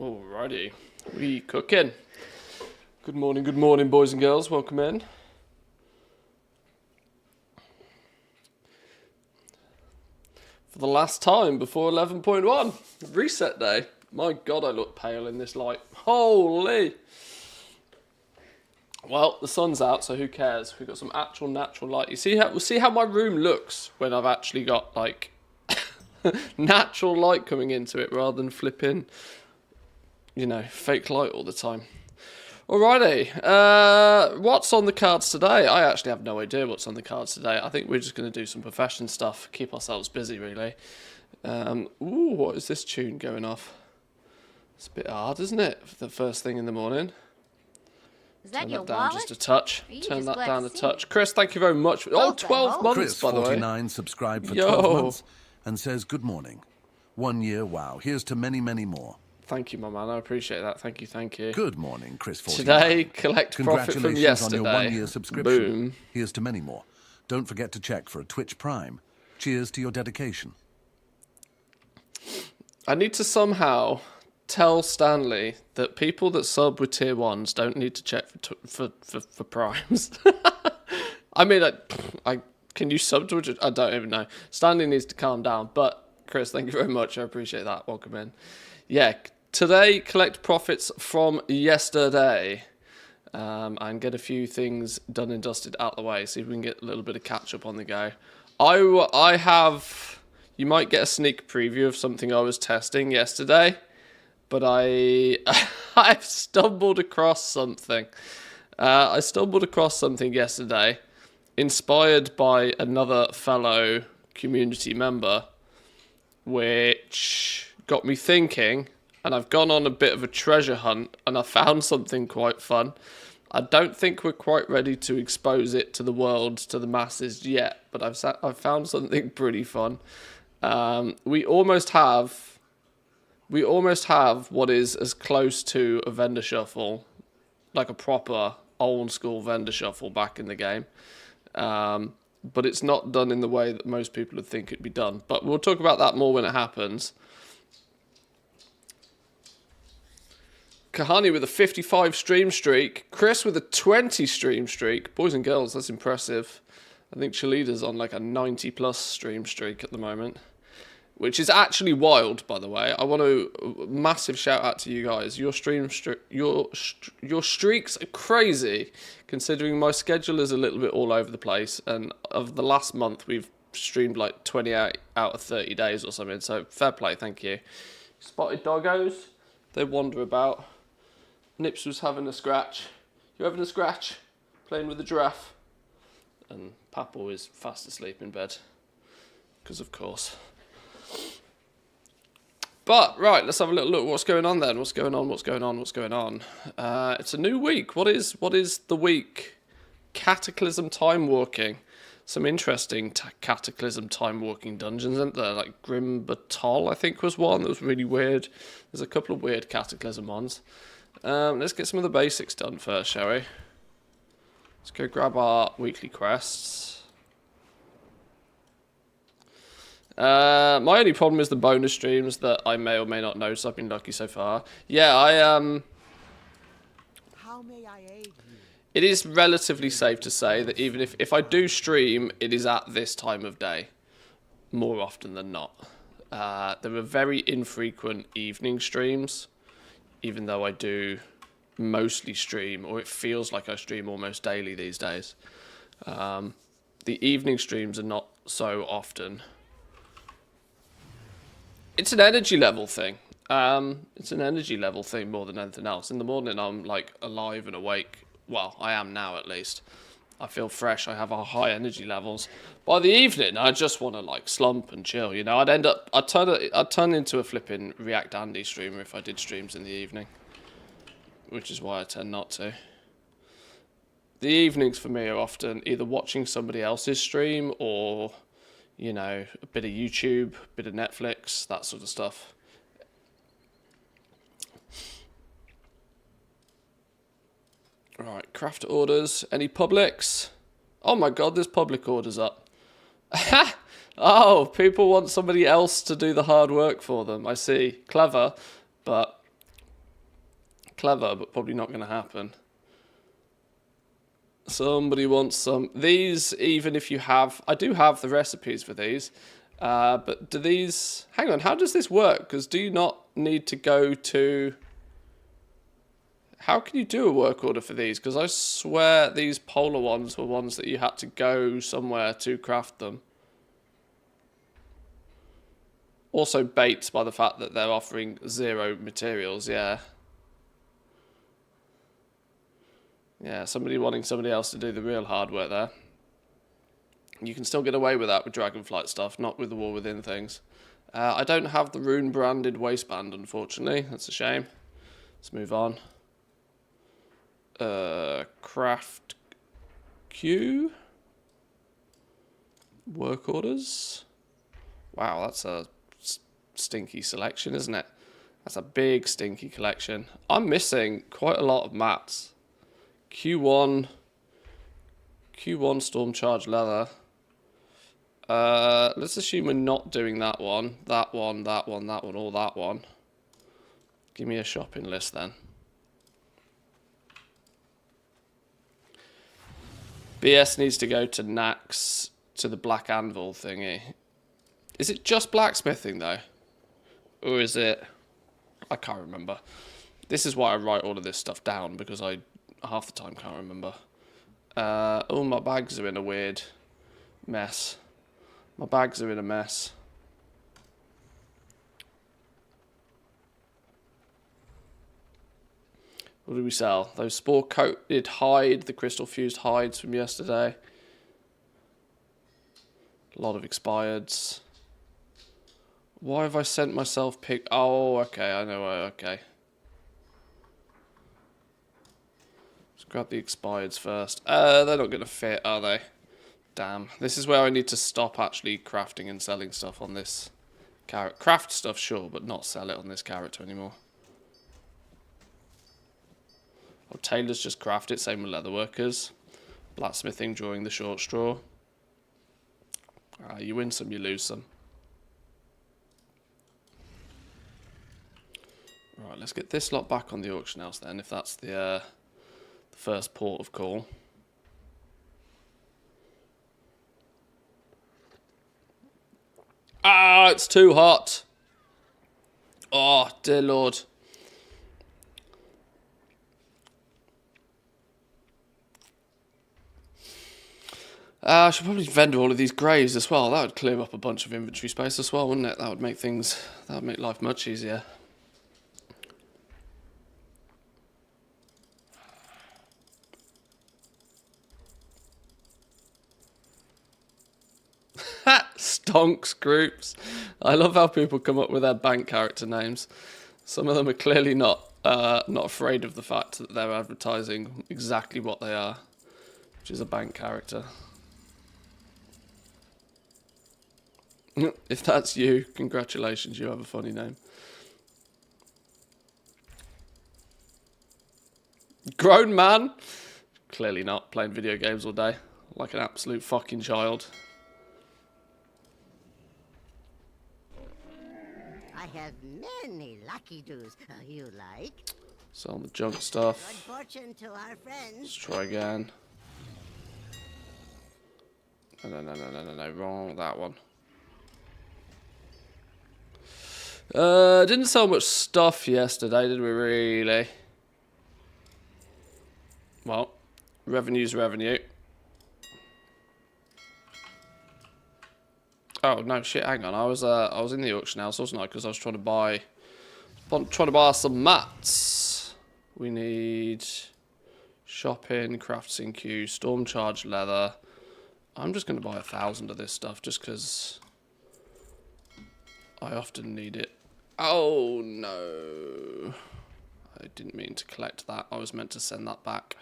Alrighty, we cooking. Good morning, boys and girls. Welcome in. For the last time before 11.1, reset day. My God, I look pale in this light. Holy! Well, the sun's out, so who cares? We've got some actual natural light. We'll see how my room looks when I've actually got like natural light coming into it rather than flipping, fake light all the time. Alrighty, what's on the cards today? I actually have no idea what's on the cards today. I think we're just going to do some profession stuff, keep ourselves busy, really. What is this tune going off? It's a bit hard, isn't it, for the first thing in the morning? Is that Turn your that down wallet? just a touch. Turn that down a touch. Chris, thank you very much. Well, 12 months, Chris, by the way. 49, subscribed for 12 months and says, good morning. 1 year, wow. Here's to many, many more. Thank you, my man. I appreciate that. Thank you. Good morning, Chris, 49. Today, collect profit from Congratulations on yesterday. your 1 year subscription. Boom. Here's to many more. Don't forget to check for a Twitch Prime. Cheers to your dedication. I need to somehow tell Stanley that people that sub with tier 1s don't need to check for primes. I mean, I can you sub to it? I don't even know. Stanley needs to calm down. But Chris, thank you very much. I appreciate that. Welcome in. Yeah, today collect profits from yesterday, and get a few things done and dusted out the way. See if we can get a little bit of catch up on the go. I have. You might get a sneak preview of something I was testing yesterday, but I've stumbled across something. I stumbled across something yesterday, inspired by another fellow community member, which got me thinking, and I've gone on a bit of a treasure hunt, and I found something quite fun. I don't think we're quite ready to expose it to the world, to the masses yet, but I've found something pretty fun. We almost have what is as close to a vendor shuffle, like a proper old school vendor shuffle back in the game. But it's not done in the way that most people would think it'd be done. But we'll talk about that more when it happens. Kahani with a 55 stream streak. Chris with a 20 stream streak. Boys and girls, that's impressive. I think Chalita's on like a 90 plus stream streak at the moment, which is actually wild, by the way. I want to massive shout out to you guys. Your streaks are crazy, considering my schedule is a little bit all over the place. And of the last month, we've streamed like 28 out of 30 days or something. So fair play, thank you. Spotted doggos, they wander about. Nips was having a scratch. You having a scratch? Playing with the giraffe. And Papal is fast asleep in bed, because of course. But, right, let's have a little look. What's going on then? What's going on? It's a new week. What is the week? Cataclysm time walking. Some interesting Cataclysm time walking dungeons, isn't there? Like Grim Batol, I think, was one that was really weird. There's a couple of weird Cataclysm ones. Let's get some of the basics done first, shall we? Let's go grab our weekly quests. My only problem is the bonus streams that I may or may not know, so I've been lucky so far. Yeah, How may I aid you? it is relatively safe to say that even if I do stream, it is at this time of day, more often than not. There are very infrequent evening streams, even though I do mostly stream, or it feels like I stream almost daily these days. The evening streams are not so often. It's an energy level thing. It's an energy level thing more than anything else. In the morning, I'm like alive and awake. Well, I am now at least. I feel fresh. I have high energy levels. By the evening, I just want to like slump and chill. You know, I'd turn into a flipping React Andy streamer if I did streams in the evening, which is why I tend not to. The evenings for me are often either watching somebody else's stream or, you know, a bit of YouTube, a bit of Netflix, that sort of stuff. Right, craft orders. Any publics? Oh my god, there's public orders up. Oh, people want somebody else to do the hard work for them. I see. Clever, but Clever, but probably not going to happen. Somebody wants some. These, even if you have... I do have the recipes for these. But do these... Hang on, how does this work? Because do you not need to go to... How can you do a work order for these? Because I swear these polar ones were ones that you had to go somewhere to craft them. Also baits by the fact that they're offering 0 materials, yeah. Yeah, somebody wanting somebody else to do the real hard work there. You can still get away with that with Dragonflight stuff, not with the War Within things. I don't have the rune-branded waistband, unfortunately. That's a shame. Let's move on. Craft queue. Work orders. Wow, that's a stinky selection, isn't it? That's a big, stinky collection. I'm missing quite a lot of mats. Q1 Storm Charge Leather. Let's assume we're not doing that one, that one, that one, that one, or that one. Give me a shopping list then. BS needs to go to Nax, to the Black Anvil thingy. Is it just blacksmithing though? Or is it... I can't remember. This is why I write all of this stuff down, because I half the time can't remember. Oh, my bags are in a weird mess. My bags are in a mess. What do we sell? Those spore-coated hide, the crystal-fused hides from yesterday. A lot of expireds. Why have I sent myself pick? Oh, okay, I know. Okay. Let's grab the expireds first. They're not going to fit, are they? Damn. This is where I need to stop actually crafting and selling stuff on this character. Craft stuff, sure, but not sell it on this character anymore. Oh, tailors just craft it, same with leatherworkers. Blacksmithing, drawing the short straw. You win some, you lose some. Right, let's get this lot back on the auction house then, if that's the first port of call. Ah, it's too hot. Oh, dear Lord. I should probably vendor all of these greys as well. That would clear up a bunch of inventory space as well, wouldn't it? That would make things... That would make life much easier. Stonks groups. I love how people come up with their bank character names. Some of them are clearly not afraid of the fact that they're advertising exactly what they are, which is a bank character. If that's you, congratulations, you have a funny name. Grown man? Clearly not, playing video games all day, like an absolute fucking child. I have many lucky doos. You like? Sell the junk stuff. Good fortune to our friends. Let's try again. No, wrong, that one. Didn't sell much stuff yesterday, did we really? Well, revenue's revenue. Oh no, shit! Hang on, I was in the auction house, wasn't I? Because I was trying to buy some mats. We need shopping, crafting queue, storm charge leather. I'm just going to buy 1,000 of this stuff just because I often need it. Oh no! I didn't mean to collect that. I was meant to send that back.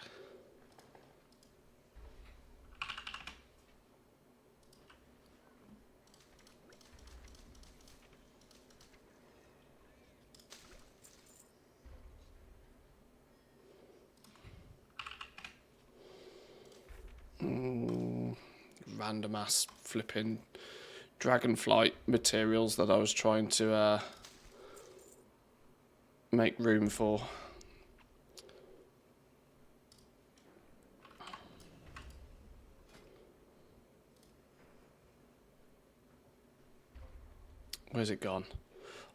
Random ass flipping Dragonflight materials that I was trying to make room for. Where's it gone?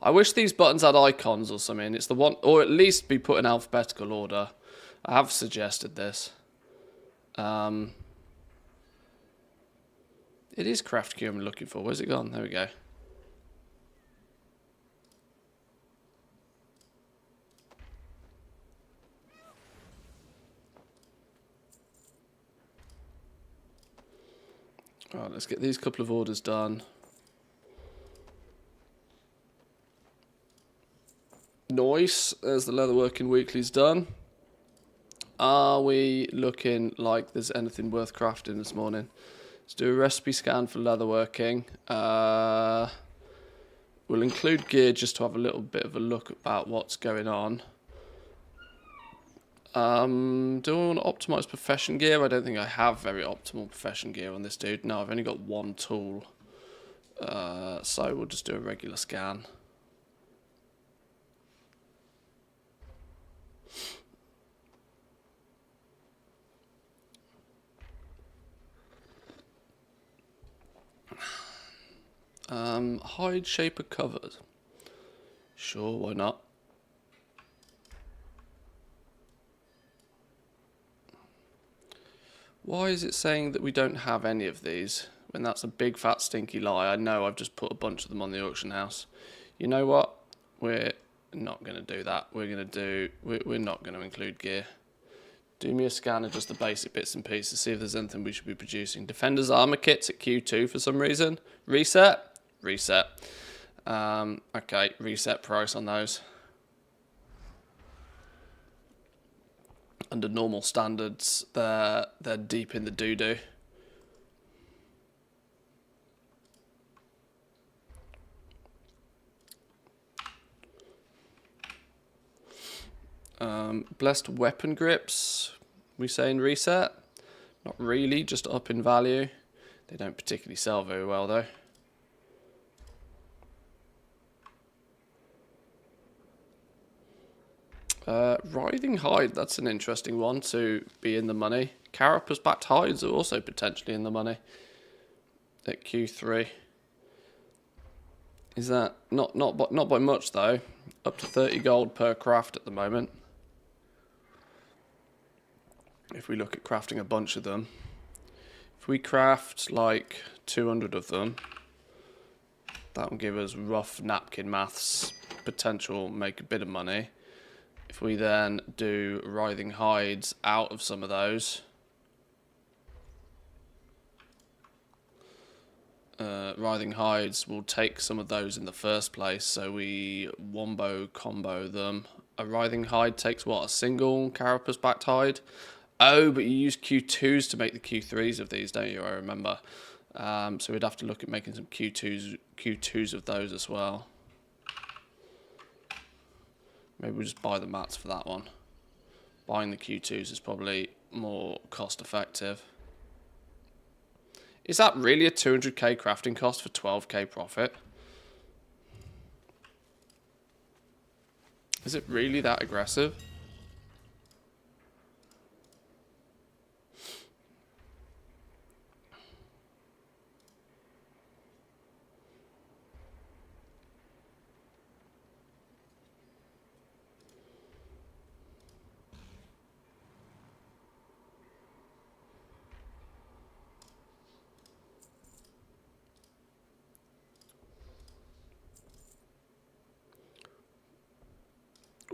I wish these buttons had icons or something. It's the one, or at least be put in alphabetical order. I have suggested this. It is craft queue I'm looking for. Where's it gone? There we go. Alright, let's get these couple of orders done. Nice, there's the leatherworking weeklies done. Are we looking like there's anything worth crafting this morning? Let's do a recipe scan for leatherworking. We'll include gear just to have a little bit of a look about what's going on. Do I want to optimize profession gear? I don't think I have very optimal profession gear on this dude. No, I've only got one tool. So we'll just do a regular scan. Hide shaper covered. Sure, why not? Why is it saying that we don't have any of these? When that's a big fat stinky lie. I know I've just put a bunch of them on the auction house. You know what? We're not going to do that. We're not going to include gear. Do me a scan of just the basic bits and pieces. See if there's anything we should be producing. Defender's armor kits at Q2 for some reason. Reset. Reset. Okay, reset price on those. Under normal standards, they're deep in the doo-doo. Blessed weapon grips, we saying reset? Not really, just up in value. They don't particularly sell very well though. Writhing hide, that's an interesting one to be in the money. Carapace backed hides are also potentially in the money at Q3. Is that not by much though? Up to 30 gold per craft at the moment. If we look at crafting a bunch of them, if we craft like 200 of them, that will give us rough napkin maths potential, make a bit of money. If we then do writhing hides out of some of those, writhing hides will take some of those in the first place, so we wombo combo them. A writhing hide takes what, a single carapace backed hide? Oh, but you use Q2s to make the Q3s of these, don't you? I remember. So we'd have to look at making some Q2s of those as well. Maybe we'll just buy the mats for that one. Buying the Q2s is probably more cost effective. Is that really a 200k crafting cost for 12k profit? Is it really that aggressive?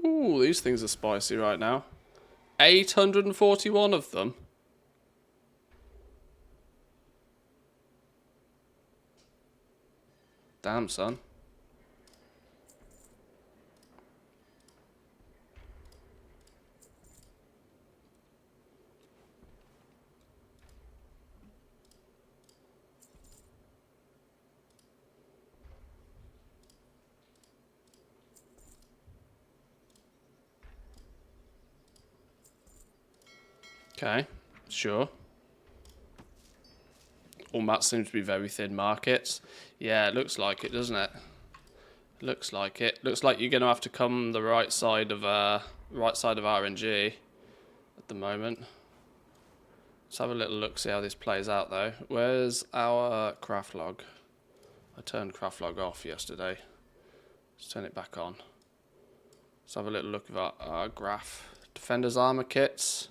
Ooh, these things are spicy right now. 841 of them. Damn, son. Okay, sure. All mats seem to be very thin markets. Yeah, it looks like it, doesn't it? Looks like it. Looks like you're going to have to come the right side of RNG at the moment. Let's have a little look, see how this plays out though. Where's our craft log? I turned craft log off yesterday. Let's turn it back on. Let's have a little look at our graph. Defender's armor kits.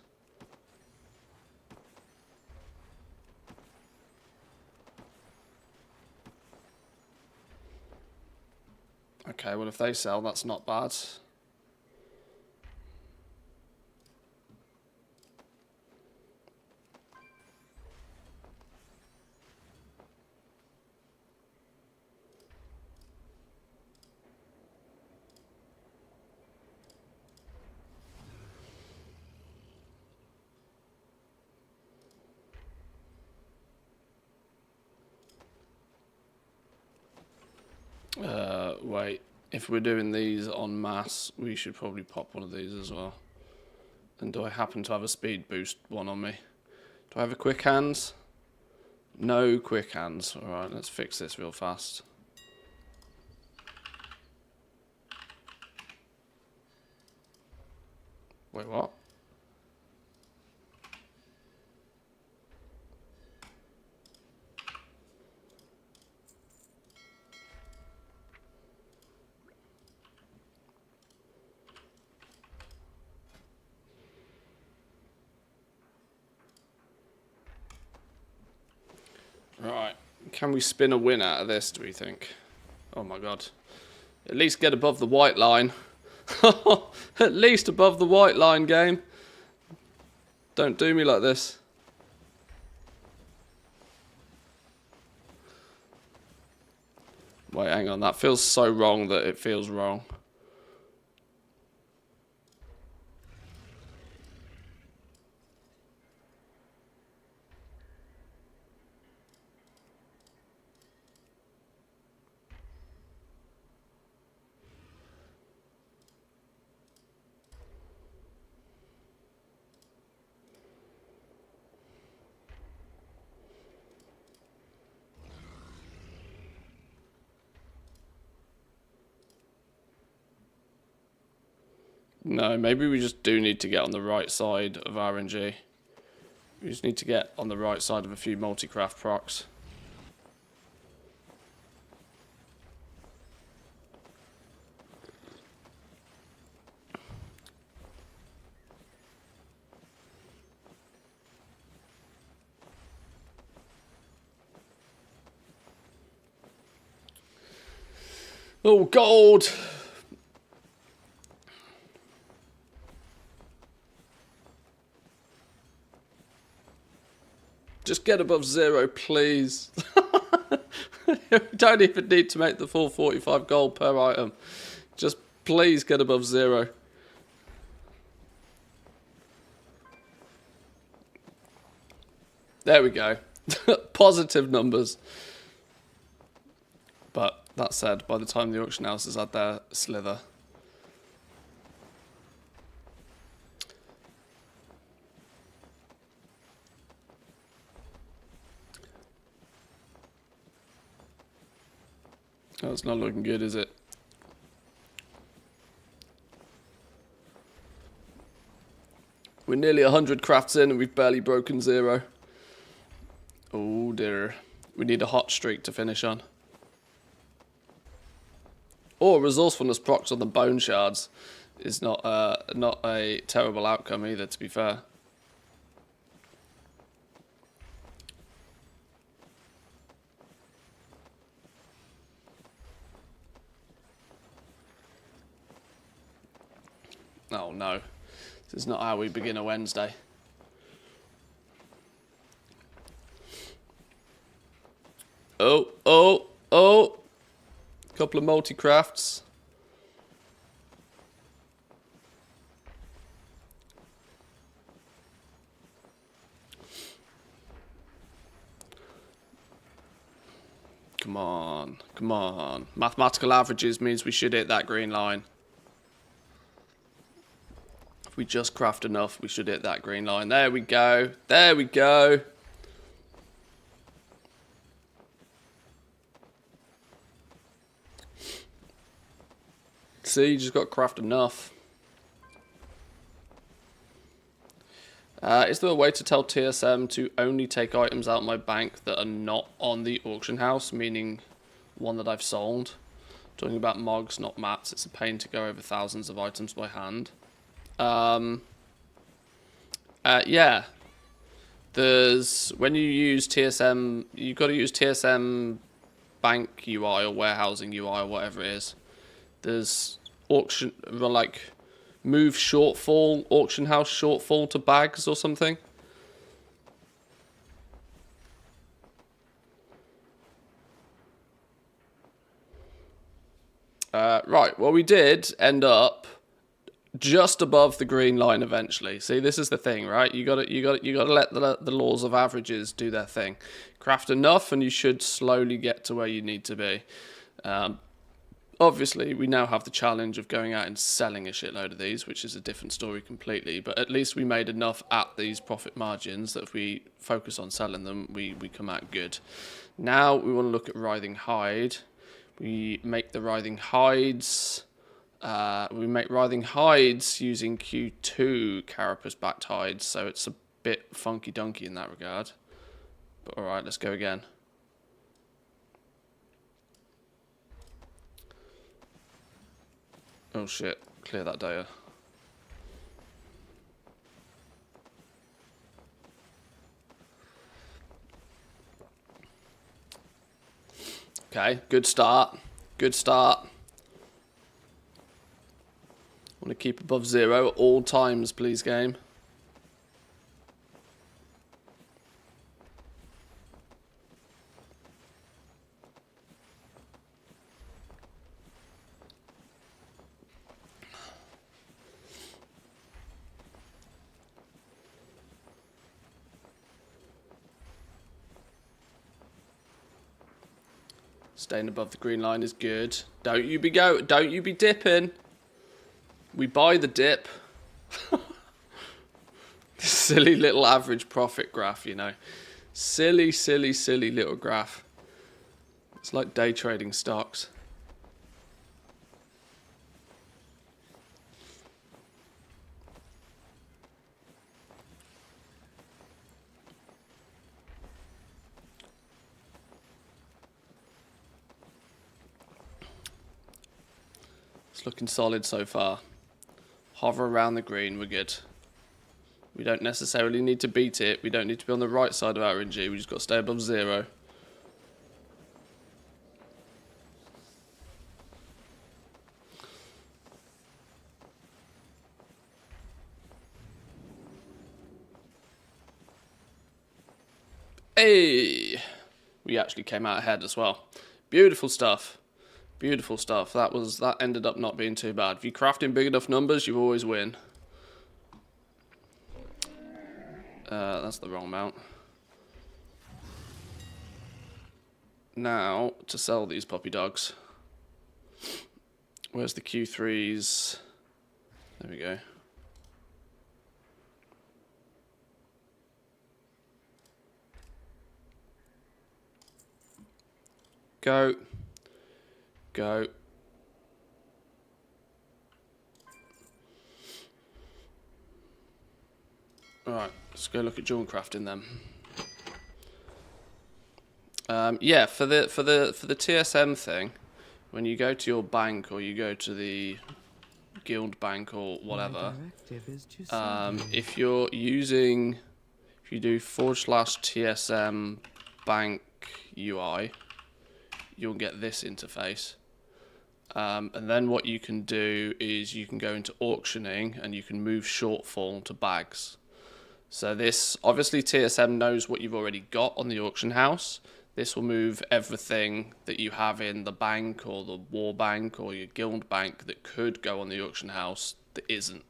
Okay, well if they sell, that's not bad. Wait, if we're doing these en masse, we should probably pop one of these as well. And do I happen to have a speed boost one on me? Do I have a quick hands? No quick hands. Alright, let's fix this real fast. Wait, what? Right, can we spin a win out of this, do we think? Oh my god. At least get above the white line. At least above the white line, game. Don't do me like this. Wait, hang on, that feels so wrong that it feels wrong. No, maybe we just do need to get on the right side of RNG. We just need to get on the right side of a few multi-craft procs. Oh, gold! Just get above 0, please. We don't even need to make the full 45 gold per item. Just please get above 0. There we go. Positive numbers. But that said, by the time the auction house has had their slither, oh, it's not looking good, is it? We're nearly 100 crafts in and we've barely broken 0. Oh dear. We need a hot streak to finish on. Or resourcefulness procs on the bone shards is not a terrible outcome either, to be fair. Oh no, this is not how we begin a Wednesday. Oh. Couple of multi-crafts. Come on, come on. Mathematical averages means we should hit that green line. If we just craft enough, we should hit that green line. There we go. There we go. See, you just got to craft enough. Is there a way to tell TSM to only take items out of my bank that are not on the auction house, meaning one that I've sold? Talking about mogs, not mats. It's a pain to go over thousands of items by hand. Yeah. There's, when you use TSM, you've got to use TSM bank UI or warehousing UI or whatever it is. There's auction, like, move shortfall, auction house shortfall to bags or something. Right, well, we did end up just above the green line eventually. See, this is the thing, right? You gotta let the laws of averages do their thing. Craft enough, and you should slowly get to where you need to be. Obviously, we now have the challenge of going out and selling a shitload of these, which is a different story completely. But at least we made enough at these profit margins that if we focus on selling them, we come out good. Now we want to look at writhing hide. We make the writhing hides. We make writhing hides using Q2 carapace backed hides, so it's a bit funky dunky in that regard. But alright, let's go again. Oh shit, clear that data. Okay, good start. Good start. Want to keep above 0 at all times, please, game. Staying above the green line is good. Don't you be dipping. We buy the dip. Silly little average profit graph, you know. Silly, silly, silly little graph. It's like day trading stocks. It's looking solid so far. Hover around the green, we're good. We don't necessarily need to beat it. We don't need to be on the right side of RNG. We just got to stay above 0. Hey! We actually came out ahead as well. Beautiful stuff. Beautiful stuff. That ended up not being too bad. If you craft in big enough numbers, you always win. That's the wrong mount. Now, to sell these puppy dogs. Where's the Q3s? There we go. Go. Go. Alright, let's go look at jewel crafting then. Yeah, for the TSM thing, when you go to your bank or you go to the guild bank or whatever, if you do /TSM bank UI, you'll get this interface. And then what you can do is you can go into auctioning and you can move shortfall to bags. So this, obviously TSM knows what you've already got on the auction house. This will move everything that you have in the bank or the war bank or your guild bank that could go on the auction house that isn't.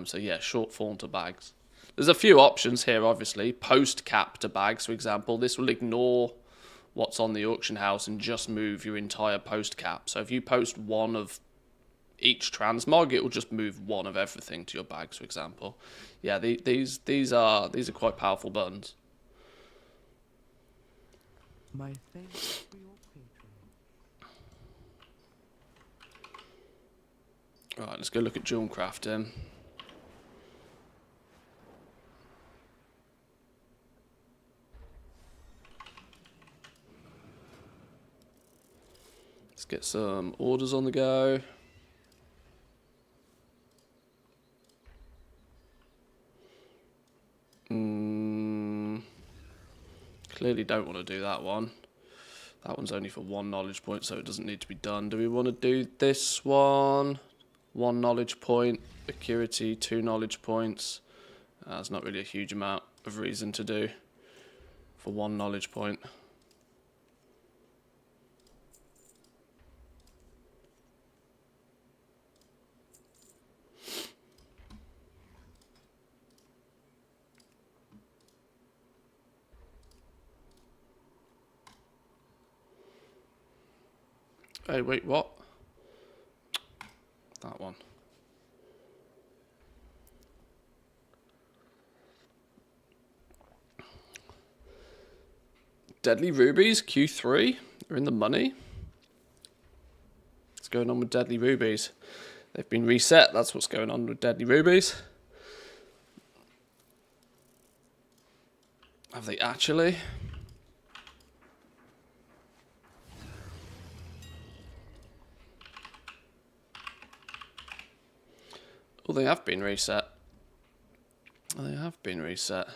So yeah, shortfall to bags. There's a few options here, obviously. Post cap to bags, for example. This will ignore what's on the auction house and just move your entire post cap. So if you post one of each transmog, it will just move one of everything to your bags, for example. Yeah, these are quite powerful buttons. My thanks for your patronage. Right, let's go look at jewel crafting. Let's get some orders on the go. Clearly don't want to do that one. That one's only for 1 knowledge point, so it doesn't need to be done. Do we want to do this one? 1 knowledge point. Acuity, 2 knowledge points. That's not really a huge amount of reason to do for 1 knowledge point. Hey, wait, what? That one. Deadly Rubies, Q3. They're in the money. What's going on with Deadly Rubies? They've been reset. That's what's going on with Deadly Rubies. Have they actually? Oh, they have been reset. They have been reset.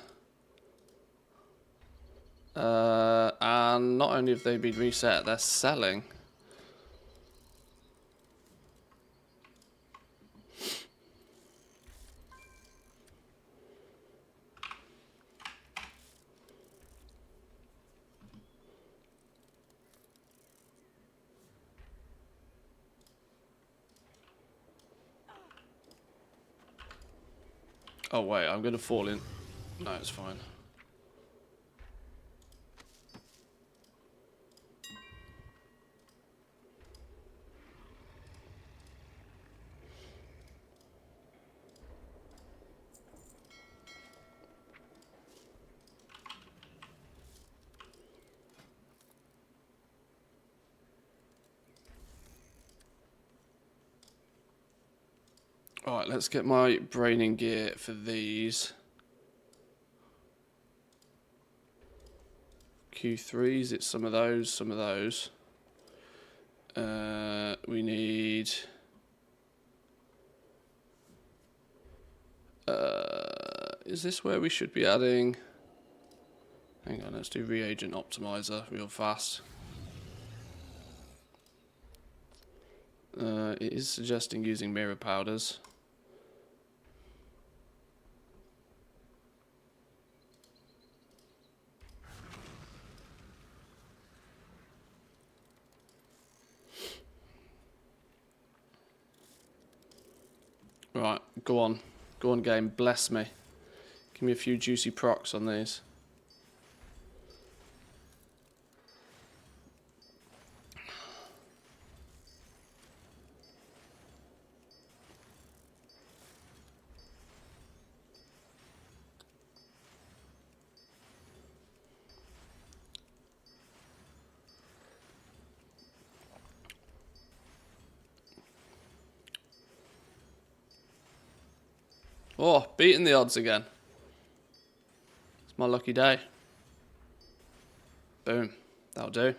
And not only have they been reset, they're selling. Oh wait, I'm gonna fall in. No, it's fine. Alright, let's get my braining gear for these. Q3s, it's some of those, some of those. We need... is this where we should be adding... Hang on, let's do reagent optimizer real fast. It is suggesting using mirror powders. Right, go on. Go on, game. Bless me. Give me a few juicy procs on these. Oh, beating the odds again. It's my lucky day. Boom. That'll do.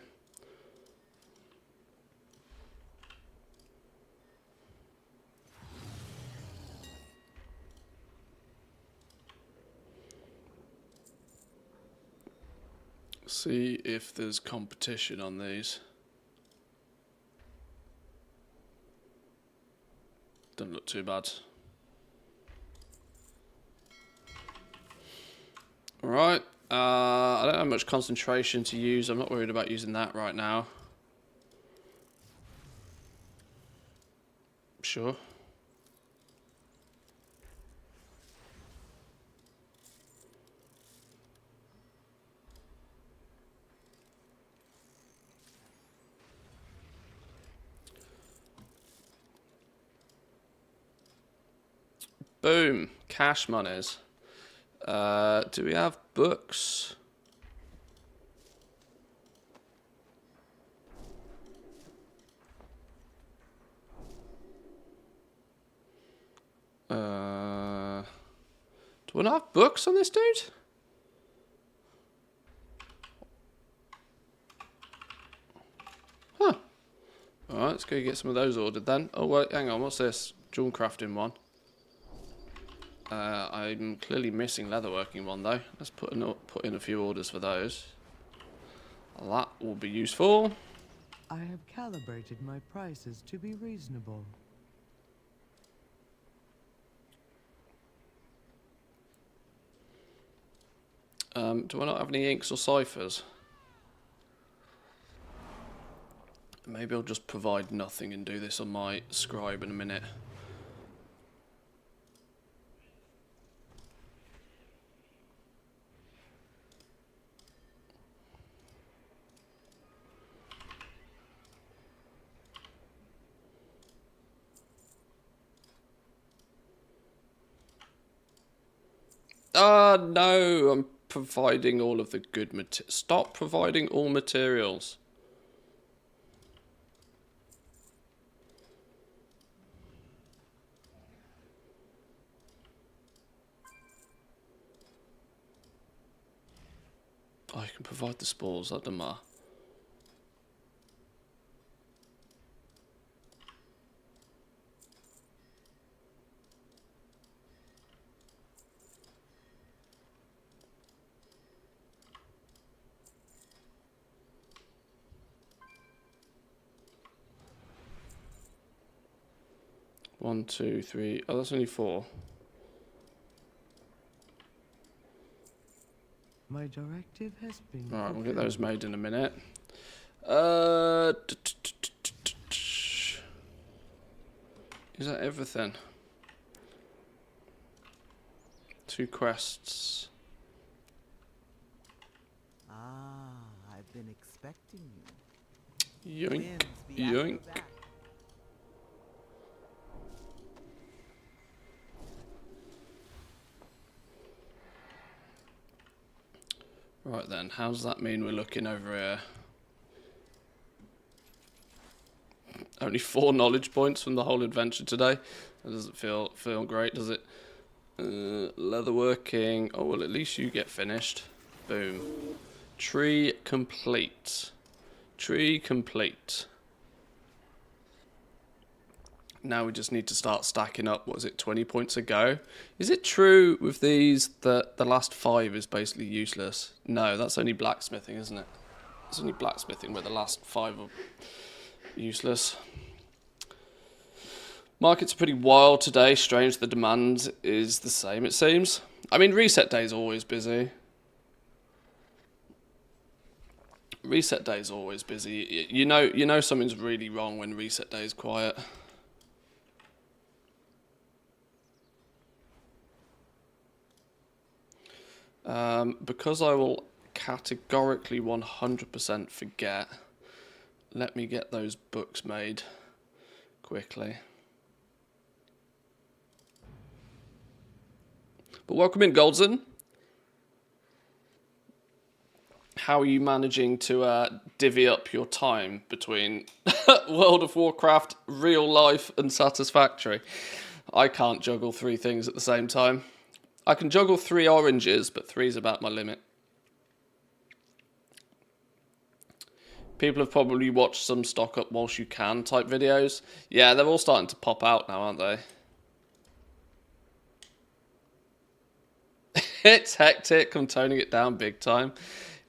See if there's competition on these. Doesn't look too bad. Alright, I don't have much concentration to use. I'm not worried about using that right now. Sure. Boom, cash monies. Do we have books? Do we not have books on this dude? Huh. Alright, let's go get some of those ordered then. Oh, wait, hang on. What's this? Jewel crafting one. I'm clearly missing leatherworking one, though. Let's put in a few orders for those. That will be useful. I have calibrated my prices to be reasonable. Do I not have any inks or ciphers? Maybe I'll just provide nothing and do this on my scribe in a minute. No, I'm providing all of the good materials. Stop providing all materials. I can provide the spores, that doesn't matter. One, two, three. Oh, that's only 4. My directive has been Alright, we'll get fulfilled. those made in a minute. Is that everything? 2 quests. Ah, I've been expecting you. Yoink. Winds be at your Yoink. back. Right then, how does that mean we're looking over here? Only 4 knowledge points from the whole adventure today. That doesn't feel great, does it? Leatherworking. Oh well, at least you get finished. Boom. Tree complete. Tree complete. Now we just need to start stacking up, what is it, 20 points a go? Is it true with these that the last 5 is basically useless? No, that's only blacksmithing, isn't it? It's only blacksmithing where the last 5 are useless. Markets are pretty wild today. Strange the demand is the same, it seems. I mean, reset day is always busy. Reset day is always busy. You know something's really wrong when reset day is quiet. Because I will categorically 100% forget, let me get those books made quickly. But welcome in, Goldson. How are you managing to divvy up your time between World of Warcraft, real life, and Satisfactory? I can't juggle 3 things at the same time. I can juggle 3 oranges, but 3 is about my limit. People have probably watched some stock up whilst you can type videos. Yeah, they're all starting to pop out now, aren't they? It's hectic. I'm toning it down big time.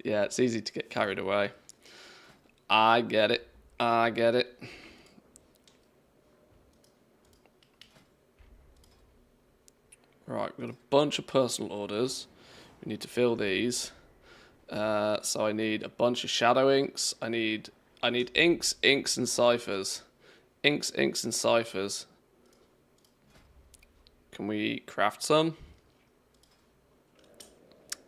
Yeah, it's easy to get carried away. I get it. I get it. Right, we've got a bunch of personal orders. We need to fill these. So I need a bunch of shadow inks. I need inks, and ciphers. Inks, and ciphers. Can we craft some?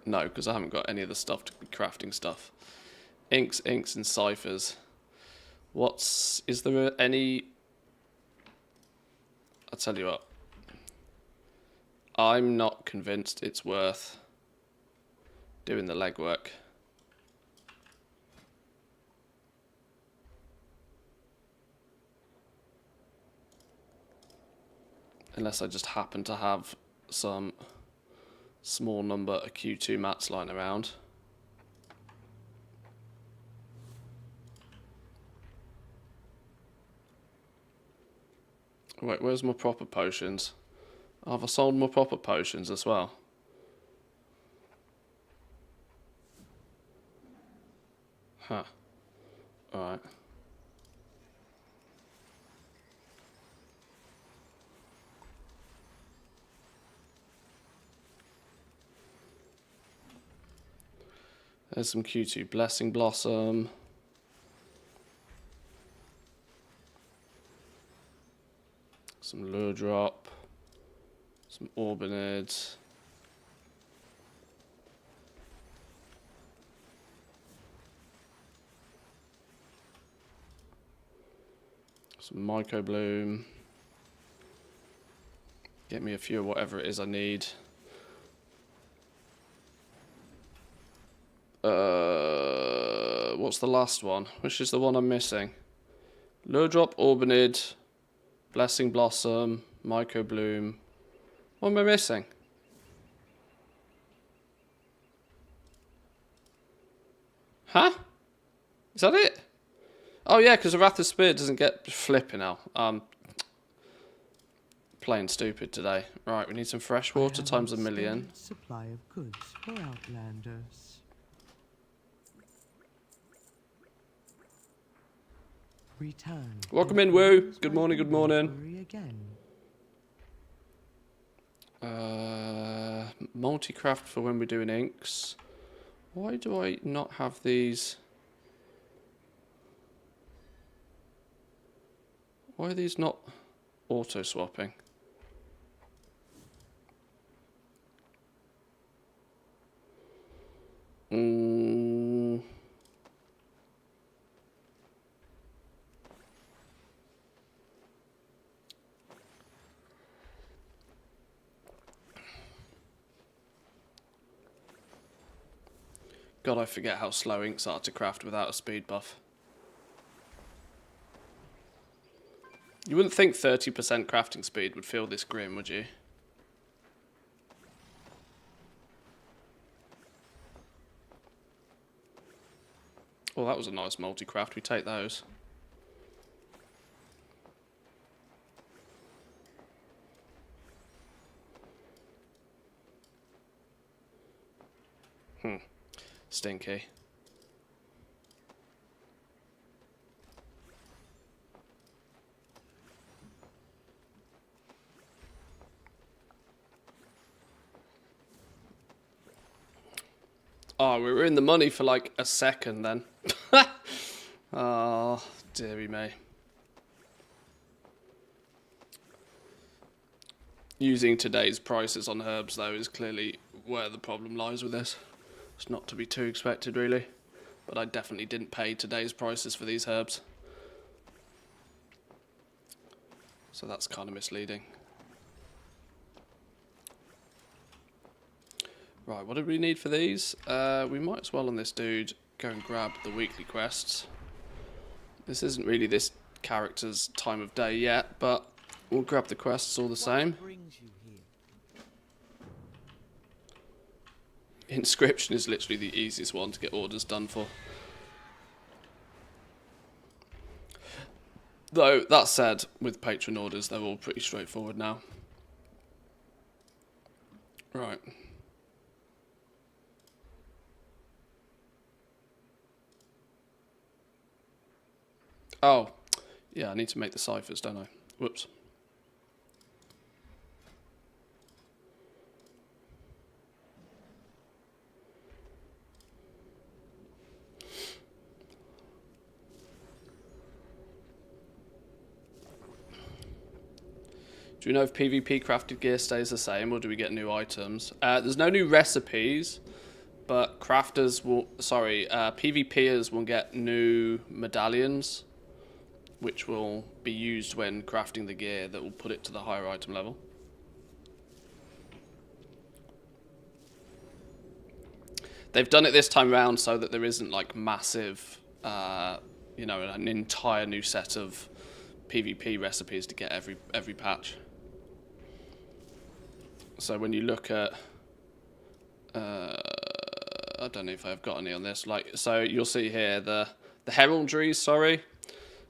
No, because I haven't got any of the stuff to be crafting stuff. Inks, and ciphers. Is there any... I'll tell you what. I'm not convinced it's worth doing the legwork. Unless I just happen to have some small number of Q2 mats lying around. Wait, where's my proper potions? Have I sold my proper potions as well? Huh. Alright. There's some Q2 Blessing Blossom. Some Lure Drop. Some Orbinids. Some Myco Bloom. Get me a few of whatever it is I need. What's the last one? Which is the one I'm missing? Lure Drop, Orbinid, Blessing Blossom, Myco Bloom. What am I missing? Huh? Is that it? Oh yeah, because the Wrath of Spear doesn't get flipping out. Playing stupid today. Right, we need some fresh water times a million. Supply of goods for outlanders. Return. Welcome in, Woo. Good morning, good morning. Again. Multi-craft for when we're doing inks. Why do I not have these? Why are these not auto-swapping? God, I forget how slow inks are to craft without a speed buff. You wouldn't think 30% crafting speed would feel this grim, would you? Well, that was a nice multi-craft. We take those. Stinky. Oh, we were in the money for like a second then. Oh, dearie me. Using today's prices on herbs, though, is clearly where the problem lies with this. It's not to be too expected, really. But I definitely didn't pay today's prices for these herbs. So that's kind of misleading. Right, what do we need for these? We might as well on this dude go and grab the weekly quests. This isn't really this character's time of day yet, but we'll grab the quests all the same. Inscription is literally the easiest one to get orders done for. Though, that said, with patron orders, they're all pretty straightforward now. Right. Oh, yeah, I need to make the ciphers, don't I? Whoops. Do we know if PvP crafted gear stays the same, or do we get new items? There's no new recipes, but crafters will... Sorry, PvPers will get new medallions, which will be used when crafting the gear that will put it to the higher item level. They've done it this time around so that there isn't like massive, you know, an entire new set of PvP recipes to get every patch. So when you look at, I don't know if I've got any on this. Like, so you'll see here the heraldries. Sorry,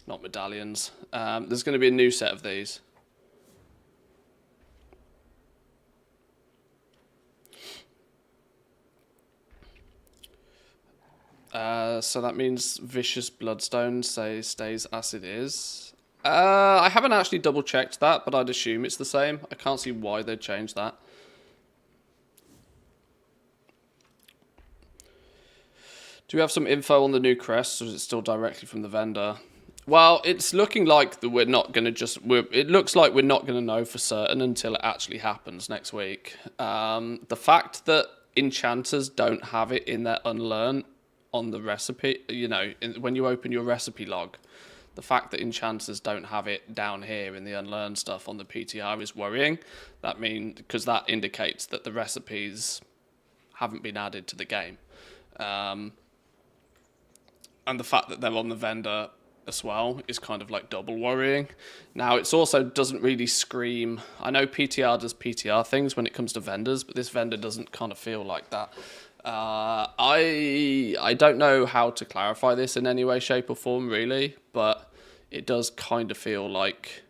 not medallions. There's going to be a new set of these. So that means Vicious Bloodstone stays as it is. I haven't actually double checked that, but I'd assume it's the same. I can't see why they'd change that. Do we have some info on the new crests, or is it still directly from the vendor? Well, it's looking like that we're not going to just... it looks like we're not going to know for certain until it actually happens next week. The fact that enchanters don't have it in their unlearn on the recipe, you know, when you open your recipe log, the fact that enchanters don't have it down here in the unlearn stuff on the PTR is worrying. Because that indicates that the recipes haven't been added to the game. And the fact that they're on the vendor as well is kind of like double worrying. Now, it's also doesn't really scream... I know PTR does PTR things when it comes to vendors, but this vendor doesn't kind of feel like that. I don't know how to clarify this in any way, shape or form, really, but it does kind of feel like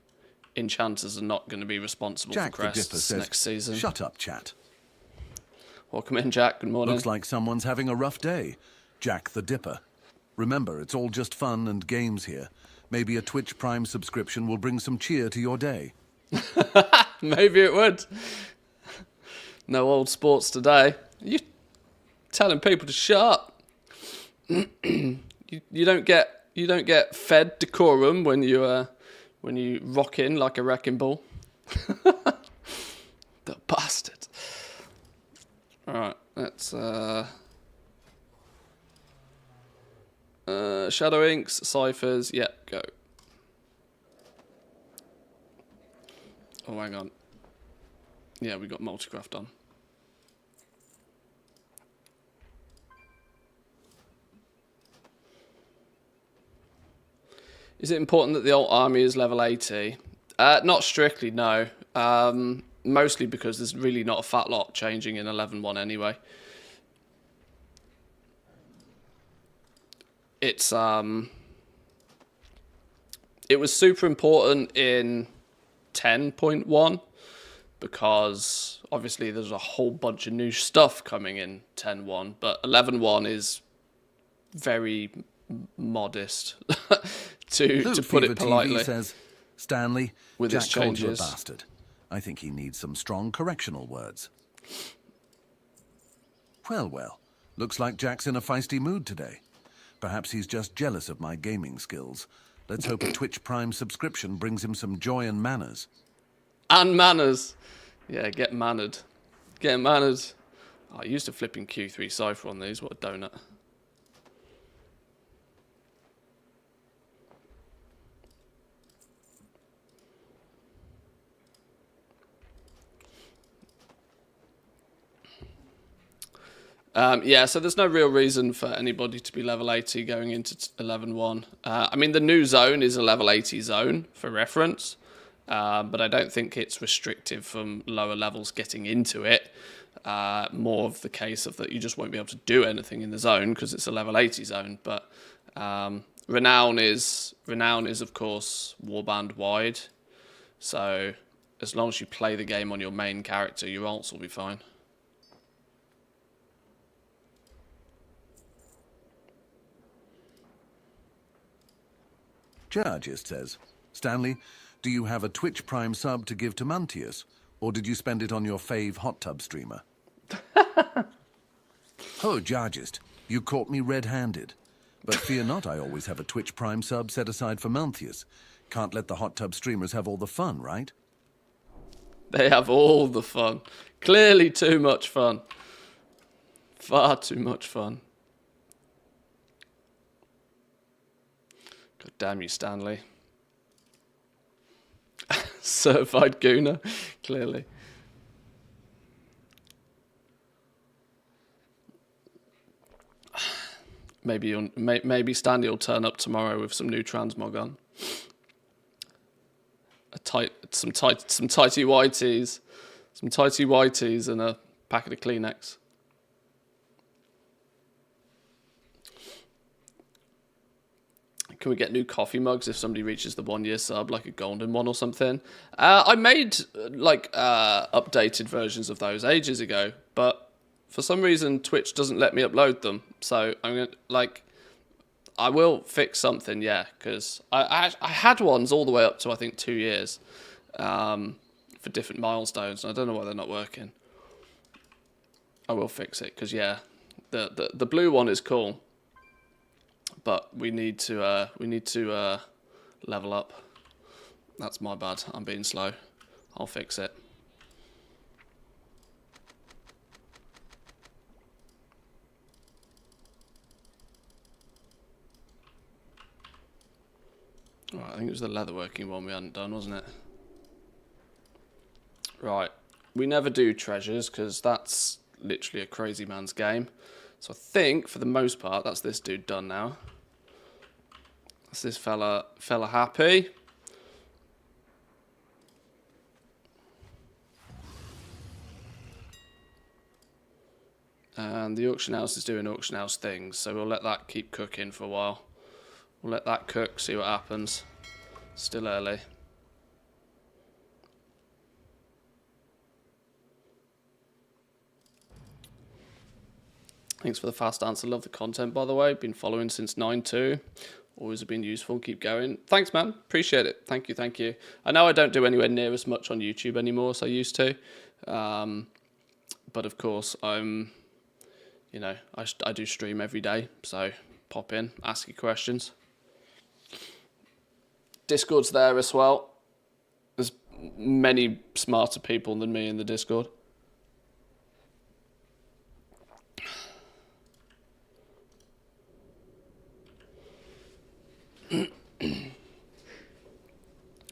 enchanters are not going to be responsible Jack for crests next season. Shut up, chat. Welcome in, Jack. Good morning. Looks like someone's having a rough day. Jack the Dipper. Remember, it's all just fun and games here. Maybe a Twitch Prime subscription will bring some cheer to your day. Maybe it would. No old sports today. You telling people to shut up. you don't get fed decorum when you rock in like a wrecking ball. The bastard. All right, let's Shadow Inks, Ciphers, yeah, go. Oh, hang on. Yeah, we got Multicraft on. Is it important that the alt army is level 80? Not strictly, no. Mostly because there's really not a fat lot changing in 11.1 anyway. It was super important in 10.1 because obviously there's a whole bunch of new stuff coming in 10.1, but 11.1 is very modest to put it politely. TV says, Stanley, with Jack its called you a changes. bastard. I think he needs some strong correctional words. Well, looks like Jack's in a feisty mood today. Perhaps he's just jealous of my gaming skills. Let's hope a Twitch Prime subscription brings him some joy and manners. And manners. Yeah, get mannered. Get mannered. Oh, I used a flipping Q3 cipher on these. What a donut. Yeah, so there's no real reason for anybody to be level 80 going into 11.1. I mean, the new zone is a level 80 zone, for reference, but I don't think it's restrictive from lower levels getting into it. More of the case of that you just won't be able to do anything in the zone because it's a level 80 zone. But Renown is, of course, warband wide. So as long as you play the game on your main character, your alts will be fine. Georgist says, Stanley, do you have a Twitch Prime sub to give to Mantius, or did you spend it on your fave hot tub streamer? Oh, Georgist, you caught me red-handed. But fear not, I always have a Twitch Prime sub set aside for Mantius. Can't let the hot tub streamers have all the fun, right? They have all the fun. Clearly too much fun. Far too much fun. God damn you, Stanley. Certified gooner, clearly. Maybe Stanley will turn up tomorrow with some new transmog on. Some tighty whities, and a packet of Kleenex. Can we get new coffee mugs if somebody reaches the 1 year sub, like a golden one or something? I made updated versions of those ages ago, but For some reason, Twitch doesn't let me upload them. So I'm gonna I will fix something, yeah, because I had ones all the way up to I think 2 years, for different milestones. And I don't know why they're not working. I will fix it because yeah, the blue one is cool, but we need to level up. That's my bad. I'm being slow. I'll fix it. Right, I think it was the leatherworking one we hadn't done, wasn't it? Right, we never do treasures because that's literally a crazy man's game. So I think, for the most part, that's this dude done now. That's this fella happy. And the auction house is doing auction house things, so we'll let that keep cooking for a while. We'll let that cook, see what happens. Still early. Thanks for the fast answer. Love the content, by the way. Been following since 9.2. Always have been useful. Keep going. Thanks, man. Appreciate it. Thank you, thank you. I know I don't do anywhere near as much on YouTube anymore as I used to. But of course, I'm... You know, I do stream every day. So pop in, ask your questions. Discord's there as well. There's many smarter people than me in the Discord.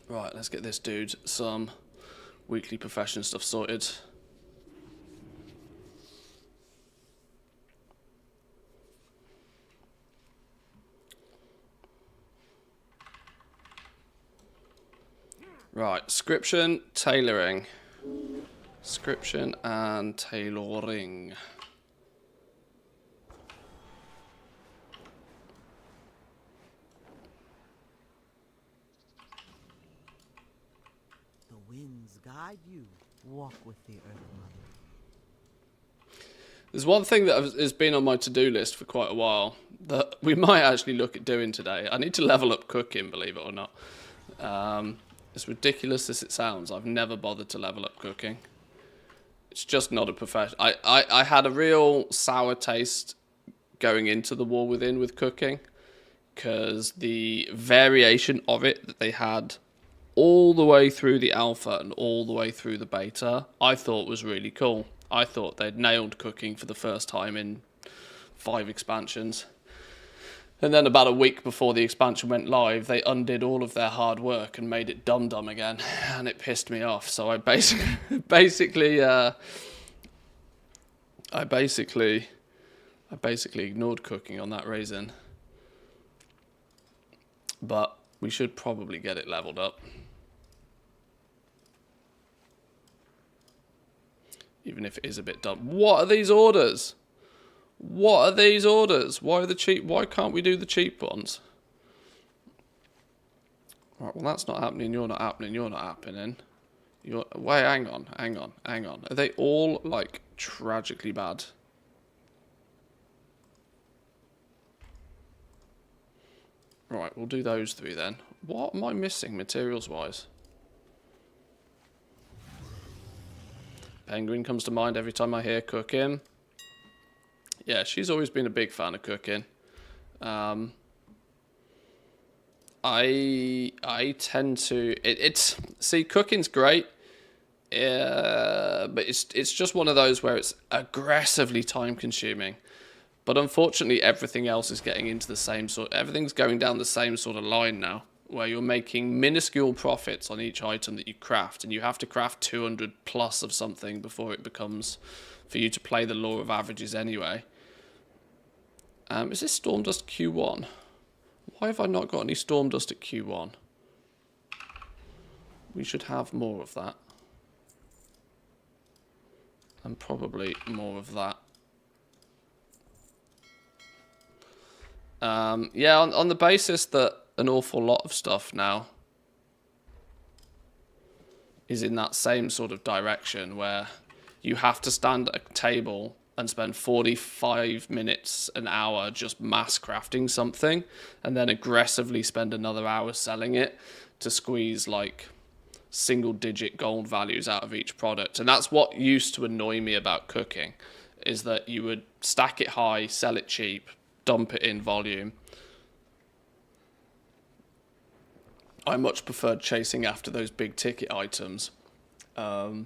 Right, let's get this dude some weekly profession stuff sorted. Right, scription, tailoring. Scription and tailoring. The winds guide you. Walk with the Earth Mother. There's one thing that has been on my to-do list for quite a while that we might actually look at doing today. I need to level up cooking, believe it or not. As ridiculous as it sounds, I've never bothered to level up cooking. It's just not a profession. I had a real sour taste going into the War Within with cooking, because the variation of it that they had all the way through the alpha and all the way through the beta, I thought was really cool. I thought they'd nailed cooking for the first time in 5 expansions. And then about a week before the expansion went live, they undid all of their hard work and made it dumb again, and it pissed me off. So I basically ignored cooking on that reason. But we should probably get it leveled up. Even if it is a bit dumb. What are these orders? What are these orders? Why are the cheap? Why can't we do the cheap ones? Right, well, that's not happening. You're not happening. You're not happening. Wait, hang on. Are they all like tragically bad? Right, we'll do those 3 then. What am I missing materials-wise? Penguin comes to mind every time I hear cooking. Yeah, she's always been a big fan of cooking. I tend to see, cooking's great, but it's just one of those where it's aggressively time consuming. But unfortunately, everything else is getting into the same sort. Everything's going down the same sort of line now, where you're making minuscule profits on each item that you craft, and you have to craft 200 plus of something before it becomes for you to play the law of averages anyway. Is this Stormdust Q1? Why have I not got any Stormdust at Q1? We should have more of that. And probably more of that. Yeah, on the basis that an awful lot of stuff now is in that same sort of direction where you have to stand at a table and spend 45 minutes, an hour just mass crafting something, and then aggressively spend another hour selling it to squeeze like single digit gold values out of each product. And that's what used to annoy me about cooking, is that you would stack it high, sell it cheap, dump it in volume. I much preferred chasing after those big ticket items that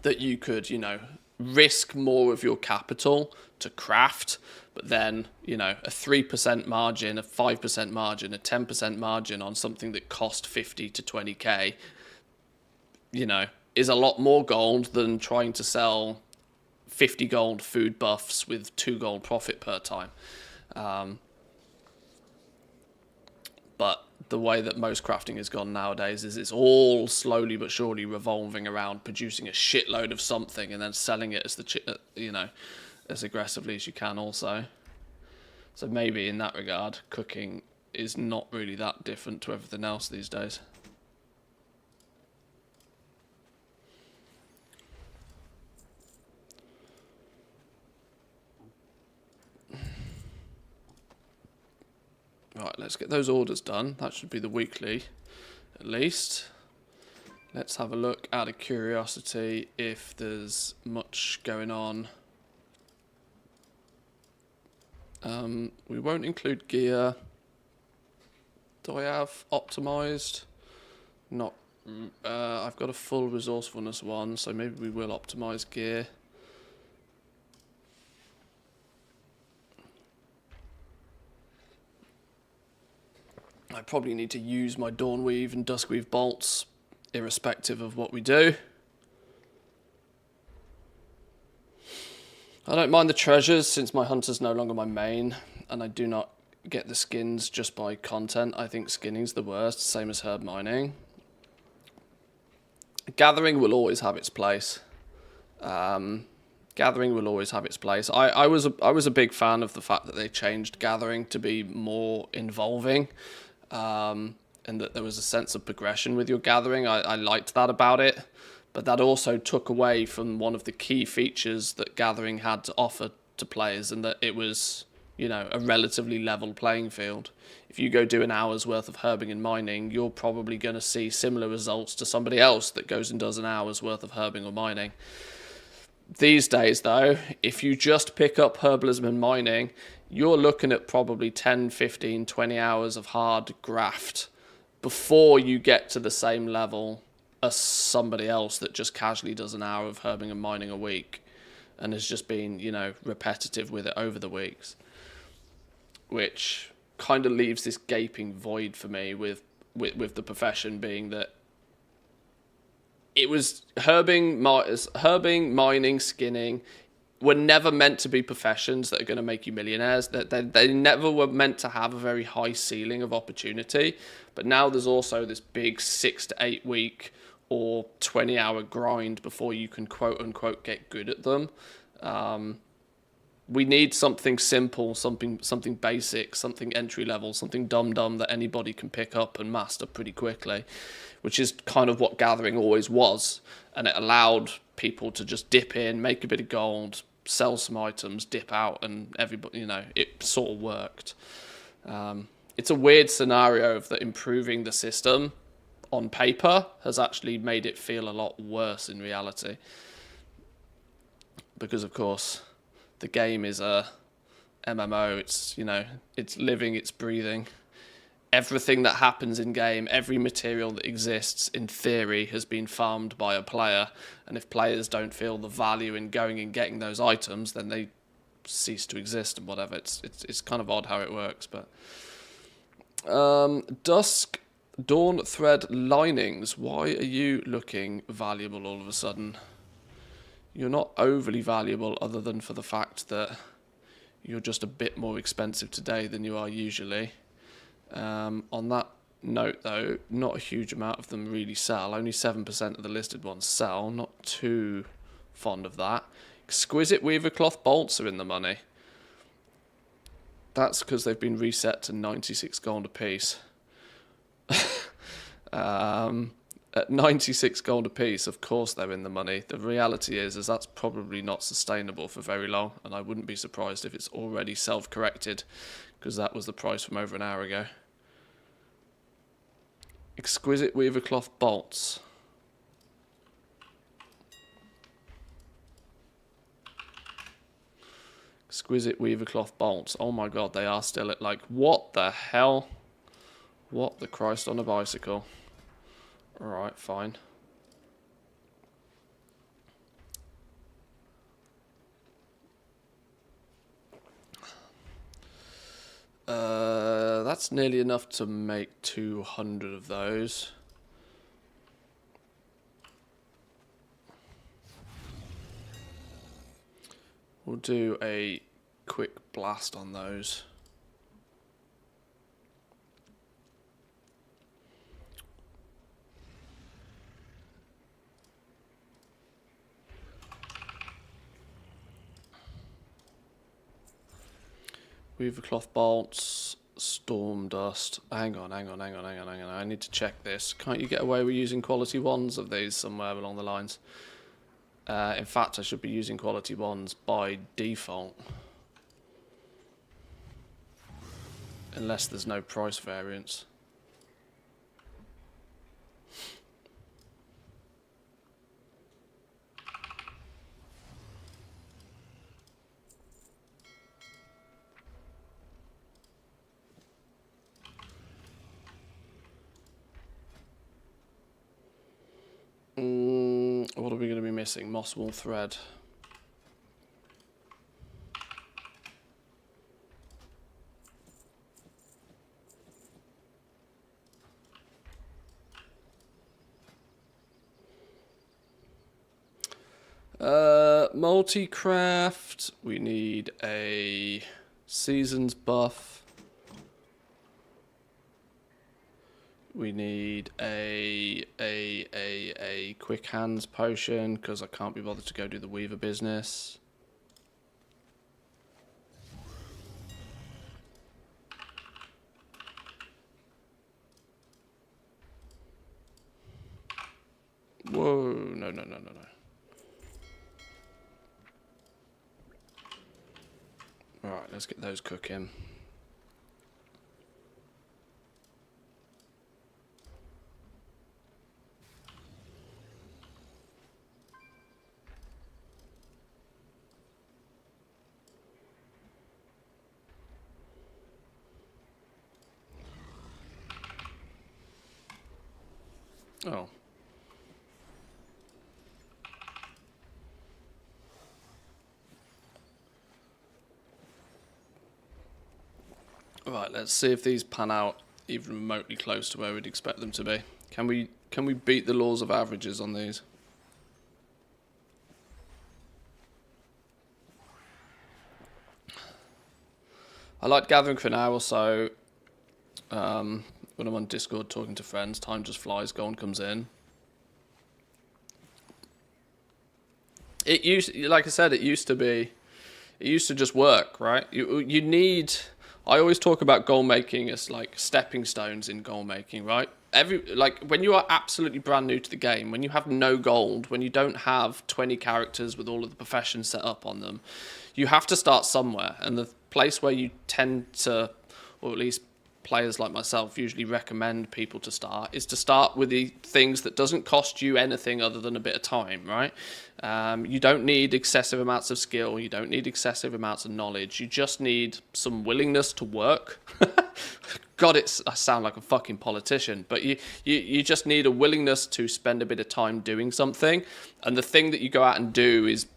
you could, risk more of your capital to craft, but then, a 3% margin, a 5% margin, a 10% margin on something that cost 50 to 20k, is a lot more gold than trying to sell 50 gold food buffs with 2 gold profit per time. But the way that most crafting has gone nowadays is it's all slowly but surely revolving around producing a shitload of something and then selling it as as aggressively as you can also. So maybe in that regard, cooking is not really that different to everything else these days. Right, let's get those orders done. That should be the weekly, at least. Let's have a look out of curiosity if there's much going on. We won't include gear. Do I have optimized? Not. I've got a full resourcefulness one, so maybe we will optimize gear. I probably need to use my Dawnweave and Duskweave bolts, irrespective of what we do. I don't mind the treasures, since my hunter's no longer my main, and I do not get the skins just by content. I think skinning's the worst, same as herb mining. Gathering will always have its place. Gathering will always have its place. I was a big fan of the fact that they changed gathering to be more involving. And that there was a sense of progression with your gathering. I liked that about it, but that also took away from one of the key features that gathering had to offer to players, and that it was, a relatively level playing field. If you go do an hour's worth of herbing and mining, you're probably going to see similar results to somebody else that goes and does an hour's worth of herbing or mining. These days, though, if you just pick up herbalism and mining, you're looking at probably 10, 15, 20 hours of hard graft before you get to the same level as somebody else that just casually does an hour of herbing and mining a week and has just been, repetitive with it over the weeks. Which kind of leaves this gaping void for me with the profession, being that it was herbing, mining, skinning were never meant to be professions that are going to make you millionaires. They never were meant to have a very high ceiling of opportunity. But now there's also this big 6 to 8 week or 20-hour grind before you can quote unquote get good at them. We need something simple, something basic, something entry level, something dumb that anybody can pick up and master pretty quickly, which is kind of what gathering always was. And it allowed people to just dip in, make a bit of gold, sell some items, dip out, and everybody, it sort of worked. It's a weird scenario of that improving the system on paper has actually made it feel a lot worse in reality. Because, of course, the game is a MMO. It's, it's living, it's breathing. Everything that happens in game, every material that exists, in theory, has been farmed by a player. And if players don't feel the value in going and getting those items, then they cease to exist and whatever. It's kind of odd how it works. But Dusk Dawn Thread Linings. Why are you looking valuable all of a sudden? You're not overly valuable, other than for the fact that you're just a bit more expensive today than you are usually. On that note, though, not a huge amount of them really sell. Only 7% of the listed ones sell. Not too fond of that. Exquisite Weaver Cloth bolts are in the money. That's because they've been reset to 96 gold a piece. And At 96 gold apiece, of course they're in the money. The reality is that's probably not sustainable for very long, and I wouldn't be surprised if it's already self-corrected, because that was the price from over an hour ago. Exquisite weaver cloth bolts. Exquisite weaver cloth bolts. Oh my god, they are still at like, what the hell? What the Christ on a bicycle? Alright, fine. That's nearly enough to make 200 of those. We'll do a quick blast on those. Weaver cloth bolts, storm dust. Hang on. I need to check this. Can't you get away with using quality ones of these somewhere along the lines? In fact, I should be using quality ones by default. Unless there's no price variance. What are we going to be missing? Moss wool thread. Multi-craft. We need a seasons buff. We need a quick hands potion because I can't be bothered to go do the weaver business. Whoa, no. Alright, let's get those cooking. Oh. Right, let's see if these pan out even remotely close to where we'd expect them to be. Can we beat the laws of averages on these? I like gathering for an hour or so. When I'm on Discord talking to friends, time just flies, gold comes in. It used, like I said, it used to just work, right? You need, I always talk about goal making as like stepping stones in goal making, right? Like when you are absolutely brand new to the game, when you have no gold, when you don't have 20 characters with all of the professions set up on them, you have to start somewhere. And the place where you tend to, or at least players like myself usually recommend people to start, is to start with the things that doesn't cost you anything other than a bit of time, right? You don't need excessive amounts of skill, you don't need excessive amounts of knowledge, you just need some willingness to work. God, I sound like a fucking politician, but you just need a willingness to spend a bit of time doing something, and the thing that you go out and do is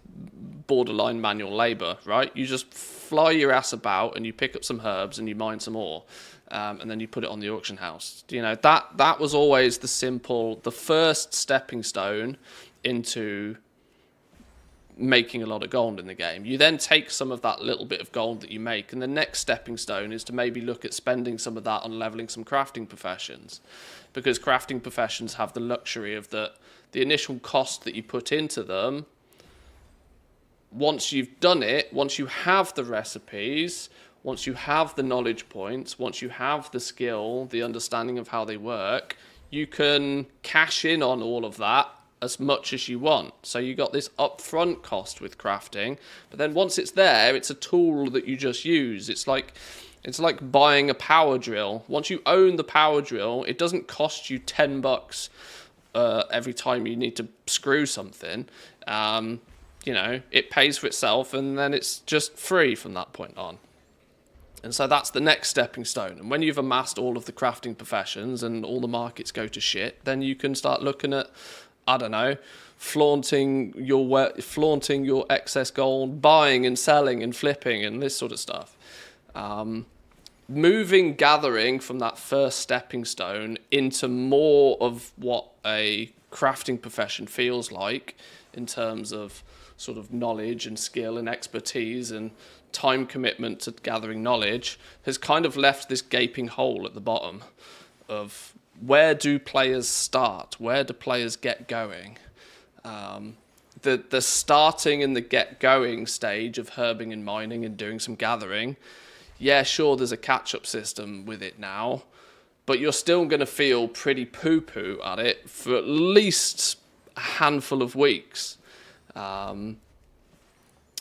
borderline manual labor, right? You just fly your ass about and you pick up some herbs and you mine some ore. And then you put it on the auction house. You know, that was always the first stepping stone into making a lot of gold in the game. You then take some of that little bit of gold that you make, and the next stepping stone is to maybe look at spending some of that on leveling some crafting professions, because crafting professions have the luxury of the initial cost that you put into them. Once you've done it, once you have the recipes, once you have the knowledge points, once you have the skill, the understanding of how they work, you can cash in on all of that as much as you want. So you got this upfront cost with crafting, but then once it's there, it's a tool that you just use. It's like buying a power drill. Once you own the power drill, it doesn't cost you $10 every time you need to screw something. You know, it pays for itself, and then it's just free from that point on. And so that's the next stepping stone. And when you've amassed all of the crafting professions and all the markets go to shit, then you can start looking at, I don't know, flaunting your excess gold, buying and selling and flipping and this sort of stuff. Moving gathering from that first stepping stone into more of what a crafting profession feels like in terms of sort of knowledge and skill and expertise and time commitment to gathering knowledge has kind of left this gaping hole at the bottom of where do players start? Where do players get going? The starting and the get going stage of herbing and mining and doing some gathering, yeah, sure, there's a catch-up system with it now, but you're still going to feel pretty poo-poo at it for at least a handful of weeks.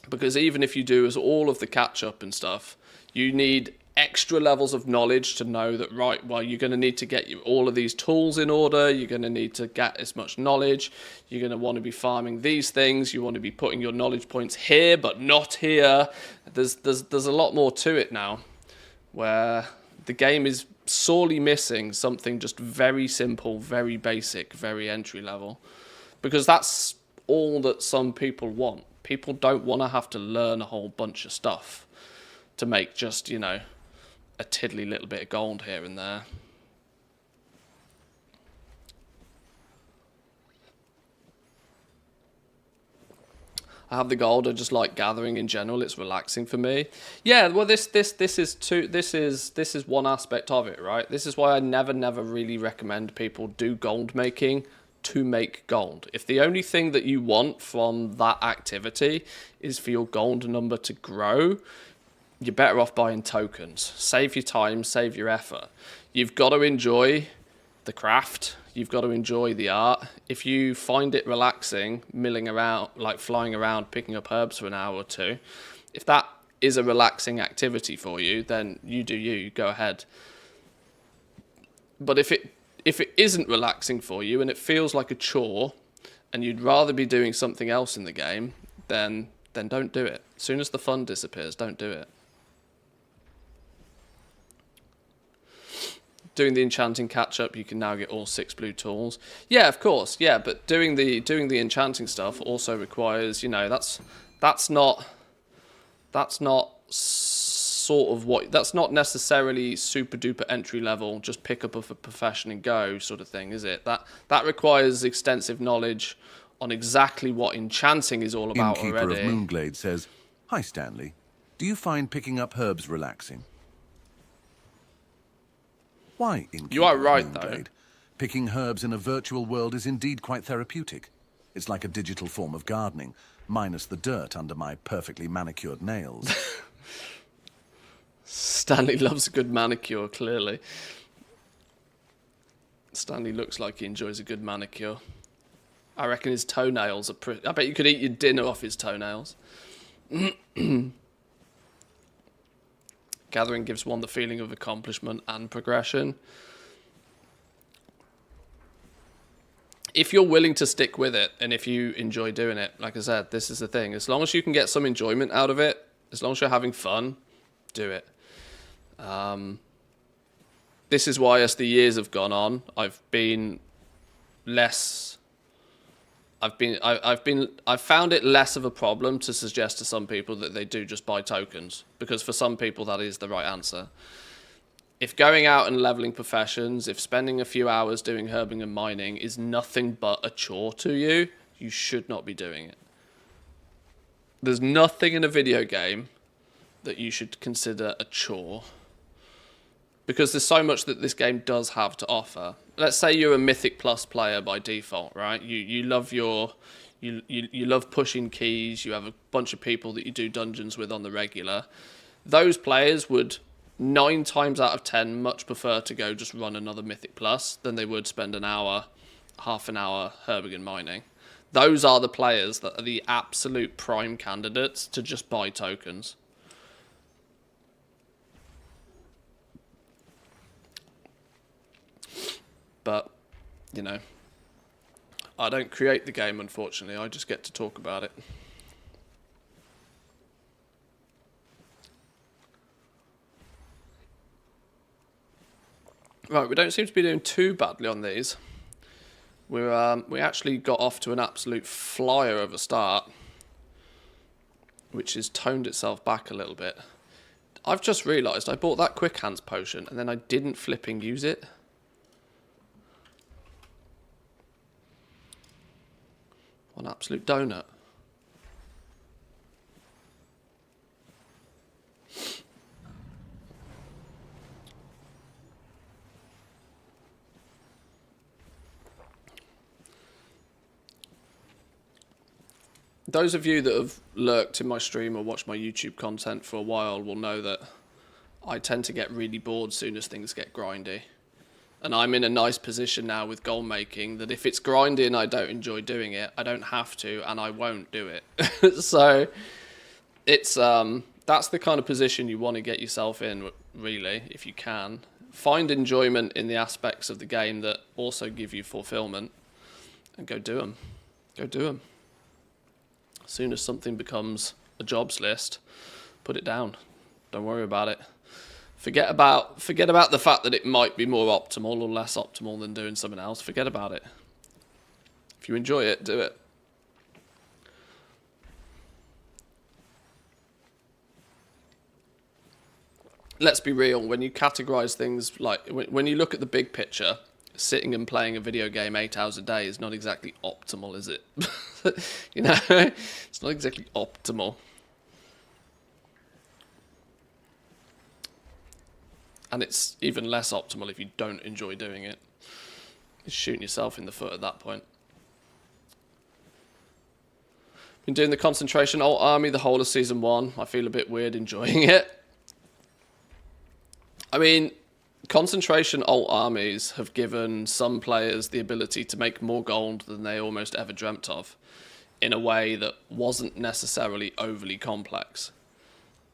Because even if you do as all of the catch-up and stuff, you need extra levels of knowledge to know that, right, well, you're going to need to get all of these tools in order, you're going to need to get as much knowledge, you're going to want to be farming these things, you want to be putting your knowledge points here but not here. There's a lot more to it now, where the game is sorely missing something just very simple, very basic, very entry level, because that's all that some people want. People don't want to have to learn a whole bunch of stuff to make just, you know, a tiddly little bit of gold here and there. I have the gold. I just like gathering in general. It's relaxing for me. Yeah, well, this is one aspect of it, right? This is why I never really recommend people do gold making to make gold. If the only thing that you want from that activity is for your gold number to grow, you're better off buying tokens. Save your time, save your effort. You've got to enjoy the craft. You've got to enjoy the art. If you find it relaxing, milling around, like flying around, picking up herbs for an hour or two, if that is a relaxing activity for you, then you do you, go ahead. But if it isn't relaxing for you and it feels like a chore and you'd rather be doing something else in the game, then don't do it. As soon as the fun disappears, don't do it. Doing the enchanting catch-up, you can now get all 6 blue tools. Yeah, of course, yeah, but doing the enchanting stuff also requires, you know, that's not sort of what, that's not necessarily super duper entry level, just pick up a profession and go sort of thing, is it? That requires extensive knowledge on exactly what enchanting is all about Innkeeper already. of Moonglade says, "Hi Stanley, do you find picking up herbs relaxing?" Why, Innkeeper You are of right, Moonglade? though. Picking herbs in a virtual world is indeed quite therapeutic. It's like a digital form of gardening, minus the dirt under my perfectly manicured nails. Stanley loves a good manicure, clearly. Stanley looks like he enjoys a good manicure. I reckon his toenails are pretty... I bet you could eat your dinner off his toenails. Gathering gives one the feeling of accomplishment and progression. If you're willing to stick with it, and if you enjoy doing it, like I said, this is the thing. As long as you can get some enjoyment out of it, as long as you're having fun, do it. This is why, as the years have gone on, I've found it less of a problem to suggest to some people that they do just buy tokens, because for some people that is the right answer. If going out and leveling professions, if spending a few hours doing herbing and mining is nothing but a chore to you, you should not be doing it. There's nothing in a video game that you should consider a chore, because there's so much that this game does have to offer. Let's say you're a Mythic Plus player by default, right? You love you love pushing keys. You have a bunch of people that you do dungeons with on the regular. Those players would 9 times out of 10 much prefer to go just run another Mythic Plus than they would spend an hour, half an hour Herbigan mining. Those are the players that are the absolute prime candidates to just buy tokens. But, you know, I don't create the game, unfortunately. I just get to talk about it. Right, we don't seem to be doing too badly on these. We actually got off to an absolute flyer of a start, which has toned itself back a little bit. I've just realised I bought that Quick Hands potion and then I didn't flipping use it. What an absolute donut. Those of you that have lurked in my stream or watched my YouTube content for a while will know that I tend to get really bored soon as things get grindy. And I'm in a nice position now with goal making that if it's grindy and I don't enjoy doing it, I don't have to and I won't do it. So it's that's the kind of position you want to get yourself in, really, if you can. Find enjoyment in the aspects of the game that also give you fulfillment and go do them. Go do them. As soon as something becomes a jobs list, put it down. Don't worry about it. Forget about the fact that it might be more optimal or less optimal than doing something else. Forget about it. If you enjoy it, do it. Let's be real, when you categorize things like, when you look at the big picture, sitting and playing a video game 8 hours a day is not exactly optimal, is it? You know, it's not exactly optimal. And it's even less optimal if you don't enjoy doing it. You're shooting yourself in the foot at that point. Been doing the concentration alt army the whole of season 1. I feel a bit weird enjoying it. I mean, concentration alt armies have given some players the ability to make more gold than they almost ever dreamt of, in a way that wasn't necessarily overly complex.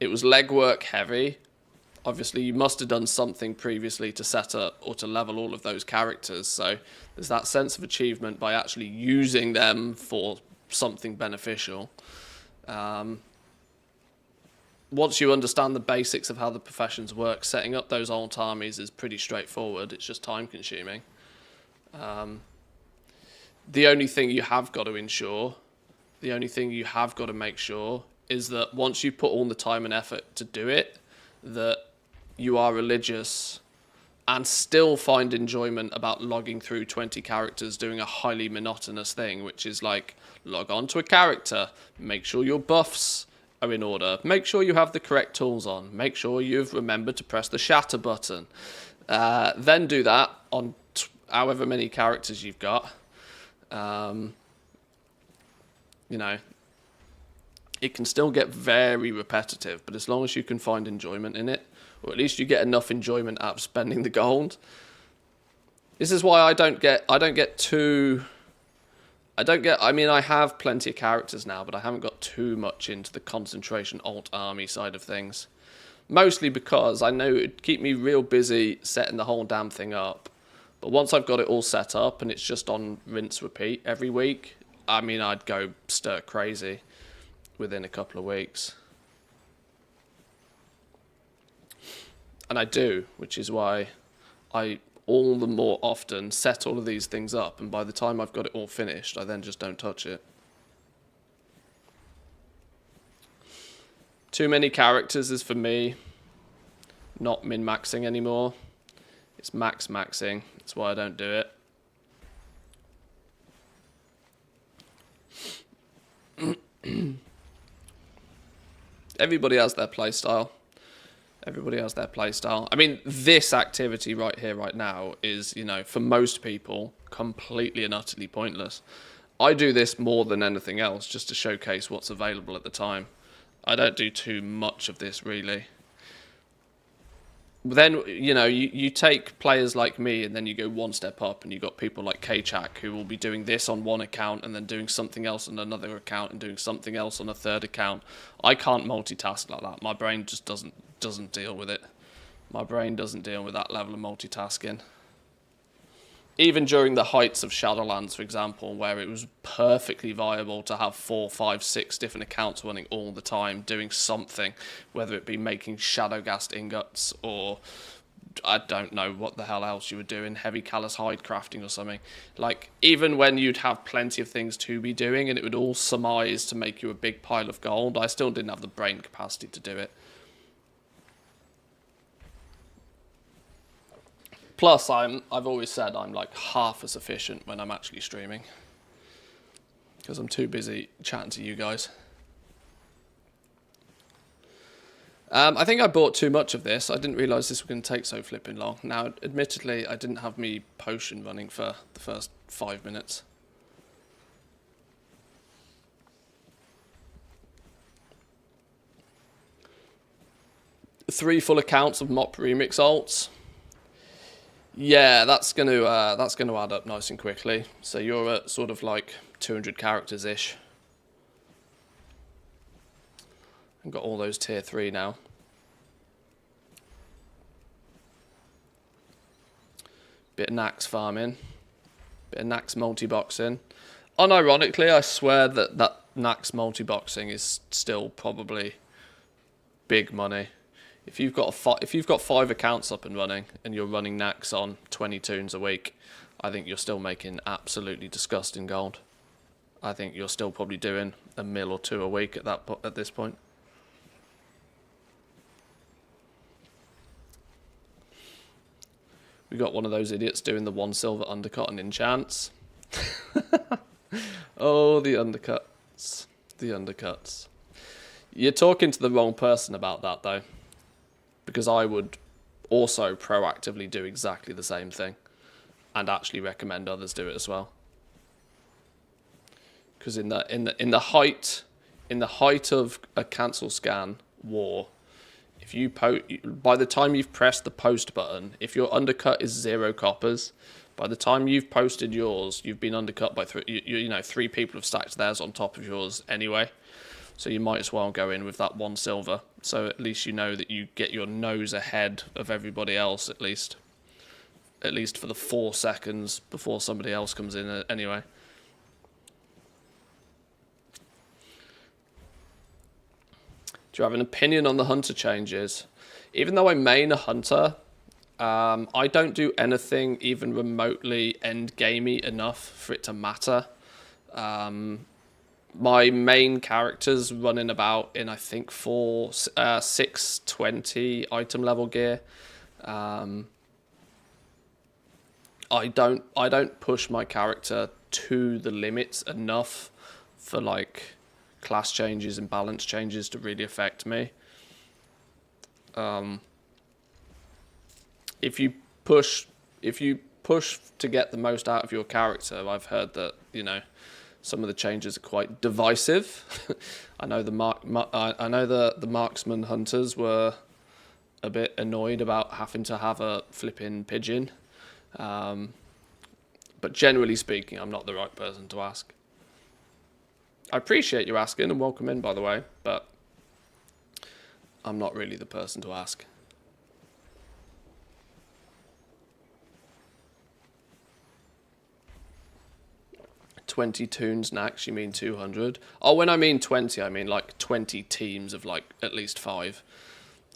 It was legwork heavy. Obviously, you must have done something previously to set up or to level all of those characters, so there's that sense of achievement by actually using them for something beneficial. Once you understand the basics of how the professions work, setting up those alt armies is pretty straightforward. It's just time consuming. The only thing you have got to ensure, the only thing you have got to make sure is that once you put all the time and effort to do it, that you are religious and still find enjoyment about logging through 20 characters doing a highly monotonous thing, which is like log on to a character, make sure your buffs are in order, make sure you have the correct tools on, make sure you've remembered to press the shatter button, then do that on however many characters you've got. You know, it can still get very repetitive, but as long as you can find enjoyment in it, or at least you get enough enjoyment out of spending the gold. This is why I mean, I have plenty of characters now, but I haven't got too much into the concentration alt army side of things. Mostly because I know it'd keep me real busy setting the whole damn thing up. But once I've got it all set up and it's just on rinse repeat every week, I mean, I'd go stir crazy within a couple of weeks. And I do, which is why I all the more often set all of these things up, and by the time I've got it all finished, I then just don't touch it. Too many characters is, for me, not min-maxing anymore. It's max-maxing. That's why I don't do it. Everybody has their playstyle. Everybody has their playstyle. I mean, this activity right here, right now, is, you know, for most people, completely and utterly pointless. I do this more than anything else, just to showcase what's available at the time. I don't do too much of this, really. then, you know, you take players like me and then you go one step up and you got people like K-Chak who will be doing this on one account and then doing something else on another account and doing something else on a third account. I can't multitask like that. My brain just doesn't deal with it. My brain doesn't deal with that level of multitasking. Even during the heights of Shadowlands, for example, where it was perfectly viable to have 4, 5, 6 different accounts running all the time, doing something, whether it be making Shadowgast ingots or I don't know what the hell else you were doing, heavy callous hide crafting or something. Like, even when you'd have plenty of things to be doing and it would all surmise to make you a big pile of gold, I still didn't have the brain capacity to do it. Plus, I've always said I'm like half as efficient when I'm actually streaming. Because I'm too busy chatting to you guys. I think I bought too much of this. I didn't realise this was going to take so flipping long. Now, admittedly, I didn't have me potion running for the first 5 minutes. Three full accounts of Mop Remix alts. Yeah, that's going to add up nice and quickly. So you're at sort of like 200 characters ish. I've got all those tier 3 now. Bit of Nax farming. Bit of Nax multi-boxing. Unironically, I swear that Nax multi-boxing is still probably big money. If you've got 5 accounts up and running and you're running Nax on 20 toons a week, I think you're still making absolutely disgusting gold. I think you're still probably doing a mil or two a week at this point. We got one of those idiots doing the 1 silver undercut and enchants. Oh, the undercuts. The undercuts. You're talking to the wrong person about that, though. Because I would also proactively do exactly the same thing. And actually recommend others do it as well. Because in the height of a cancel scan war, if you by the time you've pressed the post button, if your undercut is 0 coppers, by the time you've posted yours, you've been undercut by 3. You know, 3 people have stacked theirs on top of yours anyway. So you might as well go in with that 1 silver. So at least you know that you get your nose ahead of everybody else at least. At least for the 4 seconds before somebody else comes in anyway. Do you have an opinion on the hunter changes? Even though I main a hunter, I don't do anything even remotely end-gamey enough for it to matter. My main character's running about in, I think, 620 item level gear. I don't push my character to the limits enough for like class changes and balance changes to really affect me. If you push to get the most out of your character, I've heard that, you know, some of the changes are quite divisive. I know the marksman hunters were a bit annoyed about having to have a flipping pigeon. But generally speaking, I'm not the right person to ask. I appreciate you asking and welcome in, by the way, but I'm not really the person to ask. "20 toons Nax, you mean 200? Oh, when I mean 20, I mean like 20 teams of like at least 5.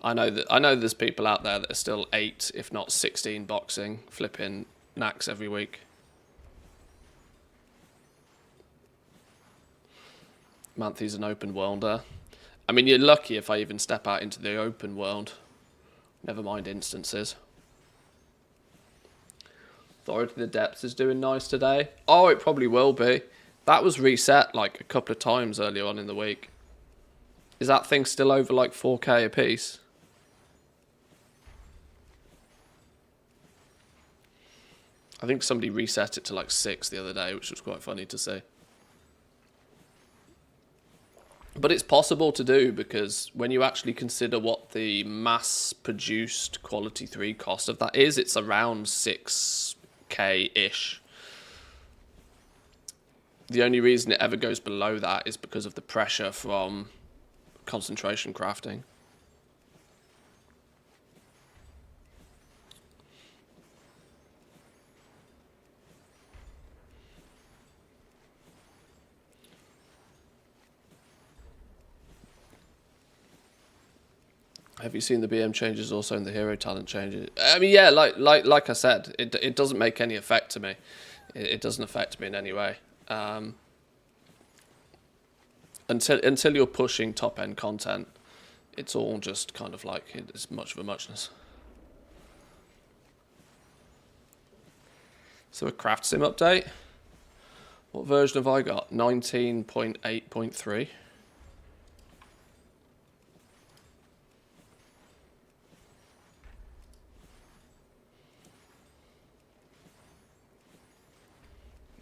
I know there's people out there that are still 8, if not 16 boxing, flipping Nax every week. Manthi's an open worlder. I mean, you're lucky if I even step out into the open world. Never mind instances. Authority of the Depths is doing nice today. Oh, it probably will be. That was reset like a couple of times earlier on in the week. Is that thing still over like 4K a piece? I think somebody reset it to like 6 the other day, which was quite funny to see. But it's possible to do, because when you actually consider what the mass-produced Quality 3 cost of that is, it's around 6k-ish. The only reason it ever goes below that is because of the pressure from concentration crafting. Have you seen the BM changes also in the hero talent changes? I mean, yeah, like I said, it doesn't make any effect to me. It doesn't affect me in any way. Until you're pushing top end content, it's all just kind of like it's much of a muchness. So a craft sim update. What version have I got? 19.8.3.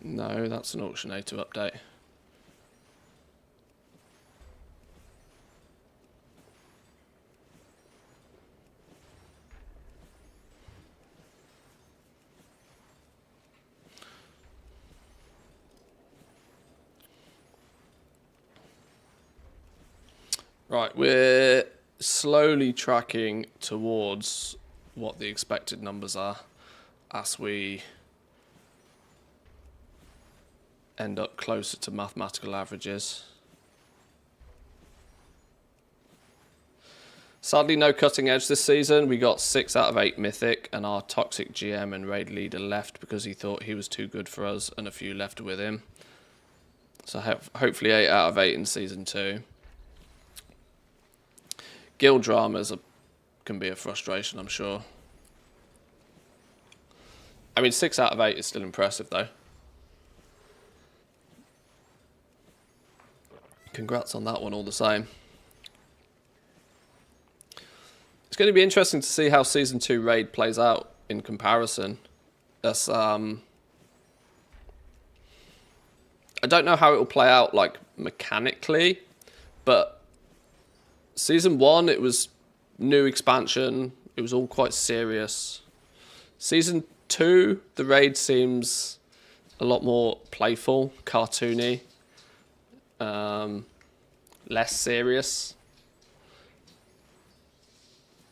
No, that's an Auctionator update. Right, we're slowly tracking towards what the expected numbers are as we end up closer to mathematical averages. Sadly, no cutting edge this season. We got 6 out of 8 mythic, and our toxic GM and raid leader left because he thought he was too good for us, and a few left with him. So hopefully 8 out of 8 in season 2. Guild dramas can be a frustration, I'm sure. I mean, 6 out of 8 is still impressive, though. Congrats on that one all the same. It's going to be interesting to see how Season 2 raid plays out in comparison. That's, I don't know how it will play out, like, mechanically, but Season 1, it was new expansion. It was all quite serious. Season 2, the raid seems a lot more playful, cartoony. Less serious.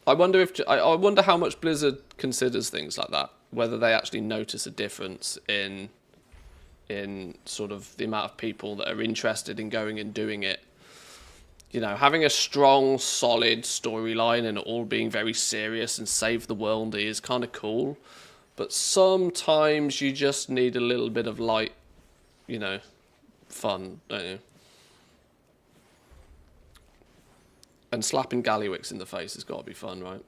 I wonder how much Blizzard considers things like that. Whether they actually notice a difference in sort of the amount of people that are interested in going and doing it. You know, having a strong, solid storyline and it all being very serious and save the world is kind of cool. But sometimes you just need a little bit of light, you know, fun, don't you? And slapping Gallywix in the face has got to be fun, right?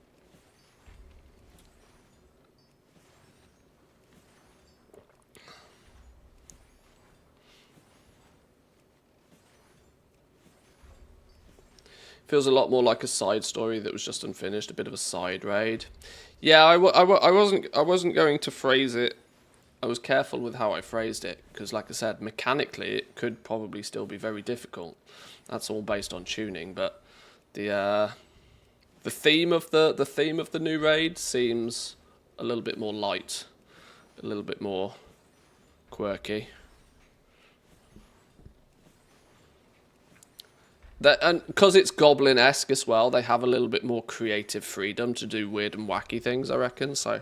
Feels a lot more like a side story that was just unfinished, a bit of a side raid. Yeah, I wasn't going to phrase it. I was careful with how I phrased it because, like I said, mechanically it could probably still be very difficult. That's all based on tuning, but the theme of the new raid seems a little bit more light, a little bit more quirky. And because it's Goblin-esque as well, they have a little bit more creative freedom to do weird and wacky things, I reckon. So,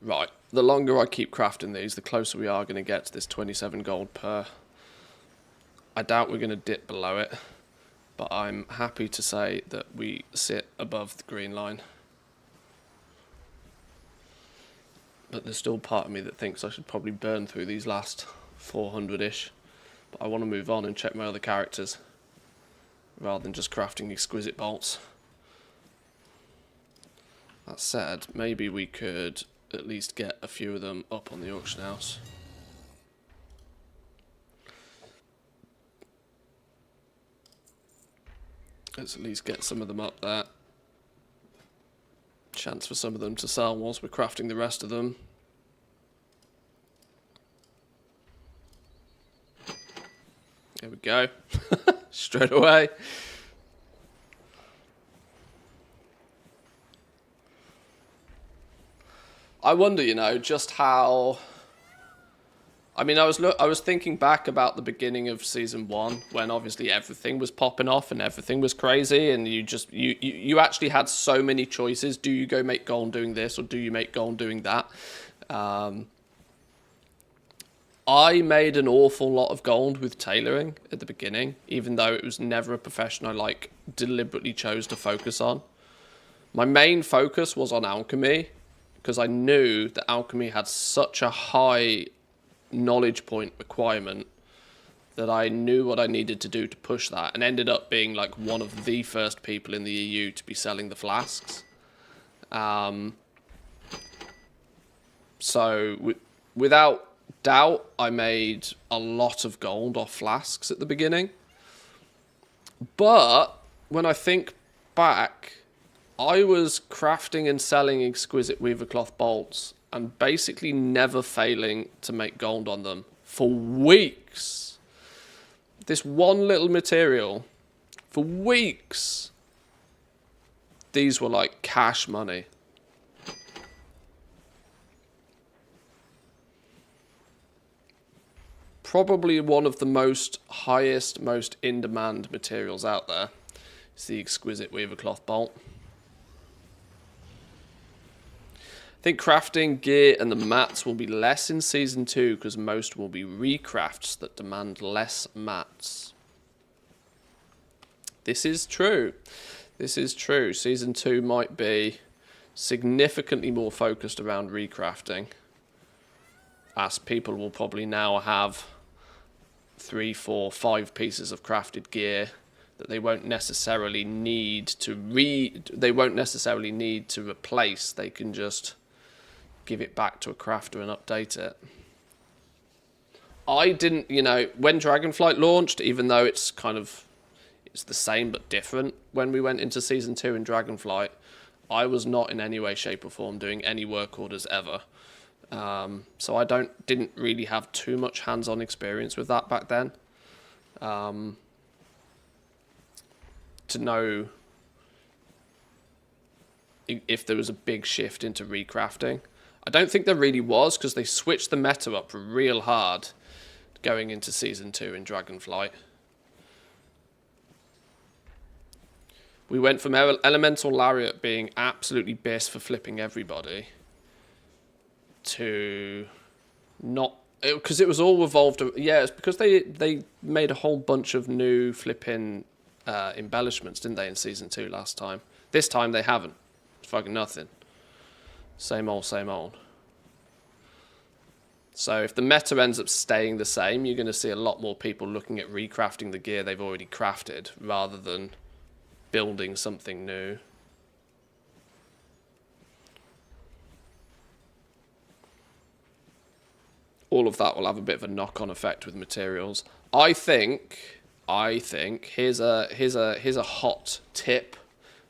right, the longer I keep crafting these, the closer we are going to get to this 27 gold per. I doubt we're going to dip below it, but I'm happy to say that we sit above the green line. But there's still part of me that thinks I should probably burn through these last 400-ish. But I want to move on and check my other characters, rather than just crafting exquisite bolts. That said, maybe we could at least get a few of them up on the auction house. Let's at least get some of them up there. Chance for some of them to sell whilst we're crafting the rest of them. There we go. Straight away. I wonder, you know, just how... I mean, I was thinking back about the beginning of season 1 when obviously everything was popping off and everything was crazy, and you actually had so many choices. Do you go make gold doing this, or do you make gold doing that? I made an awful lot of gold with tailoring at the beginning, even though it was never a profession I like deliberately chose to focus on. My main focus was on alchemy, because I knew that alchemy had such a high knowledge point requirement that I knew what I needed to do to push that, and ended up being like one of the first people in the EU to be selling the flasks. So without doubt, I made a lot of gold off flasks at the beginning. But when I think back, I was crafting and selling exquisite weavercloth bolts and basically never failing to make gold on them for weeks. This one little material, for weeks, these were like cash money. Probably one of the most in-demand materials out there is the exquisite weavercloth bolt. I think crafting, gear, and the mats will be less in Season 2 because most will be recrafts that demand less mats. This is true. This is true. Season 2 might be significantly more focused around recrafting, as people will probably now have 3, 4, 5 pieces of crafted gear that they won't necessarily need to replace. They can just give it back to a crafter and update it. I didn't, you know, when Dragonflight launched, even though it's the same but different when we went into Season 2 in Dragonflight, I was not in any way, shape or form doing any work orders ever. So I didn't really have too much hands-on experience with that back then. To know if there was a big shift into recrafting. I don't think there really was, because they switched the meta up real hard going into Season 2 in Dragonflight. We went from Elemental Lariat being absolutely best for flipping everybody to not... Because it was all revolved... Yeah, it's because they made a whole bunch of new flipping embellishments, didn't they, in Season 2 last time. This time they haven't. It's fucking nothing. Same old, same old. So if the meta ends up staying the same, you're going to see a lot more people looking at recrafting the gear they've already crafted rather than building something new. All of that will have a bit of a knock-on effect with materials. I think here's a hot tip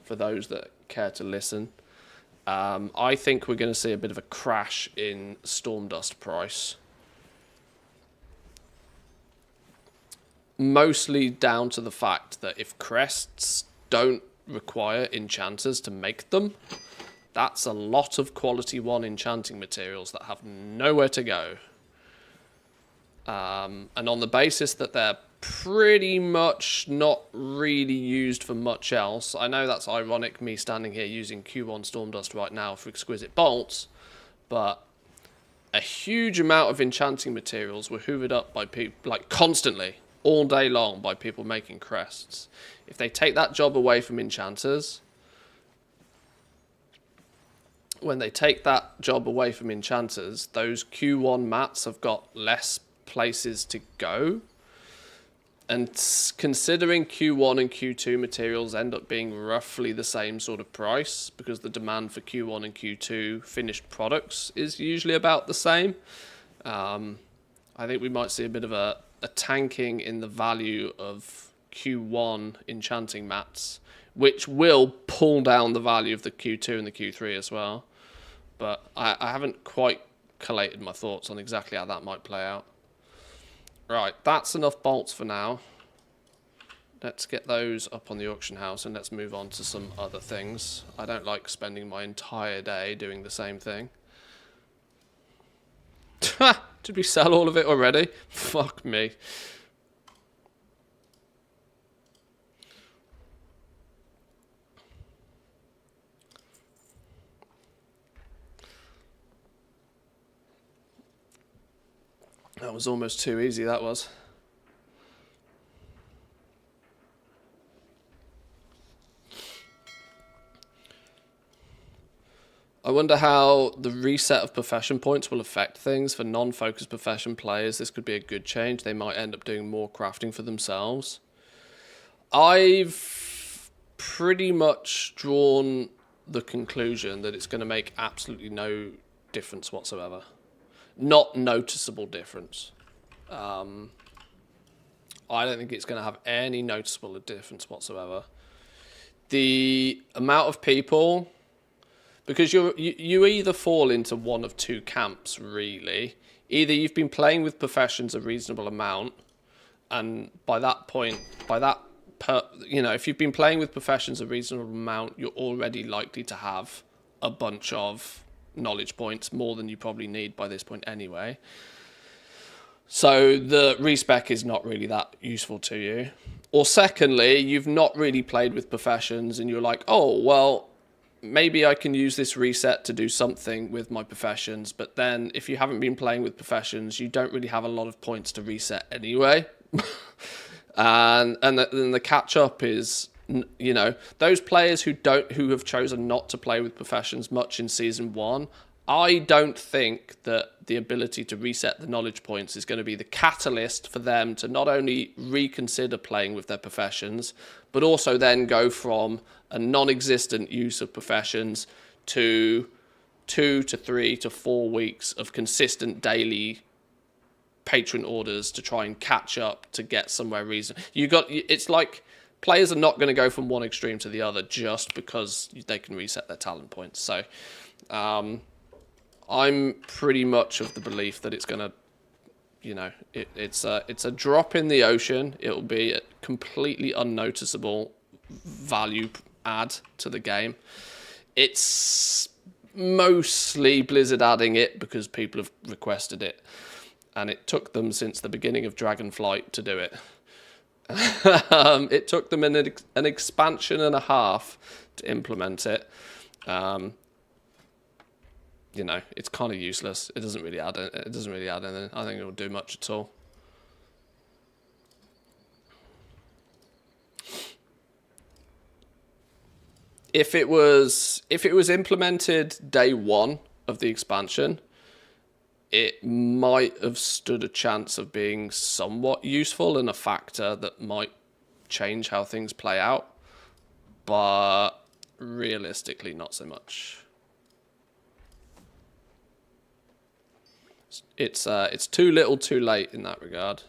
for those that care to listen. I think we're going to see a bit of a crash in Stormdust price. Mostly down to the fact that if crests don't require enchanters to make them, that's a lot of quality 1 enchanting materials that have nowhere to go. And on the basis that they're pretty much not really used for much else. I know that's ironic, me standing here using Q1 Stormdust right now for exquisite bolts, but a huge amount of enchanting materials were hoovered up by people, like constantly, all day long, by people making crests. If they take that job away from enchanters, when they take that job away from enchanters, those Q1 mats have got less places to go. And considering Q1 and Q2 materials end up being roughly the same sort of price, because the demand for Q1 and Q2 finished products is usually about the same, I think we might see a bit of a tanking in the value of Q1 enchanting mats, which will pull down the value of the Q2 and the Q3 as well. But I haven't quite collated my thoughts on exactly how that might play out. Right, that's enough bolts for now. Let's get those up on the auction house and let's move on to some other things. I don't like spending my entire day doing the same thing. Did we sell all of it already? Fuck me. That was almost too easy, that was. I wonder how the reset of profession points will affect things. For non-focused profession players, this could be a good change. They might end up doing more crafting for themselves. I've pretty much drawn the conclusion that it's going to make absolutely no difference whatsoever. Not noticeable difference. I don't think it's going to have any noticeable difference whatsoever. The amount of people... Because you either fall into one of two camps, really. Either you've been playing with professions a reasonable amount, and by that point, if you've been playing with professions a reasonable amount, you're already likely to have a bunch of knowledge points, more than you probably need by this point anyway. So the respec is not really that useful to you. Or secondly, you've not really played with professions, and you're like, oh, well... maybe I can use this reset to do something with my professions, but then if you haven't been playing with professions, you don't really have a lot of points to reset anyway. and then the catch up is, those players who have chosen not to play with professions much in season 1, I don't think that the ability to reset the knowledge points is going to be the catalyst for them to not only reconsider playing with their professions, but also then go from a non-existent use of professions to 2 to 3 to 4 weeks of consistent daily patron orders to try and catch up to get somewhere reason. It's like players are not going to go from one extreme to the other just because they can reset their talent points. So I'm pretty much of the belief that it's going to, it's a drop in the ocean. It'll be a completely unnoticeable value add to the game. It's mostly Blizzard adding it because people have requested it, and it took them since the beginning of Dragonflight to do it. It took them an expansion and a half to implement it. It's kind of useless. It doesn't really add anything. I think it will do much at all. If it was implemented day 1 of the expansion, it might have stood a chance of being somewhat useful and a factor that might change how things play out, but realistically not so much. It's too little too late in that regard.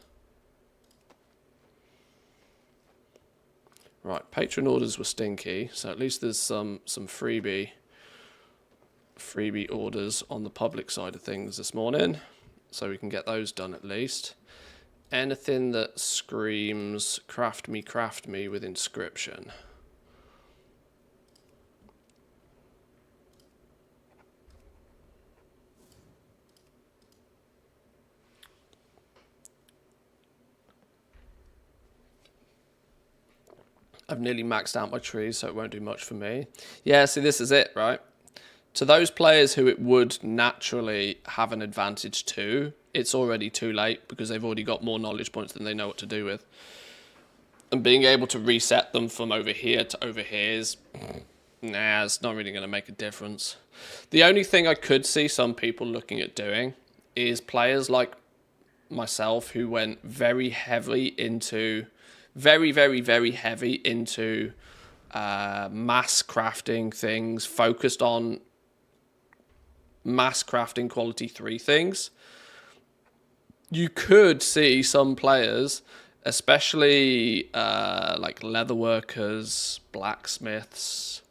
Right, patron orders were stinky, so at least there's some freebie orders on the public side of things this morning, so we can get those done at least. Anything that screams craft me with inscription. I've nearly maxed out my trees, so it won't do much for me. Yeah, see, this is it, right? To those players who it would naturally have an advantage to, it's already too late because they've already got more knowledge points than they know what to do with. And being able to reset them from over here to over here is... it's not really going to make a difference. The only thing I could see some people looking at doing is players like myself who went very heavy into... very, very, very heavy into mass crafting things, focused on mass crafting quality 3 things. You could see some players, especially like leather workers, blacksmiths,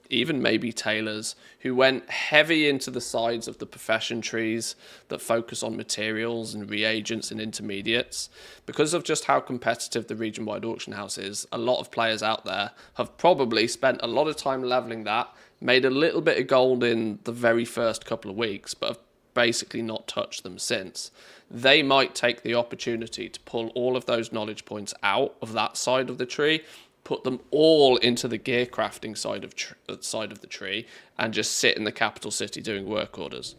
even maybe tailors, who went heavy into the sides of the profession trees that focus on materials and reagents and intermediates. Because of just how competitive the region-wide auction house is, a lot of players out there have probably spent a lot of time leveling that, made a little bit of gold in the very first couple of weeks, but have basically not touched them since. They might take the opportunity to pull all of those knowledge points out of that side of the tree, put them all into the gear crafting side of the tree, and just sit in the capital city doing work orders.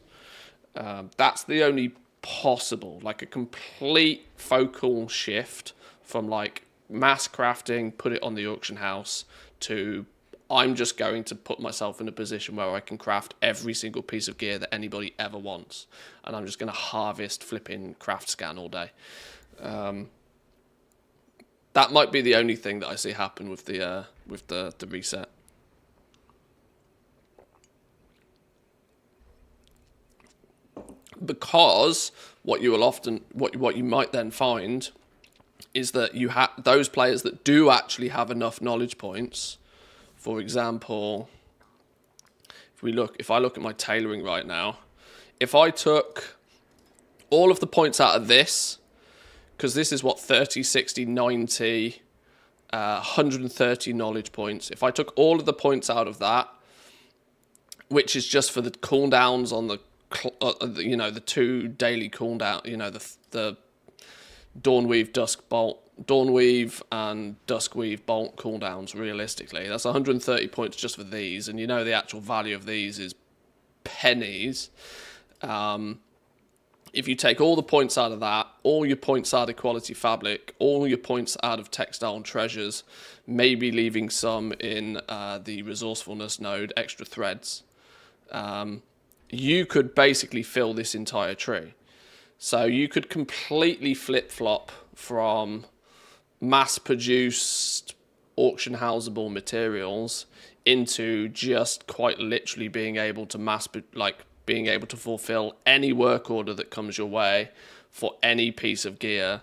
That's the only possible, like a complete focal shift from like mass crafting, put it on the auction house, to I'm just going to put myself in a position where I can craft every single piece of gear that anybody ever wants, and I'm just going to harvest flipping craft scan all day. That might be the only thing that I see happen with the reset. Because what you might then find is that you have those players that do actually have enough knowledge points. For example, if I look at my tailoring right now, if I took all of the points out of this, because this is what 30, 60, 90, 130 knowledge points. If I took all of the points out of that, which is just for the cooldowns on the 2 daily cooldown, the Dawnweave, Dawnweave and Duskweave Bolt cooldowns, realistically. That's 130 points just for these, and the actual value of these is pennies. If you take all the points out of that, all your points out of quality fabric, all your points out of textile and treasures, maybe leaving some in the resourcefulness node, extra threads, you could basically fill this entire tree. So you could completely flip-flop from mass-produced auction houseable materials into just quite literally being able to fulfill any work order that comes your way for any piece of gear.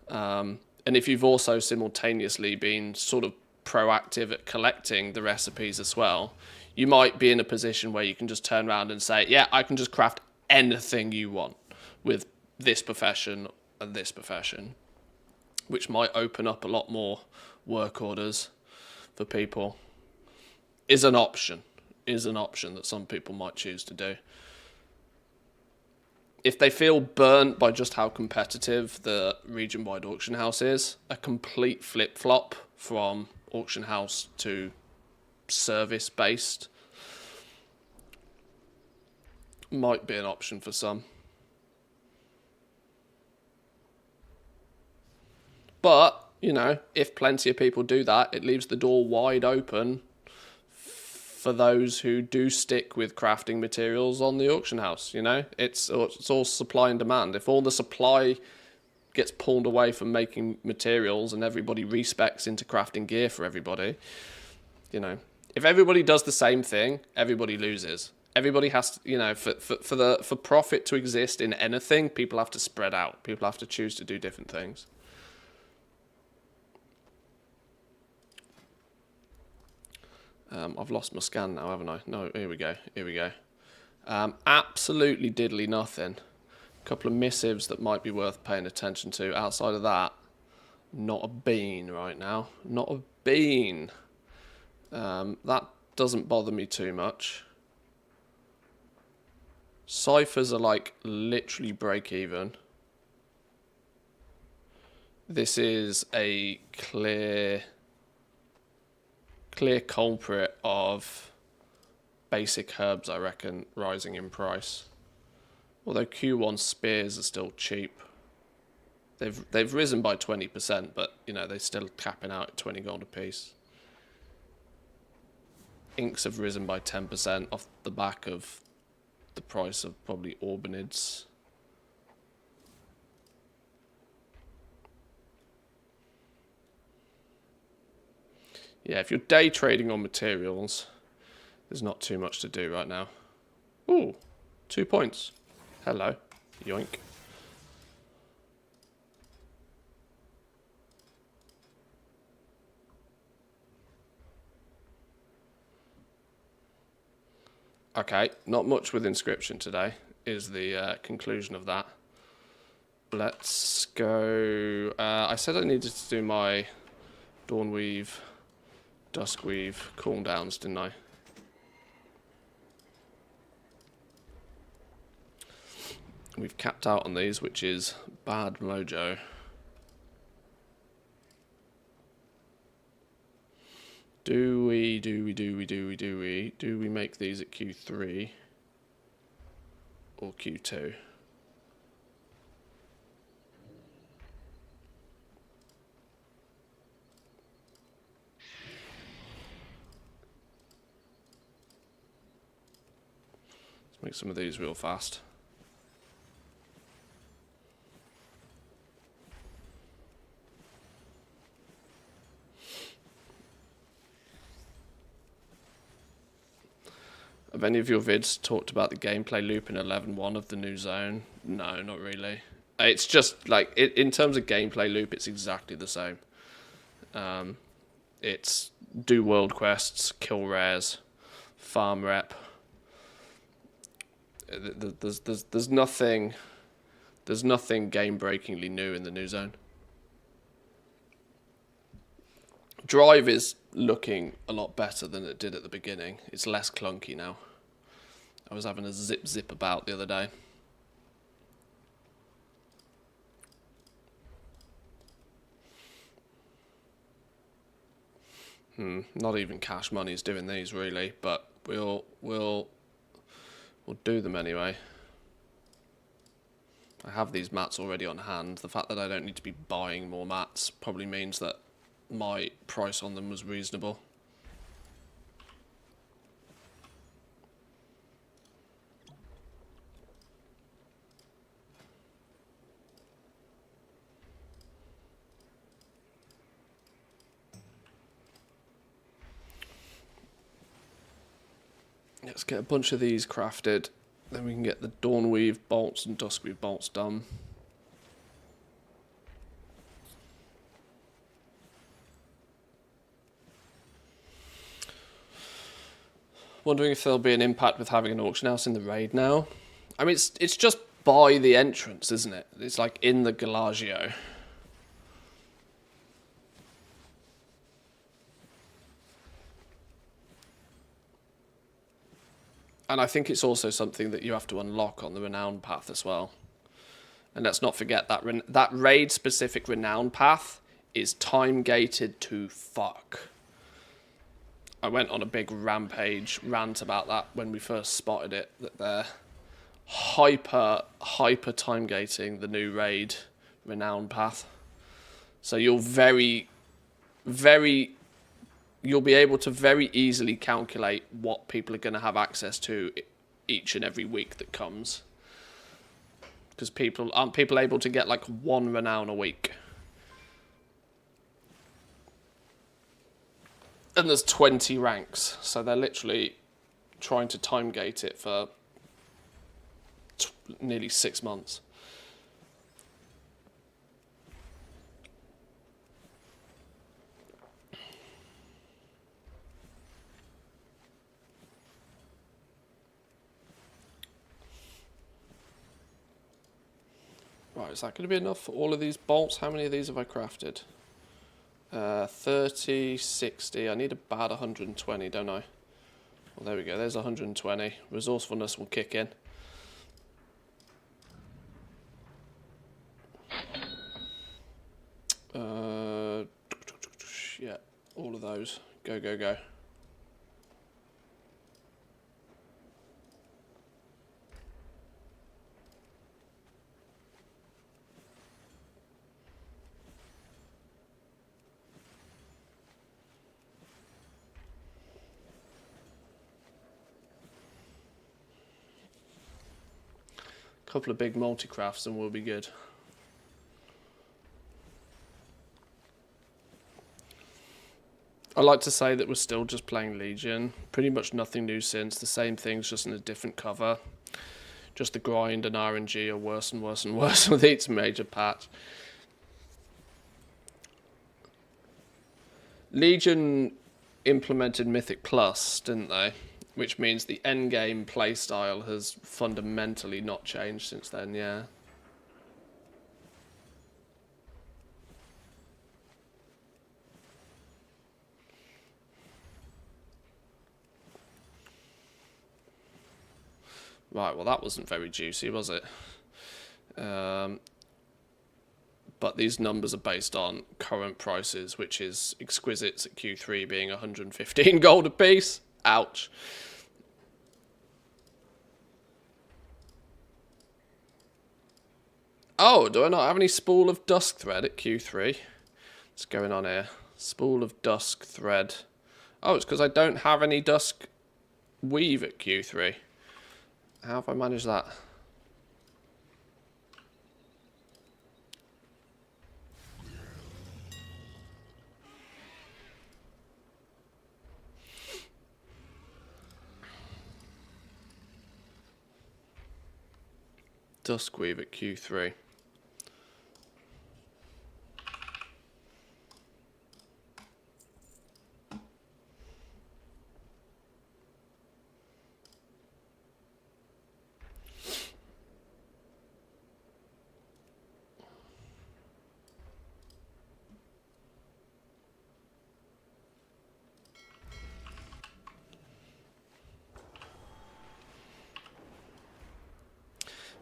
And if you've also simultaneously been sort of proactive at collecting the recipes as well, you might be in a position where you can just turn around and say, yeah, I can just craft anything you want with this profession and this profession, which might open up a lot more work orders for people. Is an option that some people might choose to do. If they feel burnt by just how competitive the region-wide auction house is, a complete flip-flop from auction house to service-based might be an option for some. But, if plenty of people do that, it leaves the door wide open for those who do stick with crafting materials on the auction house. It's all supply and demand. If all the supply gets pulled away from making materials and everybody respecs into crafting gear for everybody, if everybody does the same thing, everybody loses. Everybody has to, for profit to exist in anything, people have to spread out. People have to choose to do different things. I've lost my scan now, haven't I? No, here we go. Absolutely diddly nothing. A couple of missives that might be worth paying attention to. Outside of that, not a bean right now. Not a bean. That doesn't bother me too much. Ciphers are literally break even. This is a clear culprit of basic herbs, I reckon, rising in price. Although Q1 spears are still cheap. They've risen by 20%, but they're still capping out at 20 gold a piece. Inks have risen by 10% off the back of the price of probably Orbanids. Yeah, if you're day trading on materials, there's not too much to do right now. Ooh, 2 points. Hello. Yoink. Okay, not much with inscription today is the conclusion of that. Let's go. I said I needed to do my Dawnweave, Duskweave cool downs, didn't I? We've capped out on these, which is bad mojo. Do we make these at Q3 or Q2? Let's make some of these real fast. Have any of your vids talked about the gameplay loop in 11.1 of the new zone? No, not really. It's just like, in terms of gameplay loop, it's exactly the same. It's do world quests, kill rares, farm rep. There's nothing game-breakingly new in the new zone. Drive is looking a lot better than it did at the beginning. It's less clunky now. I was having a zip about the other day. Not even Cash Money's doing these really, but we'll do them anyway. I have these mats already on hand. The fact that I don't need to be buying more mats probably means that my price on them was reasonable. Let's get a bunch of these crafted, then we can get the Dawnweave bolts and Duskweave bolts done. Wondering if there'll be an impact with having an auction house in the raid now. I mean, it's just by the entrance, isn't it? It's like in the Galagio. And I think it's also something that you have to unlock on the Renown path as well. And let's not forget that that raid-specific Renown path is time-gated to fuck. I went on a big rampage rant about that when we first spotted it, that they're hyper time-gating the new raid Renown path. So you'll you'll be able to very easily calculate what people are going to have access to each and every week that comes. Because aren't people able to get like one Renown a week? And there's 20 ranks, so they're literally trying to time gate it for nearly 6 months. Right, is that going to be enough for all of these bolts? How many of these have I crafted? 30, 60. I need about 120, don't I? Well, there we go. There's 120. Resourcefulness will kick in. Yeah, all of those. Go, go, go. Couple of big multi-crafts and we'll be good. I like to say that we're still just playing Legion. Pretty much nothing new since. The same things, just in a different cover. Just the grind and RNG are worse and worse and worse with each major patch. Legion implemented Mythic Plus, didn't they? Which means the endgame playstyle has fundamentally not changed since then, yeah. Right, well that wasn't very juicy, was it? But these numbers are based on current prices, which is exquisites at Q3 being 115 gold apiece. Ouch. Oh, do I not have any Spool of Dusk thread at Q3? What's going on here? Spool of Dusk thread. Oh, it's because I don't have any Dusk weave at Q3. How have I managed that? Duskweave at Q3.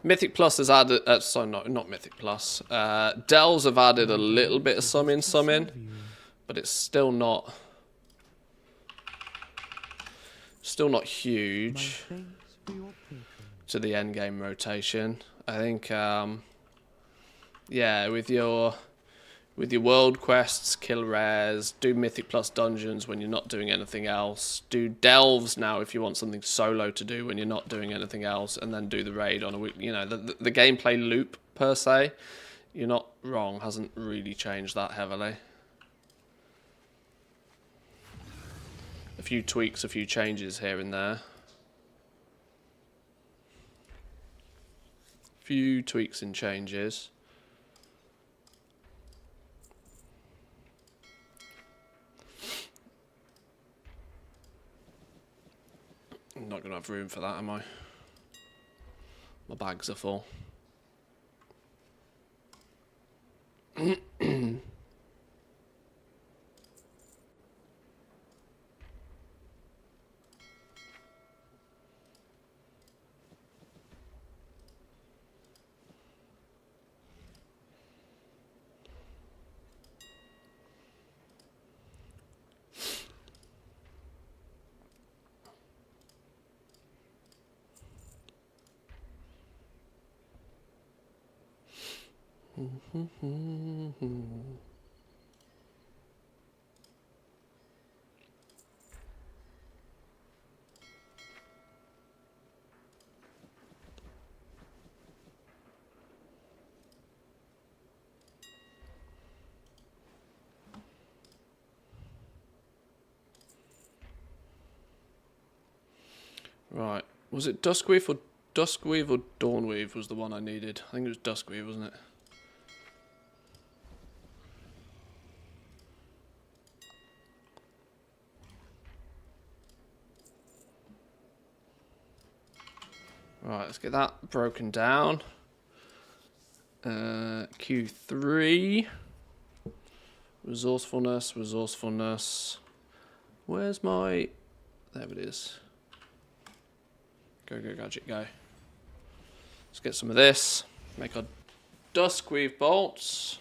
Mythic Plus has added, sorry, not Mythic Plus. Delves have added a little bit of some in, but it's still not huge to the end game rotation. I think, yeah, with your world quests, kill rares, do Mythic Plus dungeons when you're not doing anything else, do delves now if you want something solo to do when you're not doing anything else, and then do the raid on a week. You know, the gameplay loop per se, you're not wrong, hasn't really changed that heavily. A few tweaks, a few changes here and there. Few tweaks and changes. I'm not going to have room for that, am I? My bags are full. Right, was it Duskweave or Dawnweave was the one I needed? I think it was Duskweave, wasn't it? Right, let's get that broken down. Q3. Resourcefulness. Where's my... There it is. Go, gadget, go. Let's get some of this. Make our Duskweave bolts.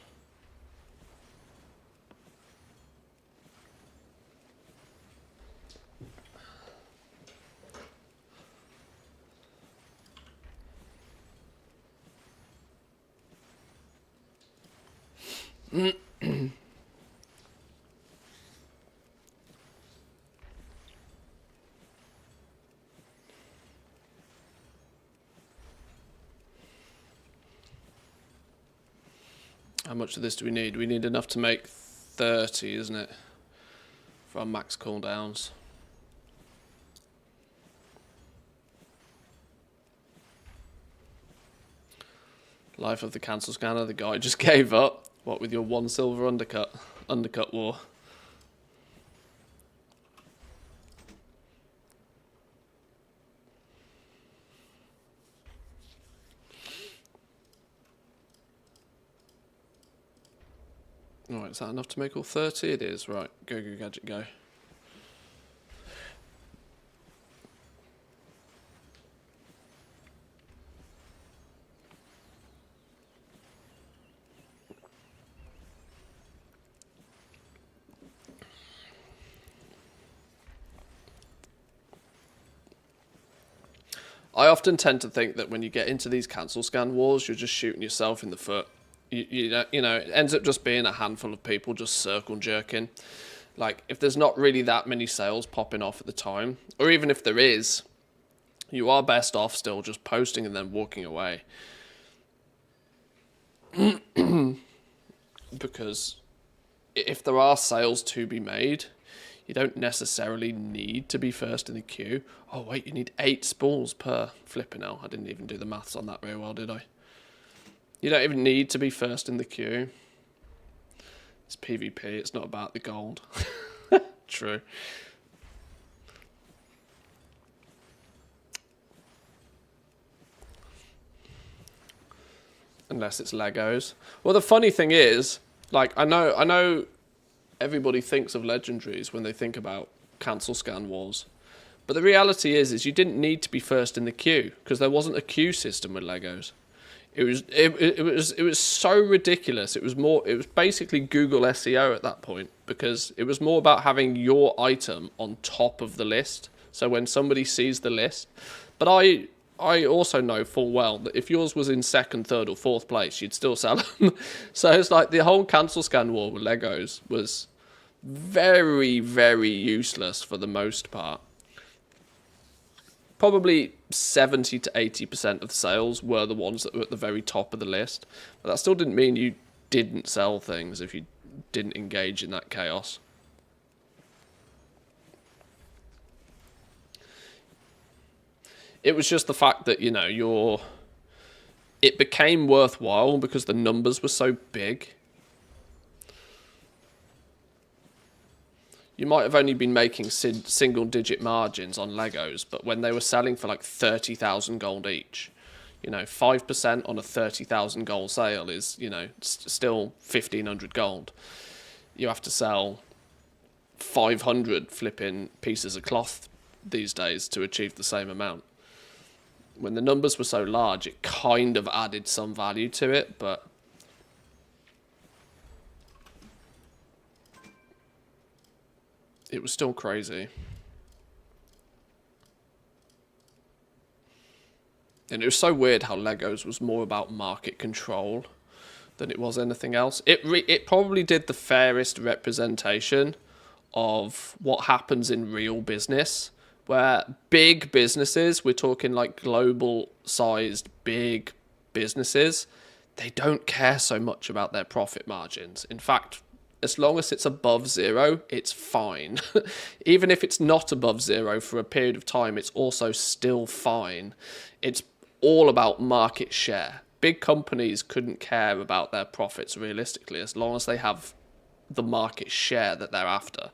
How much of this do we need? We need enough to make 30, isn't it? For our max cooldowns. Life of the cancel scanner, the guy just gave up. What with your 1 silver undercut war? Alright, is that enough to make all 30? It is. Right, go, gadget, go. I often tend to think that when you get into these cancel scan wars, you're just shooting yourself in the foot. You know, it ends up just being a handful of people just circle jerking. Like, if there's not really that many sales popping off at the time, or even if there is, you are best off still just posting and then walking away. Because if there are sales to be made, you don't necessarily need to be first in the queue. Oh, wait, you need 8 spools per flipping hell. I didn't even do the maths on that very well, did I? You don't even need to be first in the queue. It's PvP, it's not about the gold. True. Unless it's Legos. Well, the funny thing is, like, I know everybody thinks of legendaries when they think about cancel scan wars. But the reality is you didn't need to be first in the queue because there wasn't a queue system with Legos. It was so ridiculous. It was basically Google SEO at that point because it was more about having your item on top of the list. So when somebody sees the list, but I also know full well that if yours was in 2nd, 3rd or 4th place, you'd still sell them. So it's like the whole cancel scan war with Legos was very, very useless for the most part. Probably 70 to 80% of the sales were the ones that were at the very top of the list. But that still didn't mean you didn't sell things if you didn't engage in that chaos. It was just the fact that, you know, it became worthwhile because the numbers were so big. You might have only been making single-digit margins on Legos, but when they were selling for like 30,000 gold each, you know, 5% on a 30,000 gold sale is, you know, still 1,500 gold. You have to sell 500 flipping pieces of cloth these days to achieve the same amount. When the numbers were so large, it kind of added some value to it, but it was still crazy. And it was so weird how Legos was more about market control than it was anything else. It probably did the fairest representation of what happens in real business, where big businesses, we're talking like global-sized big businesses, they don't care so much about their profit margins. In fact, as long as it's above 0, it's fine. Even if it's not above 0 for a period of time, it's also still fine. It's all about market share. Big companies couldn't care about their profits realistically as long as they have the market share that they're after.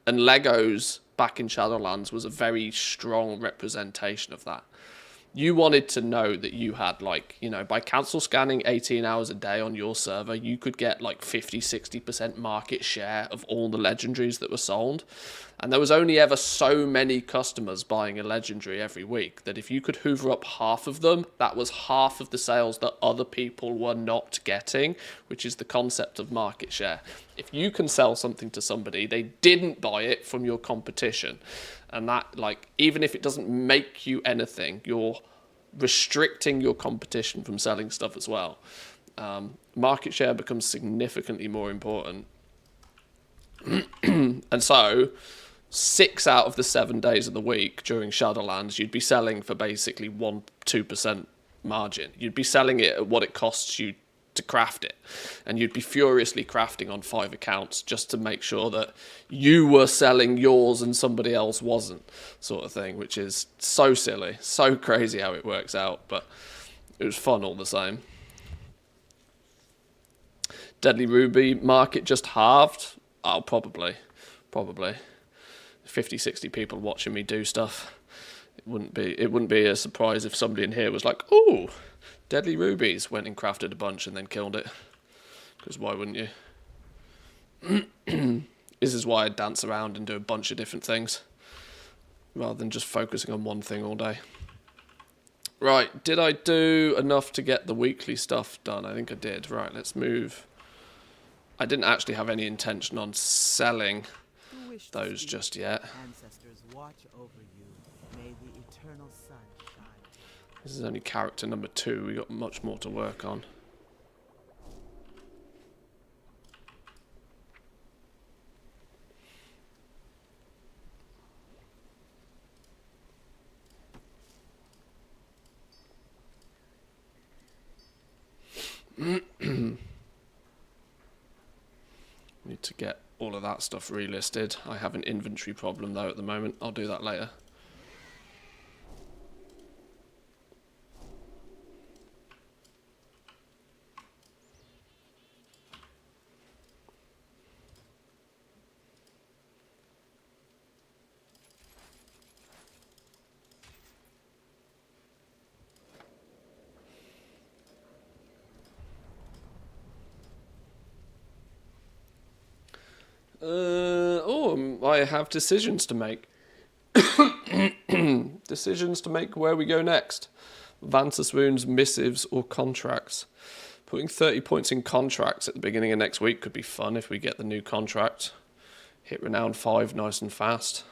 And Legos back in Shadowlands was a very strong representation of that. You wanted to know that you had, like, you know, by cancel scanning 18 hours a day on your server, you could get like 50-60% market share of all the legendaries that were sold. And there was only ever so many customers buying a legendary every week that if you could hoover up half of them, that was half of the sales that other people were not getting, which is the concept of market share. If you can sell something to somebody, they didn't buy it from your competition. And that, like, even if it doesn't make you anything, you're restricting your competition from selling stuff as well. Market share becomes significantly more important. And so 6 out of the 7 days of the week during Shadowlands, you'd be selling for basically 1-2% margin. You'd be selling it at what it costs you to craft it, and you'd be furiously crafting on 5 accounts just to make sure that you were selling yours and somebody else wasn't, sort of thing, which is so silly, so crazy how it works out, but it was fun all the same. Deadly Ruby market just halved. Oh, probably 50-60 people watching me do stuff. It wouldn't be a surprise if somebody in here was like, "Ooh, Deadly Rubies," went and crafted a bunch and then killed it. Because why wouldn't you? This is why I dance around and do a bunch of different things, rather than just focusing on one thing all day. Right, did I do enough to get the weekly stuff done? I think I did. Right, let's move. I didn't actually have any intention on selling Who wish to those speak? just yet. Ancestors watch over you. May the eternal sun shine. This is only character number 2. We got much more to work on. Need to get all of that stuff relisted. I have an inventory problem though at the moment. I'll do that later. I have decisions to make. Decisions to make where we go next. Vantas wounds, missives, or contracts. Putting 30 points in contracts at the beginning of next week could be fun if we get the new contract. Hit Renown 5 nice and fast.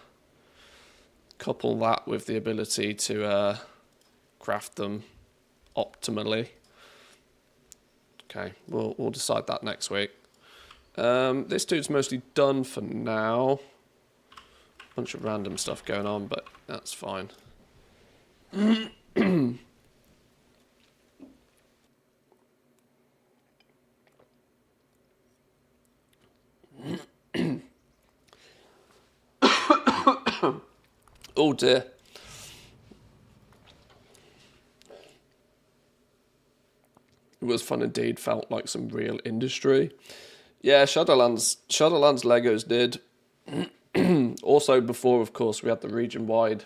Couple that with the ability to craft them optimally. Okay, we'll decide that next week. This dude's mostly done for now. Bunch of random stuff going on, but that's fine. Oh dear. It was fun indeed, felt like some real industry. Yeah, Shadowlands Legos did. Also, before, of course, we had the region-wide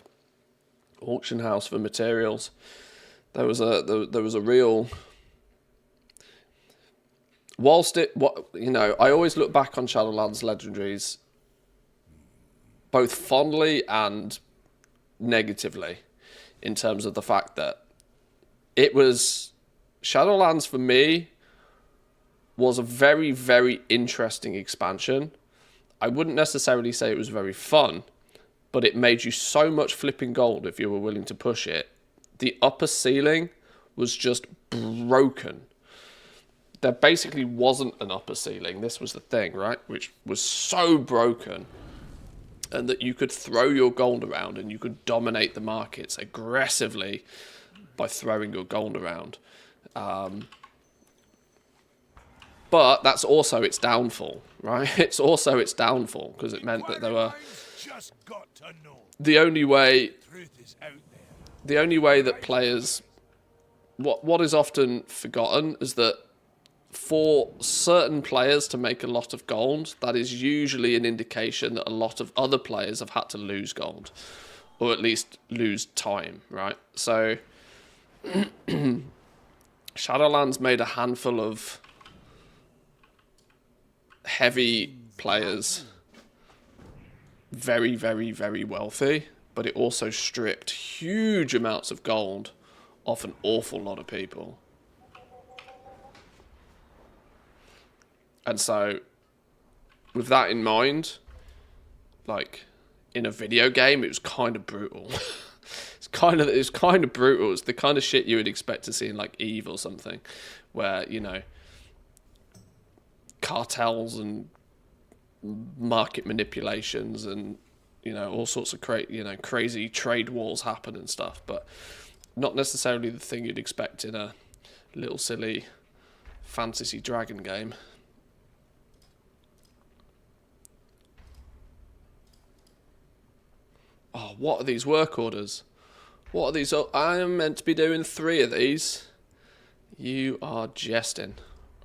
auction house for materials. There was a real. I always look back on Shadowlands Legendaries both fondly and negatively, in terms of the fact that it was Shadowlands for me was a very, very interesting expansion. I wouldn't necessarily say it was very fun, but it made you so much flipping gold if you were willing to push it. The upper ceiling was just broken. There basically wasn't an upper ceiling. This was the thing, right? Which was so broken. And that you could throw your gold around and you could dominate the markets aggressively by throwing your gold around. But that's also its downfall, right? It's also its downfall because it meant that there were the only way that players, what is often forgotten is that for certain players to make a lot of gold, that is usually an indication that a lot of other players have had to lose gold, or at least lose time, right? So Shadowlands made a handful of heavy players very, very, very wealthy, but it also stripped huge amounts of gold off an awful lot of people. And so, with that in mind, like, in a video game, it was kind of brutal. It was kind of brutal. It's the kind of shit you would expect to see in, like, Eve or something, where, cartels and market manipulations and, all sorts of crazy trade wars happen and stuff, but not necessarily the thing you'd expect in a little silly fantasy dragon game. Oh, what are these work orders? What are these? Oh, I am meant to be doing 3 of these. You are jesting.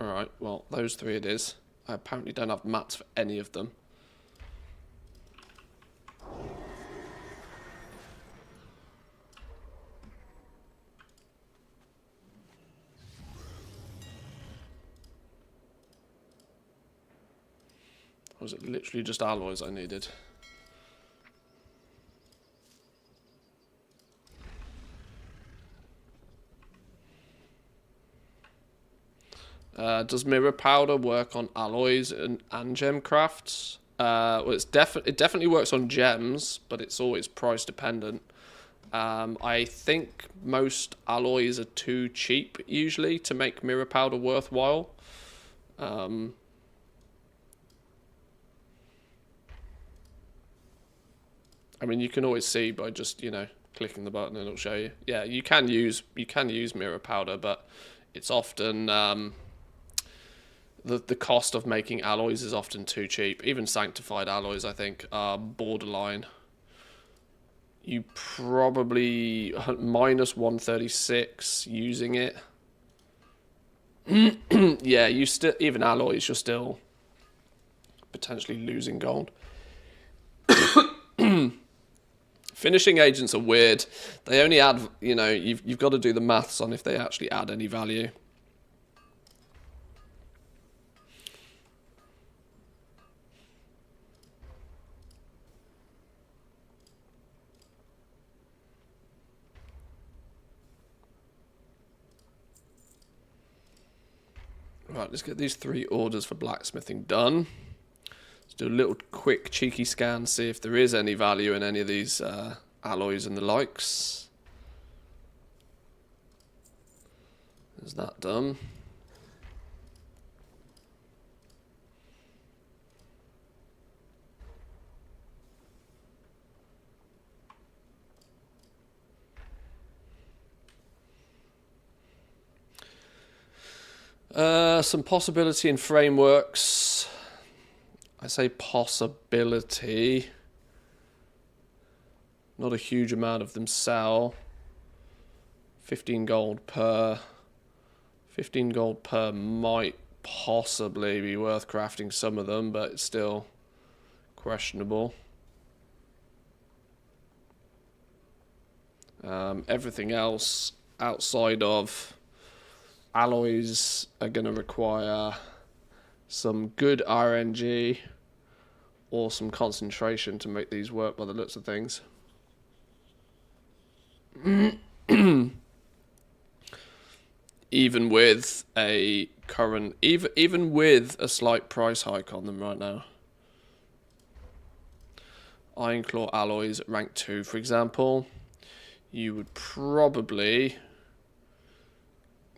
Alright, well, those 3 it is. I apparently don't have mats for any of them. Was it literally just alloys I needed? Does mirror powder work on alloys and gem crafts? Well, it definitely works on gems, but it's always price dependent. I think most alloys are too cheap usually to make mirror powder worthwhile. I mean, you can always see by just, you know, clicking the button and it'll show you. Yeah, you can use mirror powder, but it's often the cost of making alloys is often too cheap. Even sanctified alloys, I think, are borderline. You probably minus 136 using it. Yeah, you still, even alloys, you're still potentially losing gold. Finishing agents are weird. They only add, you know, you've got to do the maths on if they actually add any value. Right, let's get these 3 orders for blacksmithing done. Let's do a little quick cheeky scan, see if there is any value in any of these alloys and the likes. There's that done. Some possibility in frameworks. I say possibility. Not a huge amount of them sell. 15 gold per. 15 gold per might possibly be worth crafting some of them, but it's still questionable. Everything else outside of alloys are going to require some good RNG or some concentration to make these work by the looks of things. Even with a current, even with a slight price hike on them right now. Ironclaw alloys at rank 2, for example, you would probably,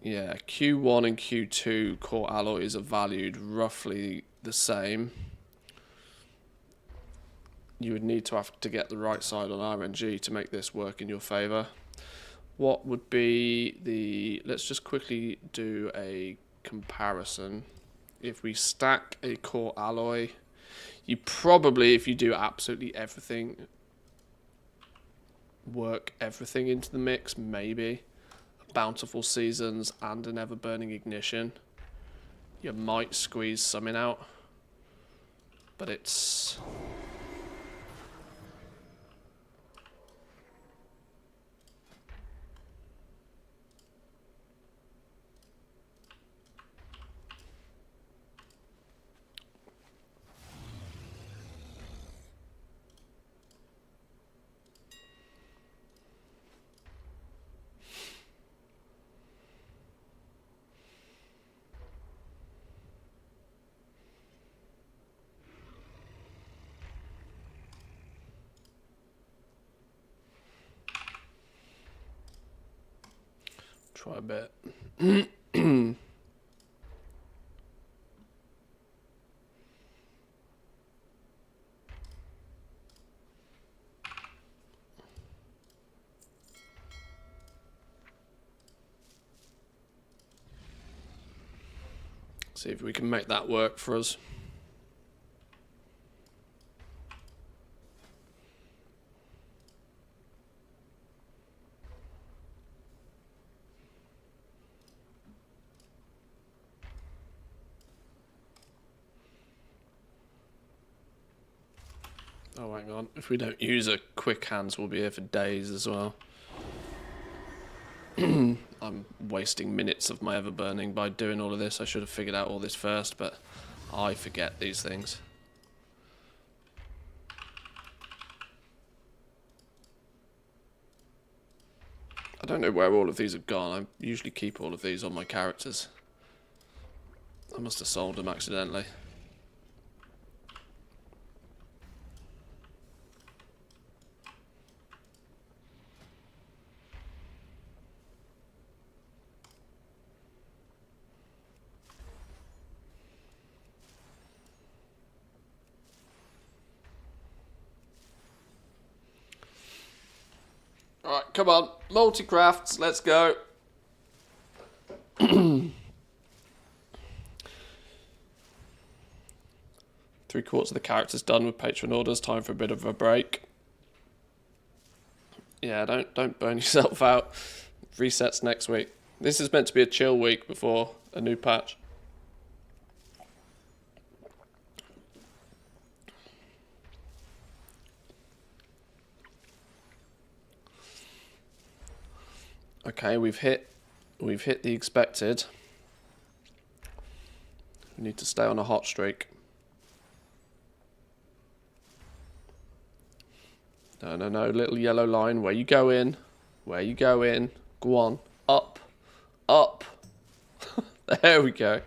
yeah, Q1 and Q2 core alloys are valued roughly the same. You would need to have to get the right side on RNG to make this work in your favor. What would be the, let's just quickly do a comparison. If we stack a core alloy, you probably, if you do absolutely everything, work everything into the mix, maybe bountiful seasons and an ever burning ignition, you might squeeze something out, but it's try a bit. See if we can make that work for us. Oh, hang on. If we don't use a quick hands, we'll be here for days as well. I'm wasting minutes of my ever burning by doing all of this. I should have figured out all this first, but I forget these things. I don't know where all of these have gone. I usually keep all of these on my characters. I must have sold them accidentally. Alright, come on. Multi-crafts, let's go. 3/4 of the characters done with patron orders. Time for a bit of a break. Yeah, don't burn yourself out. Resets next week. This is meant to be a chill week before a new patch. Okay, we've hit the expected. We need to stay on a hot streak. No, little yellow line. Where you go in. Where you go in. Go on. Up. Up. There we go.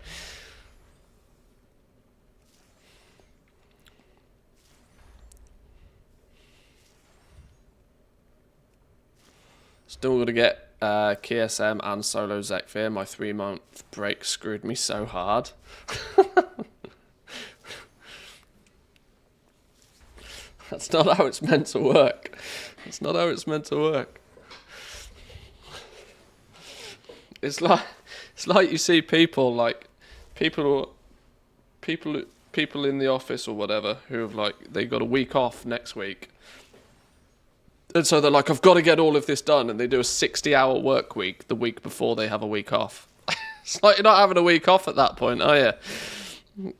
Still got to get KSM and solo Zekfir. My 3-month break screwed me so hard. That's not how it's meant to work. That's not how it's meant to work. It's like you see people people in the office or whatever who have they got a week off next week. And so they're like, I've got to get all of this done, and they do a 60-hour work week the week before they have a week off. It's like you're not having a week off at that point, are you?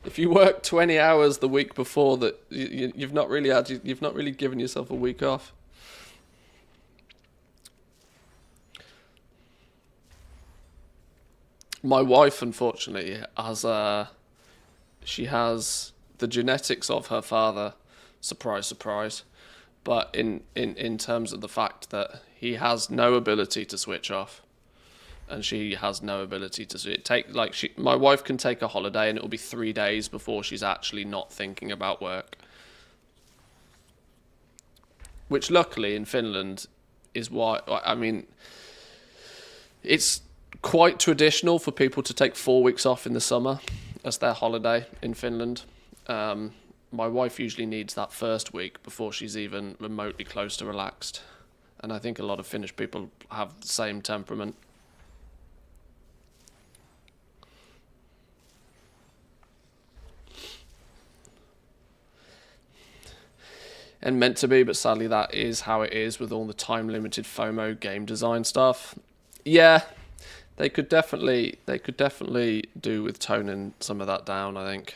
If you work 20 hours the week before that, you've not really given yourself a week off. My wife, unfortunately, she has the genetics of her father. Surprise, surprise. But in terms of the fact that he has no ability to switch off, and she has no ability to my wife can take a holiday and it'll be 3 days before she's actually not thinking about work. Which luckily in Finland is why, I mean, it's quite traditional for people to take 4 weeks off in the summer as their holiday in Finland. My wife usually needs that first week before she's even remotely close to relaxed. And I think a lot of Finnish people have the same temperament. And meant to be, but sadly that is how it is with all the time-limited FOMO game design stuff. Yeah, they could definitely do with toning some of that down, I think.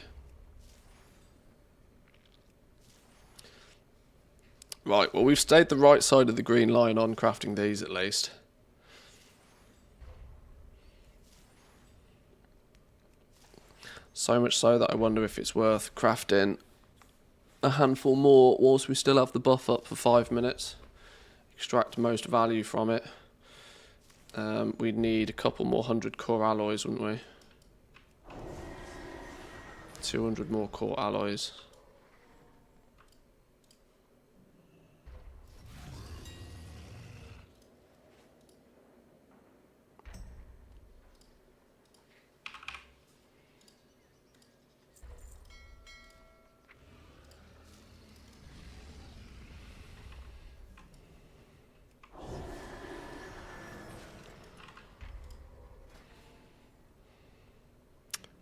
Right, well, we've stayed the right side of the green line on crafting these at least. So much so that I wonder if it's worth crafting a handful more whilst we still have the buff up for 5 minutes. Extract most value from it. We'd need a couple more 100 core alloys, wouldn't we? 200 more core alloys.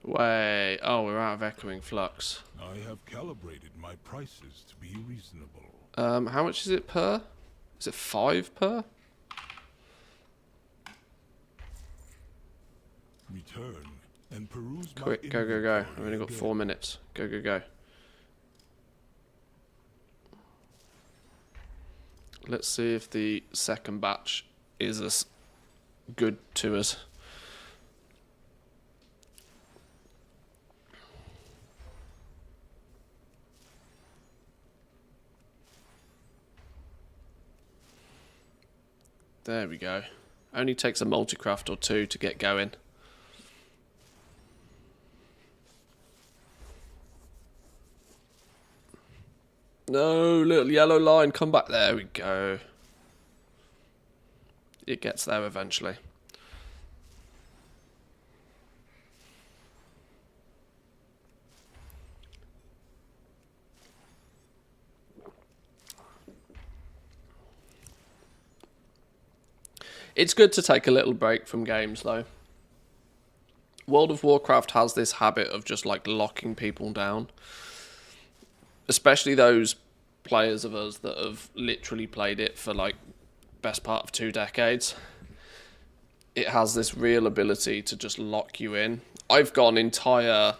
Way. Oh, we're out of echoing flux. I have calibrated my prices to be reasonable. How much is it per? Is it 5 per? Return and peruse my Quick, go. inventory I've only got again. 4 minutes. Go. Let's see if the second batch is as good to us. There we go. Only takes a multicraft or two to get going. No, little yellow line, come back. There we go. It gets there eventually. It's good to take a little break from games, though. World of Warcraft has this habit of just, like, locking people down. Especially those players of us that have literally played it for, like, best part of 2 decades. It has this real ability to just lock you in. I've gone entire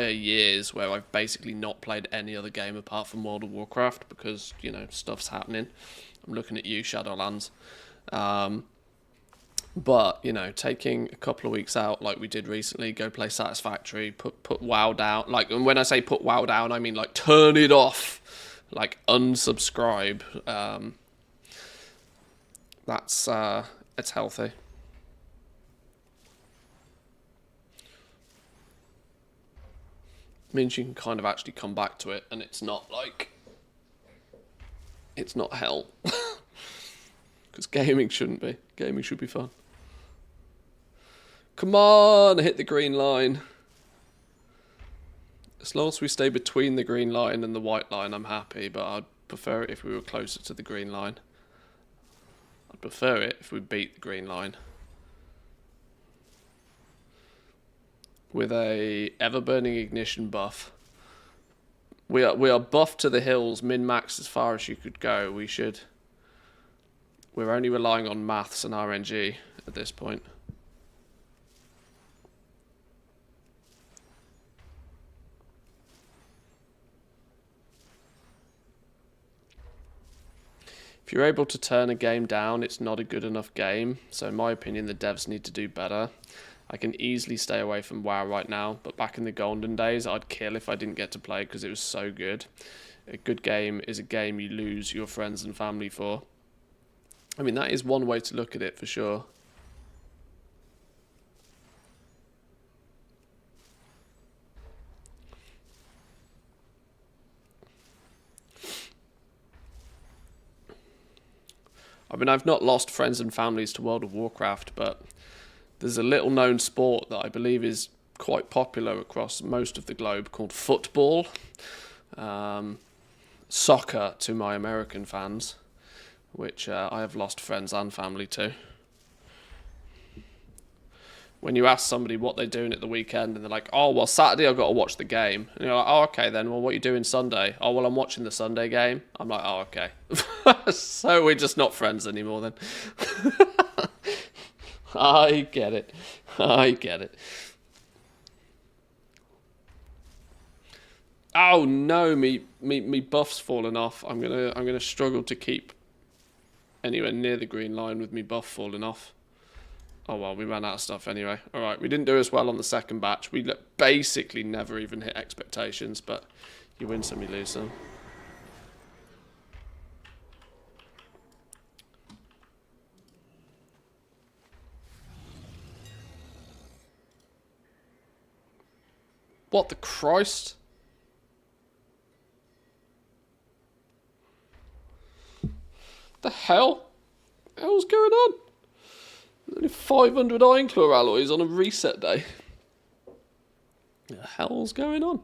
years where I've basically not played any other game apart from World of Warcraft because, you know, stuff's happening. I'm looking at you, Shadowlands. But, you know, taking a couple of weeks out like we did recently, go play Satisfactory, put WoW down. Like, and when I say put WoW down, I mean, like, turn it off. Like, unsubscribe. It's healthy. Means you can kind of actually come back to it and it's not like... It's not hell. Because gaming shouldn't be. Gaming should be fun. Come on, hit the green line. As long as we stay between the green line and the white line, I'm happy, but I'd prefer it if we were closer to the green line. I'd prefer it if we beat the green line. With a ever-burning ignition buff. We are buffed to the hills, min-max as far as you could go. We're only relying on maths and RNG at this point. If you're able to turn a game down, it's not a good enough game. So in my opinion, the devs need to do better. I can easily stay away from WoW right now, but back in the golden days, I'd kill if I didn't get to play because it was so good. A good game is a game you lose your friends and family for. I mean, that is one way to look at it for sure. I mean, I've not lost friends and families to World of Warcraft, but there's a little known sport that I believe is quite popular across most of the globe called football. Soccer to my American fans, which I have lost friends and family to. When you ask somebody what they're doing at the weekend and they're like, oh, well, Saturday I've got to watch the game. And you're like, oh, okay then, well, what are you doing Sunday? Oh, well, I'm watching the Sunday game. I'm like, oh, okay. So we're just not friends anymore then. I get it. I get it. Oh no, me buff's fallen off. I'm gonna struggle to keep anywhere near the green line with me buff falling off. Oh well, we ran out of stuff anyway. Alright, we didn't do as well on the second batch. We basically never even hit expectations, but you win some, you lose some. What the Christ? The hell? The hell's going on? Only 500 iron claw alloys on a reset day. The hell's going on?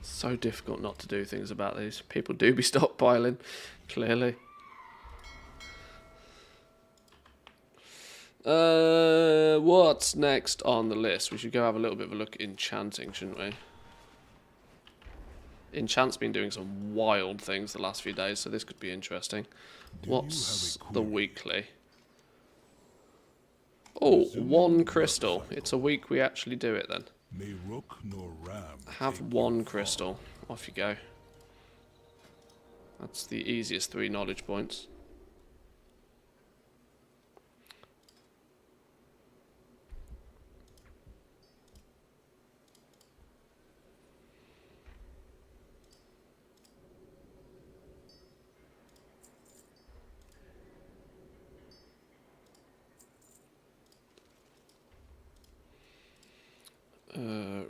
So difficult not to do things about these. People do be stockpiling, clearly. What's next on the list? We should go have a little bit of a look at enchanting, shouldn't we? Enchant's been doing some wild things the last few days, so this could be interesting. What's the weekly? Oh, 1 crystal. It's a week we actually do it then. May rook nor ram Have 1 crystal. Off you go. That's the easiest 3 knowledge points.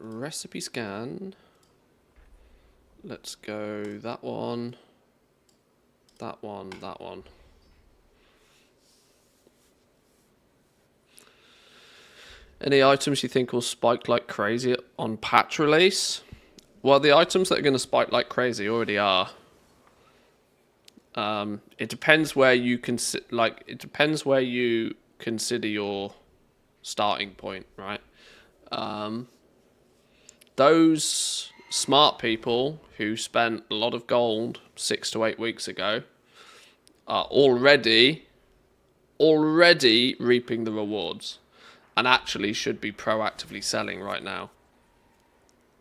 Recipe scan. Let's go that one, that one, that one. Any items you think will spike like crazy on patch release? Well, the items that are going to spike like crazy already are. It depends where you it depends where you consider your starting point, right? Those smart people who spent a lot of gold 6 to 8 weeks ago are already reaping the rewards, and actually should be proactively selling right now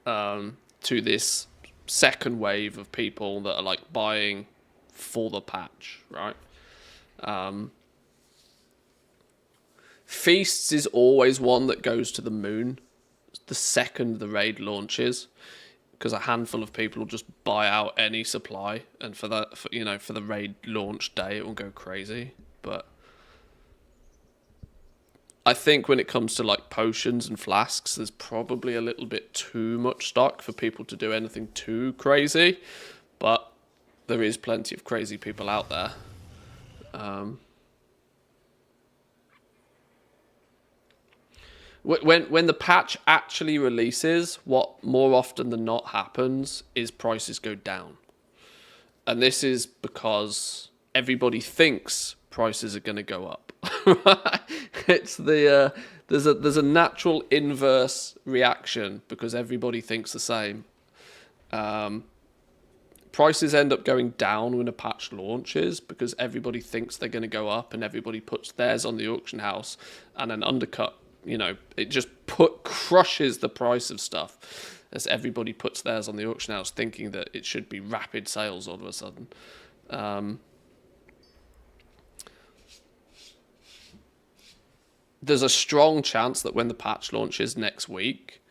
to this second wave of people that are like buying for the patch, right? Feasts is always one that goes to the moon the second the raid launches, because a handful of people will just buy out any supply, and for the raid launch day it will go crazy. But I think when it comes to like potions and flasks, there's probably a little bit too much stock for people to do anything too crazy, but there is plenty of crazy people out there. When the patch actually releases, what more often than not happens is prices go down. And this is because everybody thinks prices are going to go up. It's there's a natural inverse reaction because everybody thinks the same. Prices end up going down when a patch launches because everybody thinks they're going to go up, and everybody puts theirs on the auction house and an undercut. It just crushes the price of stuff as everybody puts theirs on the auction house thinking that it should be rapid sales all of a sudden. There's a strong chance that when the patch launches next week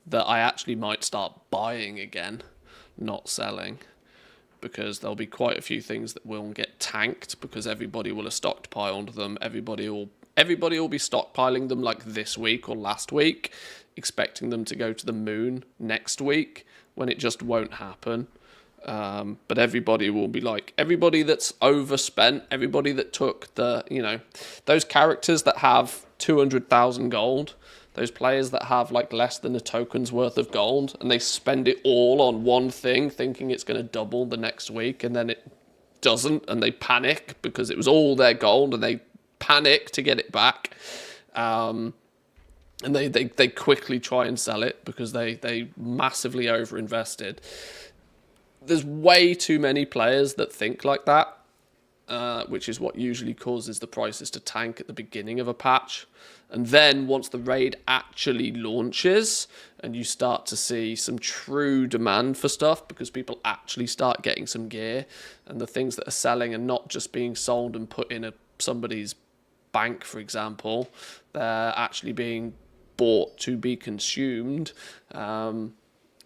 that I actually might start buying again, not selling, because there'll be quite a few things that will get tanked because everybody will have stockpiled them. Everybody will be stockpiling them like this week or last week, expecting them to go to the moon next week, when it just won't happen. But everybody will be like, everybody that's overspent, everybody that took those characters that have 200,000 gold, those players that have like less than a token's worth of gold, and they spend it all on one thing thinking it's going to double the next week, and then it doesn't, and they panic because it was all their gold, and they panic to get it back, and they quickly try and sell it because they massively overinvested. There's way too many players that think like that, which is what usually causes the prices to tank at the beginning of a patch. And then once the raid actually launches and you start to see some true demand for stuff because people actually start getting some gear, and the things that are selling are not just being sold and put in somebody's bank, for example, they're actually being bought to be consumed,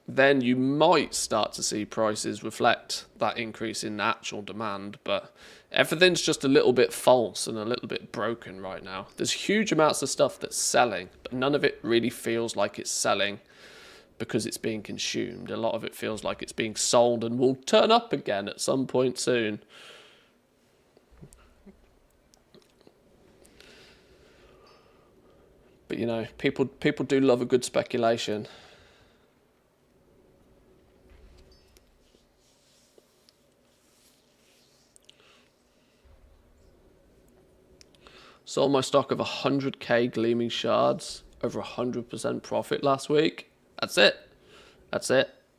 then you might start to see prices reflect that increase in actual demand. But everything's just a little bit false and a little bit broken right now. There's huge amounts of stuff that's selling, but none of it really feels like it's selling because it's being consumed. A lot of it feels like it's being sold and will turn up again at some point soon. But people do love a good speculation. Sold my stock of 100k gleaming shards, over 100% profit last week. That's it.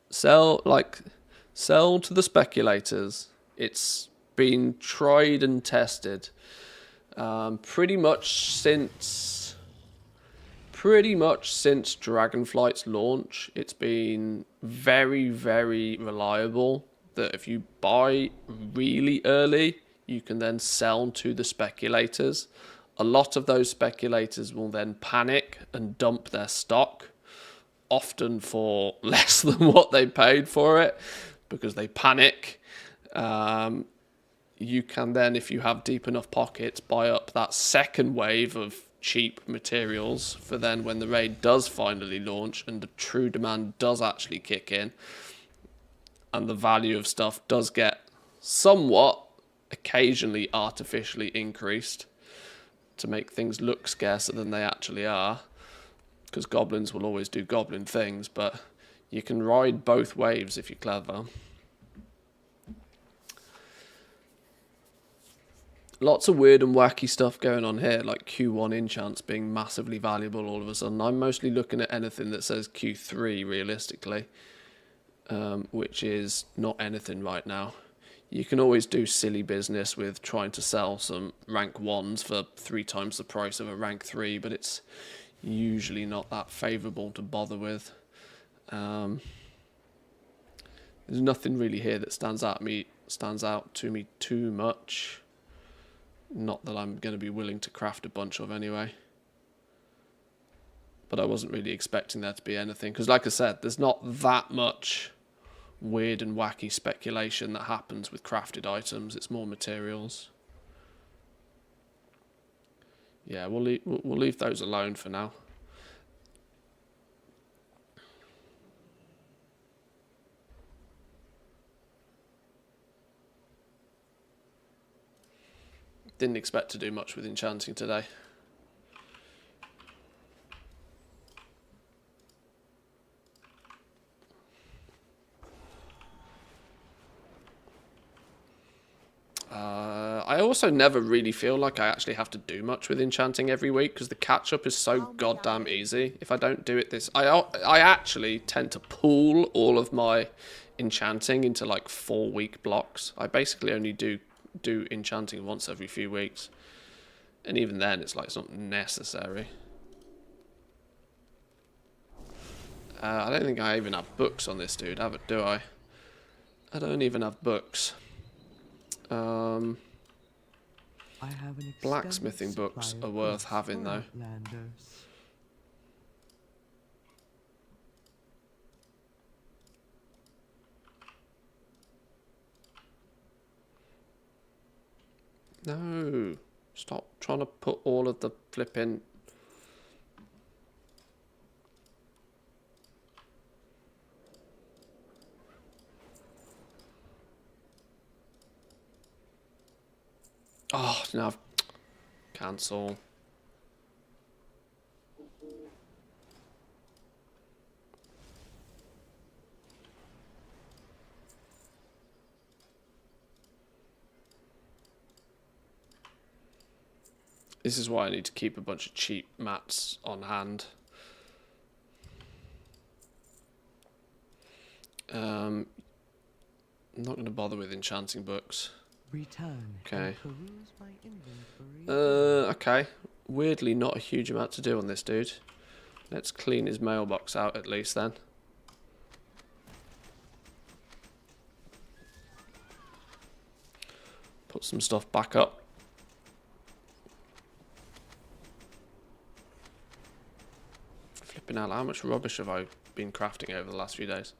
Sell to the speculators. It's been tried and tested. Pretty much since Dragonflight's launch, it's been very, very reliable that if you buy really early, you can then sell to the speculators. A lot of those speculators will then panic and dump their stock, often for less than what they paid for it, because they panic. You can then, if you have deep enough pockets, buy up that second wave of cheap materials for then when the raid does finally launch and the true demand does actually kick in and the value of stuff does get somewhat occasionally artificially increased to make things look scarcer than they actually are, because goblins will always do goblin things, but you can ride both waves if you're clever. Lots of weird and wacky stuff going on here, like Q1 enchants being massively valuable all of a sudden. I'm mostly looking at anything that says Q3 realistically, which is not anything right now. You can always do silly business with trying to sell some rank 1s for 3 times the price of a rank 3, but it's usually not that favourable to bother with. There's nothing really here that stands out to me too much. Not that I'm going to be willing to craft a bunch of anyway. But I wasn't really expecting there to be anything, because like I said, there's not that much weird and wacky speculation that happens with crafted items. It's more materials. Yeah, we'll leave those alone for now. Didn't expect to do much with enchanting today. I also never really feel like I actually have to do much with enchanting every week, because the catch-up is so goddamn easy. If I don't do it I actually tend to pool all of my enchanting into like 4-week blocks. I basically only do enchanting once every few weeks, and even then it's like it's not necessary. I don't think I even have books on this dude, do I? I don't even have books. I have an Blacksmithing extensive books supply are of worth goods having, for though. Outlanders. No, stop trying to put all of the flipping. Oh, now I've cancel. This is why I need to keep a bunch of cheap mats on hand. I'm not going to bother with enchanting books. Return. Okay. And peruse my inventory. Okay. Weirdly, not a huge amount to do on this dude. Let's clean his mailbox out at least then. Put some stuff back up. Flipping out, how much rubbish have I been crafting over the last few days?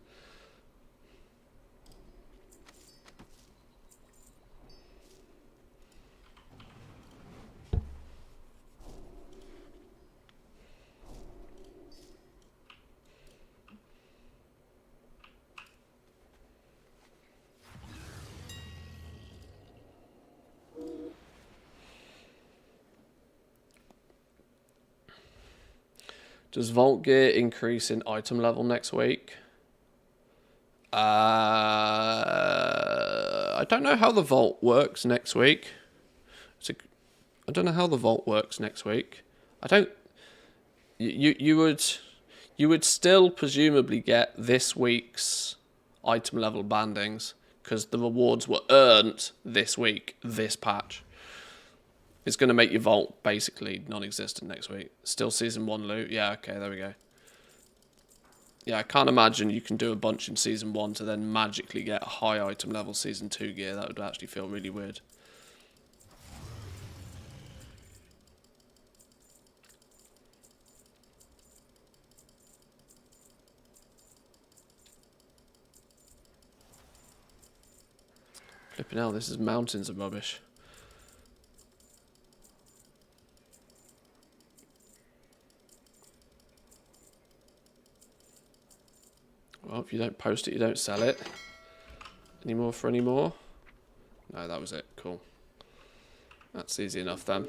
Does Vault Gear increase in item level next week? I don't know how the Vault works next week. I don't know how the Vault works next week. I don't. You would still presumably get this week's item level bandings, because the rewards were earned this week, this patch. It's going to make your vault basically non-existent next week. Still season 1 loot. Yeah, okay, there we go. Yeah, I can't imagine you can do a bunch in Season 1 to then magically get a high item level Season 2 gear. That would actually feel really weird. Flipping hell, this is mountains of rubbish. Well, if you don't post it, you don't sell it. Any more for any more? No, that was it. Cool. That's easy enough then.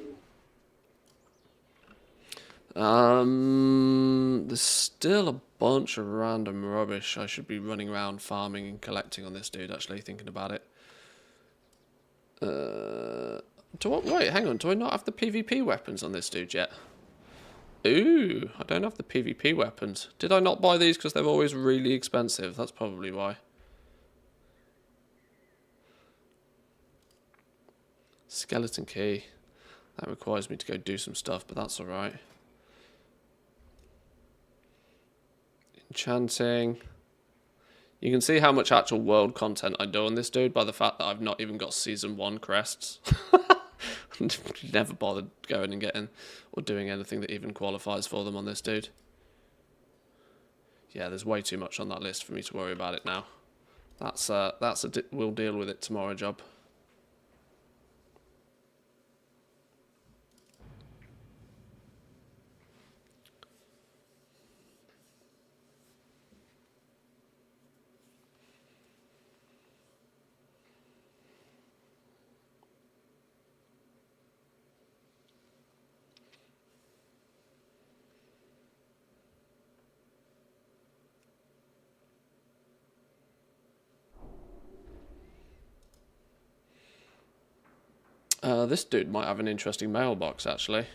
There's still a bunch of random rubbish I should be running around farming and collecting on this dude, actually, thinking about it. Wait, hang on. Do I not have the PvP weapons on this dude yet? Ooh, I don't have the PvP weapons. Did I not buy these because they're always really expensive? That's probably why. Skeleton key. That requires me to go do some stuff, but that's alright. Enchanting. You can see how much actual world content I do on this dude by the fact that I've not even got Season 1 crests. Never bothered going and getting or doing anything that even qualifies for them on this dude. Yeah, there's way too much on that list for me to worry about it now. We'll deal with it tomorrow job. This dude might have an interesting mailbox, actually.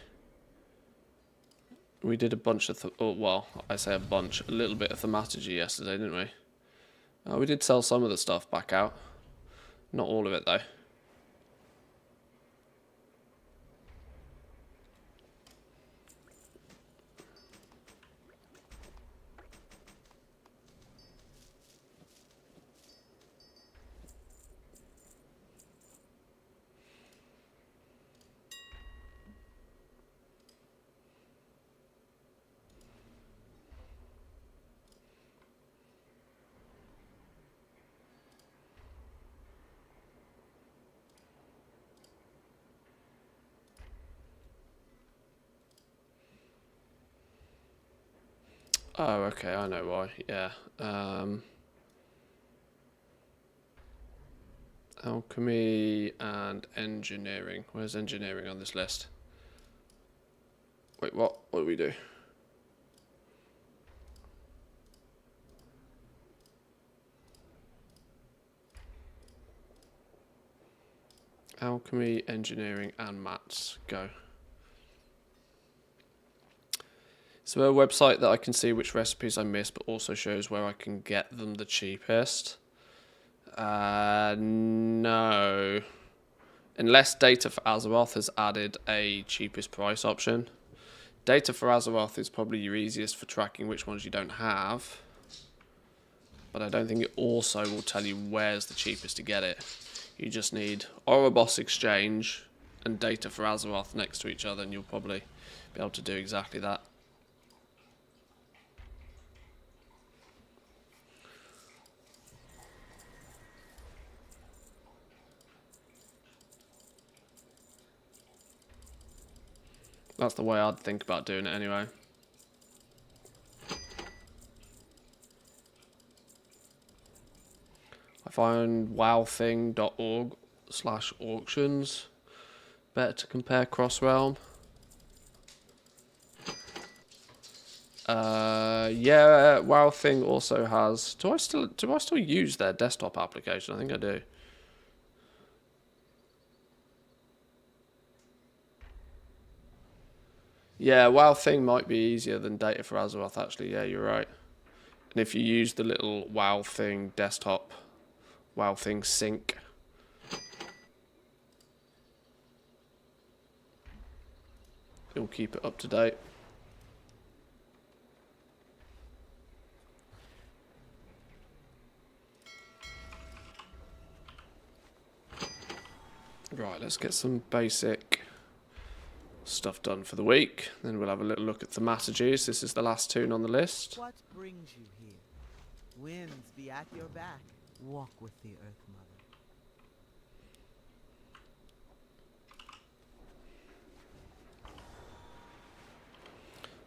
We did a bunch of, well, I say a bunch, a little bit of thaumaturgy yesterday, didn't we? We did sell some of the stuff back out. Not all of it, though. Oh, okay, I know why. Yeah. Alchemy and engineering. Where's engineering on this list? Wait, what? What do we do? Alchemy, engineering, and maths. Go. So a website that I can see which recipes I missed, but also shows where I can get them the cheapest. No. Unless Data for Azeroth has added a cheapest price option. Data for Azeroth is probably your easiest for tracking which ones you don't have. But I don't think it also will tell you where's the cheapest to get it. You just need Ouroboros Exchange and Data for Azeroth next to each other, and you'll probably be able to do exactly that. That's the way I'd think about doing it anyway. I find wowthing.org/auctions better to compare cross-realm. Yeah, WowThing also has. Do I still use their desktop application? I think I do. Yeah, WowThing might be easier than Data for Azeroth, actually. Yeah, you're right. And if you use the little WowThing desktop, WowThing sync, it'll keep it up to date. Right, let's get some basic stuff done for the week. Then we'll have a little look at thematages. This is the last tune on the list. What brings you here? Winds be at your back. Walk with the Earth Mother.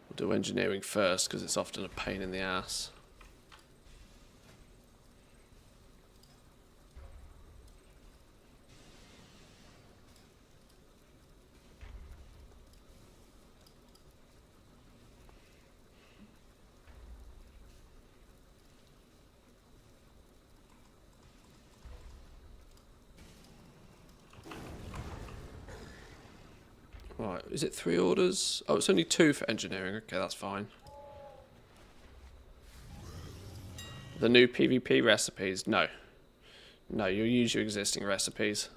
We'll do engineering first because it's often a pain in the ass. Right, is it 3 orders? Oh, it's only 2 for engineering. Okay, that's fine. The new PvP recipes? No. No, you'll use your existing recipes.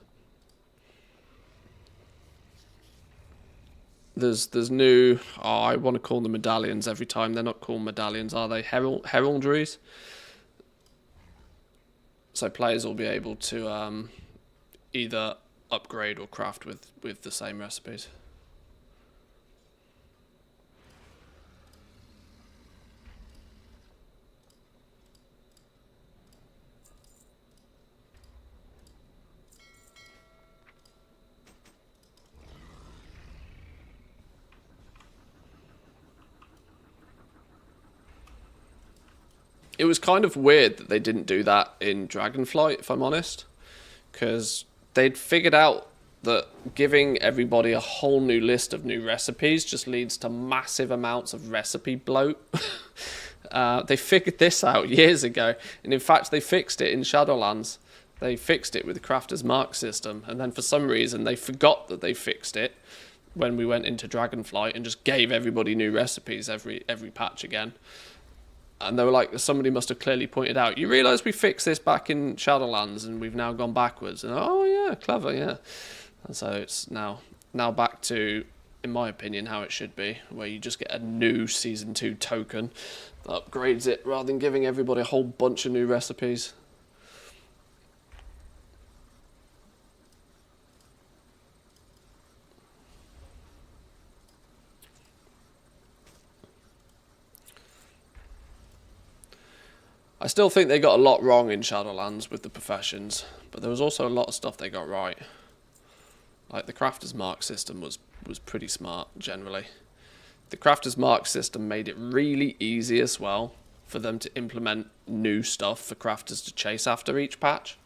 There's new... Oh, I want to call them medallions every time. They're not called medallions, are they? Heraldries? So players will be able to either upgrade or craft with the same recipes. It was kind of weird that they didn't do that in Dragonflight, if I'm honest, because they'd figured out that giving everybody a whole new list of new recipes just leads to massive amounts of recipe bloat. They figured this out years ago, and in fact they fixed it in Shadowlands. They fixed it with the Crafter's Mark system, and then for some reason they forgot that they fixed it when we went into Dragonflight and just gave everybody new recipes every patch again. And they were like, somebody must have clearly pointed out, you realise we fixed this back in Shadowlands and we've now gone backwards. And oh yeah, clever, yeah. And so it's now back to, in my opinion, how it should be, where you just get a new Season 2 token that upgrades it rather than giving everybody a whole bunch of new recipes. I still think they got a lot wrong in Shadowlands with the professions, but there was also a lot of stuff they got right. Like the Crafter's Mark system was pretty smart, generally. The Crafter's Mark system made it really easy as well for them to implement new stuff for crafters to chase after each patch,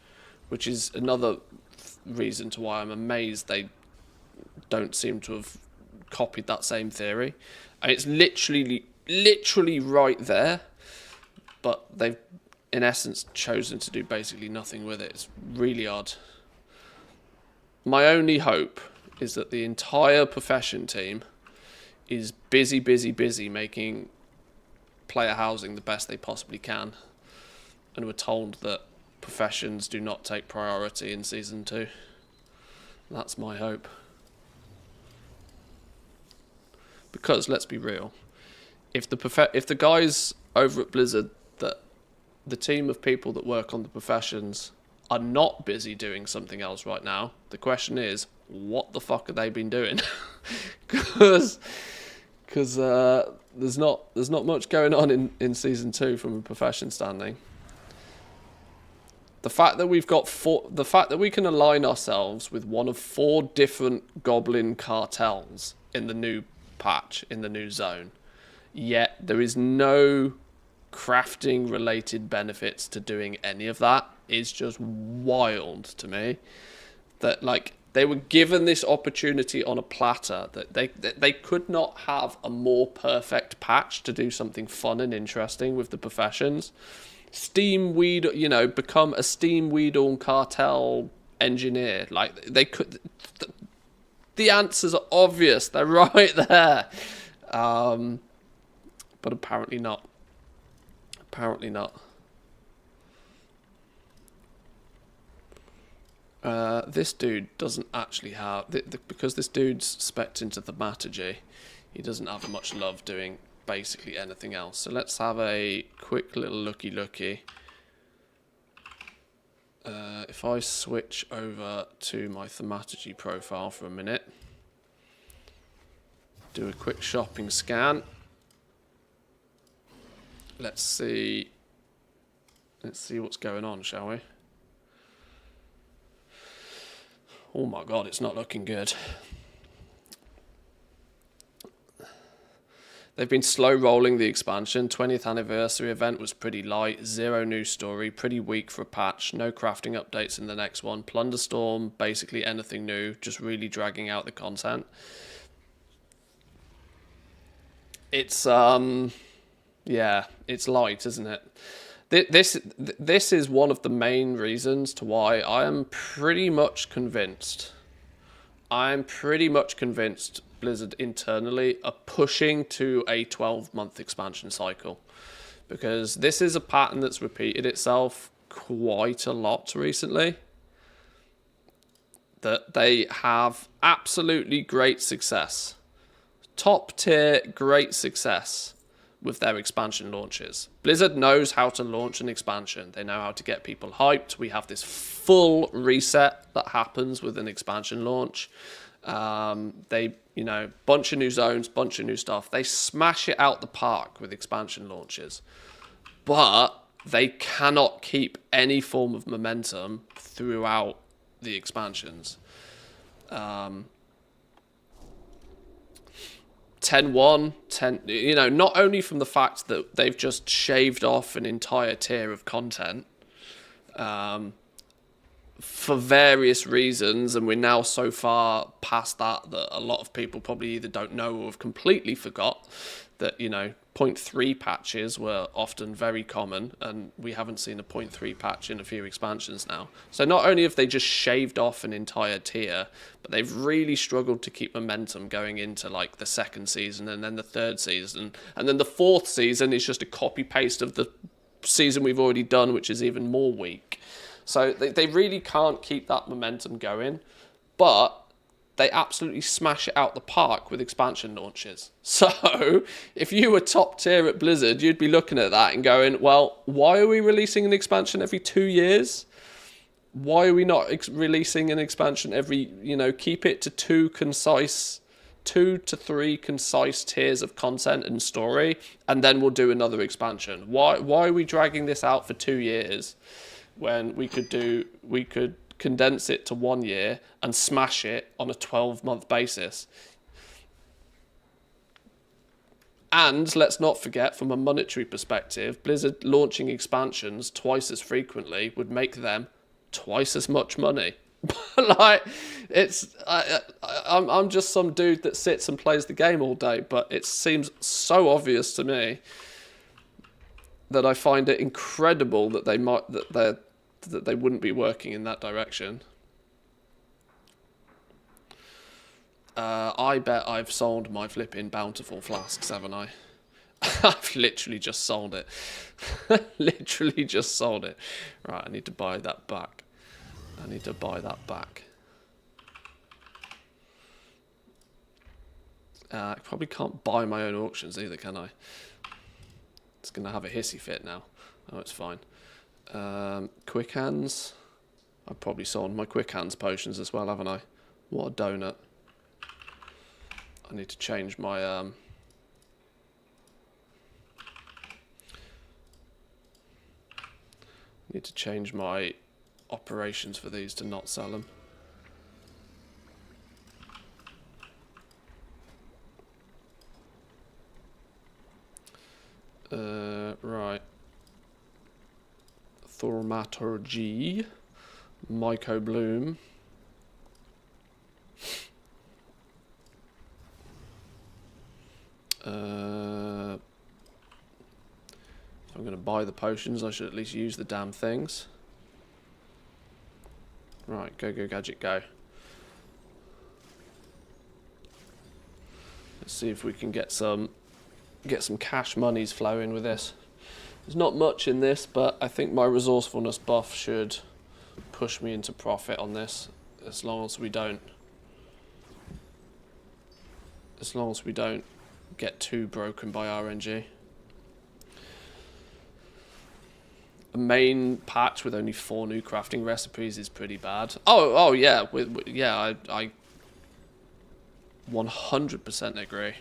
which is another reason to why I'm amazed they don't seem to have copied that same theory. And it's literally right there. But they've, in essence, chosen to do basically nothing with it. It's really odd. My only hope is that the entire profession team is busy making player housing the best they possibly can. And we're told that professions do not take priority in Season 2. That's my hope. Because, let's be real, if the guys over at Blizzard, that the team of people that work on the professions are not busy doing something else right now, the question is, what the fuck have they been doing? Because there's not much going on in Season 2 from a profession standing. The fact that we can align ourselves with one of 4 different goblin cartels in the new patch, in the new zone, yet there is no crafting related benefits to doing any of that is just wild to me. That like they were given this opportunity on a platter, that they could not have a more perfect patch to do something fun and interesting with the professions. Steam weed, become a Steam Weedle cartel engineer. Like they could. The answers are obvious. They're right there. But apparently not. Apparently not. This dude doesn't actually have... because this dude's spec'd into thaumaturgy, he doesn't have much love doing basically anything else. So let's have a quick little looky. If I switch over to my thaumaturgy profile for a minute, do a quick shopping scan. Let's see what's going on, shall we? Oh my god, it's not looking good. They've been slow rolling the expansion. 20th anniversary event was pretty light. Zero new story. Pretty weak for a patch. No crafting updates in the next one. Plunderstorm, basically anything new. Just really dragging out the content. It's, yeah, it's light, isn't it? This is one of the main reasons to why I am pretty much convinced. Blizzard internally are pushing to a 12-month expansion cycle, because this is a pattern that's repeated itself quite a lot recently. That they have absolutely great success, top tier great success with their expansion launches. Blizzard knows how to launch an expansion. They know how to get people hyped. We have this full reset that happens with an expansion launch. They, you know, bunch of new zones, bunch of new stuff. They smash it out the park with expansion launches. But they cannot keep any form of momentum throughout the expansions. 10-1, 10, you know, not only from the fact that they've just shaved off an entire tier of content, for various reasons, and we're now so far past that a lot of people probably either don't know or have completely forgot that, you know, 0.3 patches were often very common, and we haven't seen a 0.3 patch in a few expansions now. So not only have they just shaved off an entire tier, but they've really struggled to keep momentum going into like the second season and then the third season, and then the fourth season is just a copy paste of the season we've already done, which is even more weak. So they really can't keep that momentum going, but they absolutely smash it out the park with expansion launches. So if you were top tier at Blizzard, you'd be looking at that and going, well, why are we releasing an expansion every 2 years? Why are we not releasing an expansion every, you know, keep it to 2 to 3 concise tiers of content and story, and then we'll do another expansion. Why are we dragging this out for 2 years? When we could condense it to 1 year and smash it on a 12-month basis. And let's not forget, from a monetary perspective, Blizzard launching expansions twice as frequently would make them twice as much money. Like, I'm just some dude that sits and plays the game all day, but it seems so obvious to me that I find it incredible that they wouldn't be working in that direction. I bet I've sold my flipping bountiful flasks, haven't I? I've literally just sold it. Literally just sold it. Right, I need to buy that back. I probably can't buy my own auctions either, can I? It's going to have a hissy fit now. Oh, it's fine. Quick hands. I've probably sold my quick hands potions as well, haven't I? What a donut. I need to change my operations for these to not sell them. Right. Thaumaturgy. Myco Bloom. If I'm going to buy the potions, I should at least use the damn things. Right, go gadget go. Let's see if we can get some cash monies flowing with this. There's not much in this, but I think my resourcefulness buff should push me into profit on this, as long as we don't get too broken by RNG. a main patch with only 4 new crafting recipes is pretty bad. Oh yeah, I 100% agree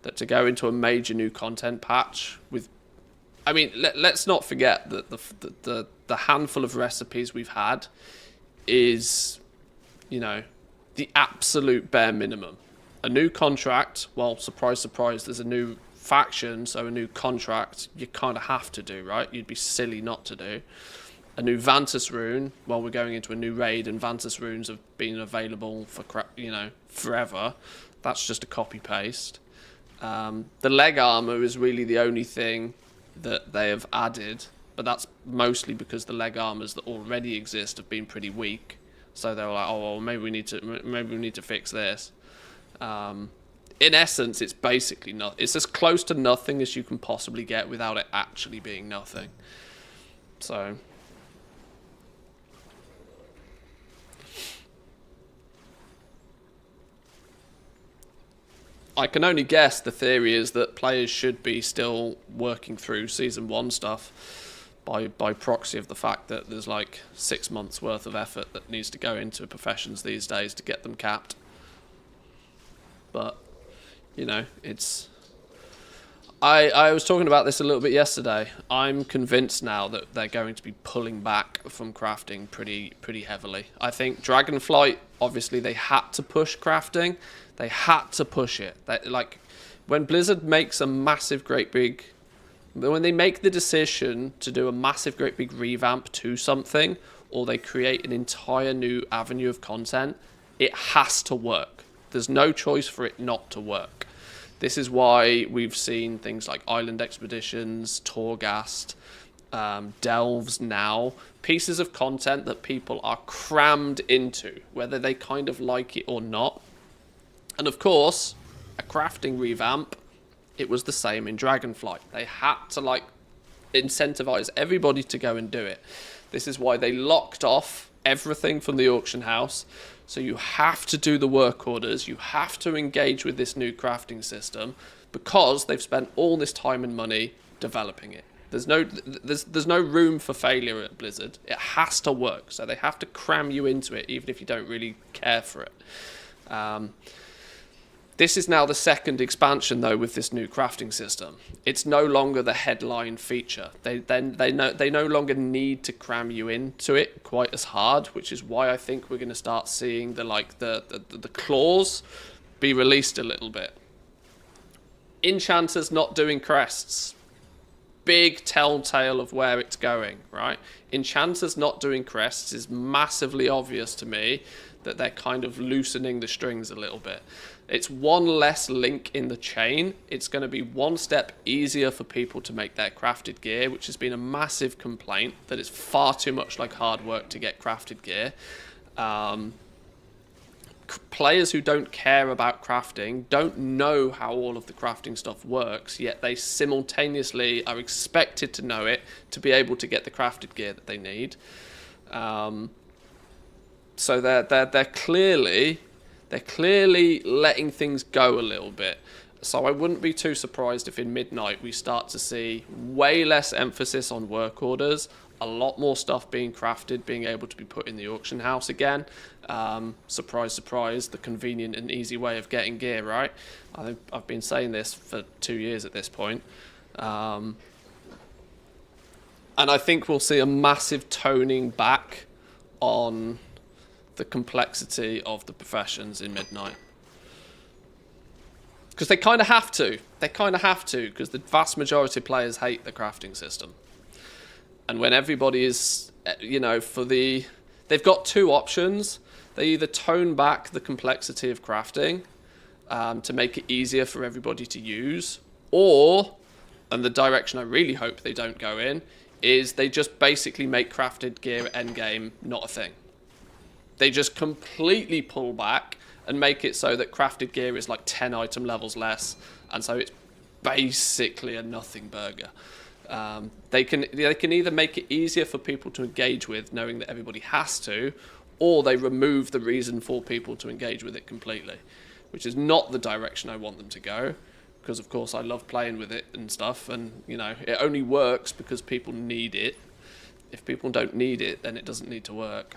that to go into a major new content patch with, I mean, let's not forget that the handful of recipes we've had is, you know, the absolute bare minimum. A new contract, well, surprise, surprise, there's a new faction, so a new contract you kind of have to do, right? You'd be silly not to do. A new Vantus rune, well, we're going into a new raid, and Vantus runes have been available for, you know, forever. That's just a copy paste. The leg armor is really the only thing that they have added, but that's mostly because the leg armors that already exist have been pretty weak. So they were like, oh, well, maybe we need to fix this. In essence, it's basically not. It's as close to nothing as you can possibly get without it actually being nothing. So I can only guess the theory is that players should be still working through Season 1 stuff by proxy of the fact that there's like 6 months worth of effort that needs to go into professions these days to get them capped. But, you know, it's... I was talking about this a little bit yesterday. I'm convinced now that they're going to be pulling back from crafting pretty heavily. I think Dragonflight, obviously they had to push crafting. They had to push it. Like, when Blizzard makes a massive, great big... When they make the decision to do a massive, great big revamp to something, or they create an entire new avenue of content, it has to work. There's no choice for it not to work. This is why we've seen things like Island Expeditions, Torghast, Delves now. Pieces of content that people are crammed into, whether they kind of like it or not. And of course, a crafting revamp, it was the same in Dragonflight. They had to like incentivize everybody to go and do it. This is why they locked off everything from the auction house. So you have to do the work orders. You have to engage with this new crafting system because they've spent all this time and money developing it. There's no room for failure at Blizzard. It has to work. So they have to cram you into it, even if you don't really care for it. This is now the second expansion, though, with this new crafting system. It's no longer the headline feature. They no longer need to cram you into it quite as hard, which is why I think we're going to start seeing the claws be released a little bit. Enchanters not doing crests. Big telltale of where it's going, right? Enchanters not doing crests is massively obvious to me that they're kind of loosening the strings a little bit. It's one less link in the chain. It's going to be one step easier for people to make their crafted gear, which has been a massive complaint, that it's far too much like hard work to get crafted gear. Players who don't care about crafting don't know how all of the crafting stuff works, yet they simultaneously are expected to know it to be able to get the crafted gear that they need. So they're clearly letting things go a little bit. So I wouldn't be too surprised if in Midnight we start to see way less emphasis on work orders, a lot more stuff being crafted, being able to be put in the auction house again. Surprise, surprise, the convenient and easy way of getting gear, right? I've been saying this for 2 years at this point. And I think we'll see a massive toning back on the complexity of the professions in Midnight. Because they kind of have to. They kind of have to, because the vast majority of players hate the crafting system. And when everybody is, you know, they've got two options. They either tone back the complexity of crafting to make it easier for everybody to use, or, and the direction I really hope they don't go in, is they just basically make crafted gear endgame not a thing. They just completely pull back and make it so that crafted gear is like 10 item levels less, and so it's basically a nothing burger. They can either make it easier for people to engage with, knowing that everybody has to, or they remove the reason for people to engage with it completely, which is not the direction I want them to go, because of course I love playing with it and stuff, and you know, it only works because people need it. If people don't need it, then it doesn't need to work.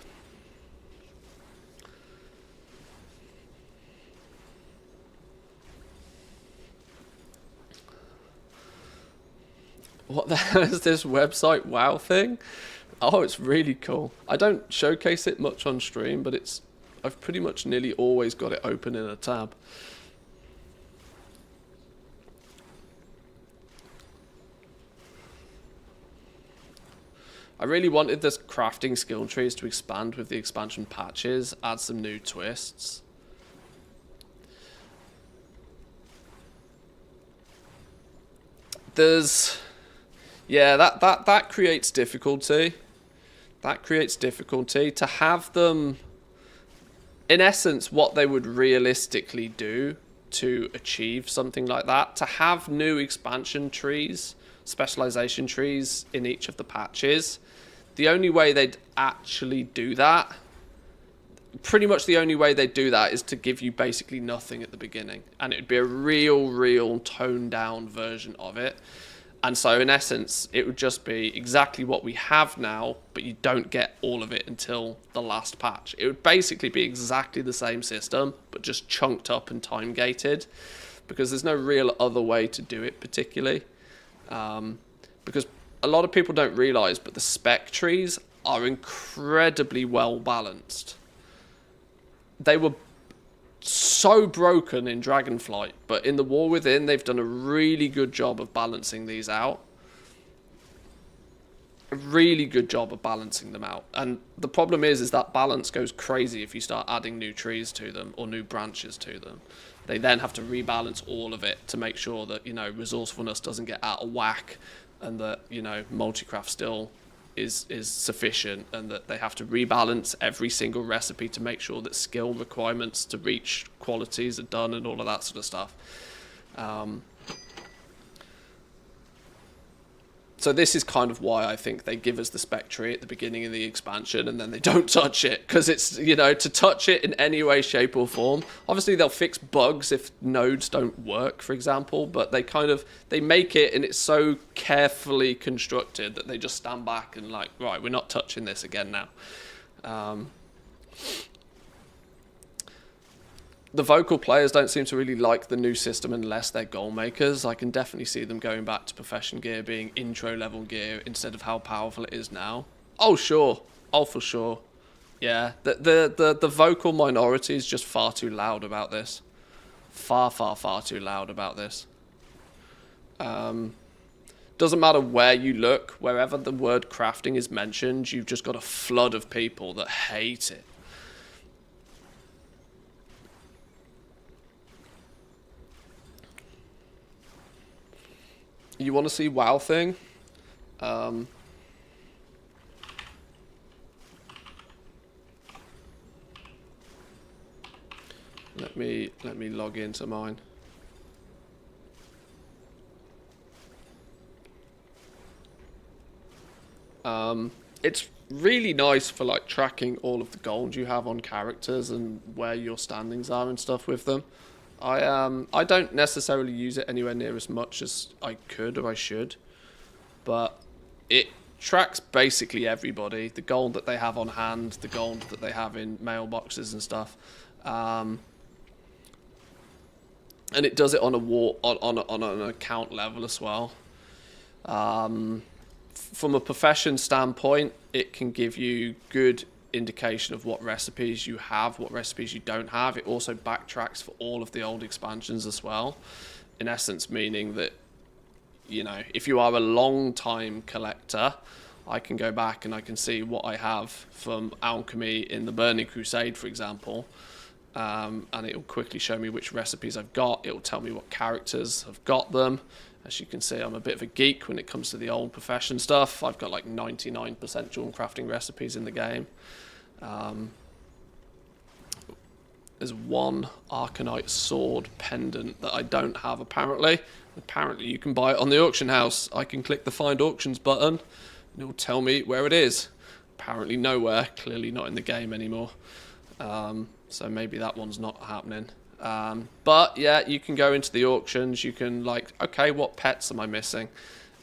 What the hell is this website WoW thing? Oh, it's really cool. I don't showcase it much on stream, but I've pretty much nearly always got it open in a tab. I really wanted this crafting skill trees to expand with the expansion patches, add some new twists. Yeah, that creates difficulty. That creates difficulty. To have them, in essence, what they would realistically do to achieve something like that, to have new expansion trees, specialization trees in each of the patches, the only way they'd actually do that, pretty much the only way they'd do that is to give you basically nothing at the beginning. And it'd be a real toned down version of it. And so in essence, it would just be exactly what we have now, but you don't get all of it until the last patch. It would basically be exactly the same system, but just chunked up and time gated, because there's no real other way to do it particularly. Because a lot of people don't realize, but the spec trees are incredibly well balanced. They were so broken in Dragonflight, but in the War Within they've done a really good job of balancing these out. A really good job of balancing them out. And the problem is that balance goes crazy if you start adding new trees to them or new branches to them. They then have to rebalance all of it to make sure that, you know, resourcefulness doesn't get out of whack, and that, you know, multicraft still is sufficient, and that they have to rebalance every single recipe to make sure that skill requirements to reach qualities are done and all of that sort of stuff. So this is kind of why I think they give us the spec tree at the beginning of the expansion and then they don't touch it, because it's, you know, to touch it in any way, shape or form. Obviously they'll fix bugs if nodes don't work, for example, but they make it, and it's so carefully constructed that they just stand back and like, right, we're not touching this again now. The vocal players don't seem to really like the new system unless they're goal makers. I can definitely see them going back to profession gear being intro level gear instead of how powerful it is now. Oh sure, oh for sure. Yeah, the vocal minority is just far too loud about this. Far too loud about this. Doesn't matter where you look, wherever the word crafting is mentioned, you've just got a flood of people that hate it. You want to see WoW thing? Let me log into mine. It's really nice for like tracking all of the gold you have on characters and where your standings are and stuff with them. I don't necessarily use it anywhere near as much as I could or I should, but it tracks basically everybody, the gold that they have on hand, the gold that they have in mailboxes and stuff, and it does it on an account level as well. From a profession standpoint, it can give you good indication of what recipes you have, what recipes you don't have. It also backtracks for all of the old expansions as well, in essence meaning that, you know, if you are a long time collector, I can go back and I can see what I have from alchemy in the Burning Crusade, for example, and it will quickly show me which recipes I've got. It will tell me what characters have got them. As you can see, I'm a bit of a geek when it comes to the old profession stuff. I've got like 99% jewel crafting recipes in the game. There's one Arcanite sword pendant that I don't have, apparently. Apparently you can buy it on the auction house. I can click the find auctions button and it will tell me where it is. Apparently nowhere, clearly not in the game anymore. So maybe that one's not happening. But yeah, you can go into the auctions, you can like, okay, what pets am I missing?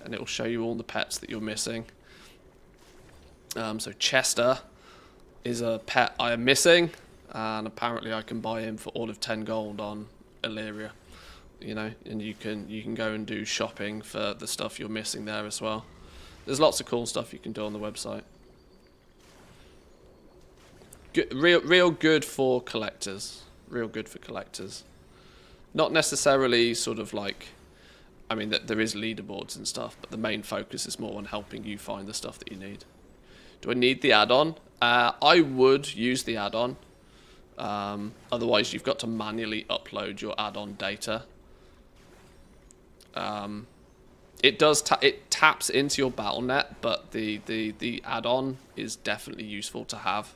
And it will show you all the pets that you're missing. So Chester is a pet I am missing, and apparently I can buy him for all of 10 gold on Illyria. You know, and you can go and do shopping for the stuff you're missing there as well. There's lots of cool stuff you can do on the website. Good, real good for collectors. Real good for collectors. Not necessarily sort of like, I mean, there is leaderboards and stuff, but the main focus is more on helping you find the stuff that you need. Do I need the add-on? I would use the add-on. Otherwise, you've got to manually upload your add-on data. It does it taps into your BattleNet, but the add-on is definitely useful to have.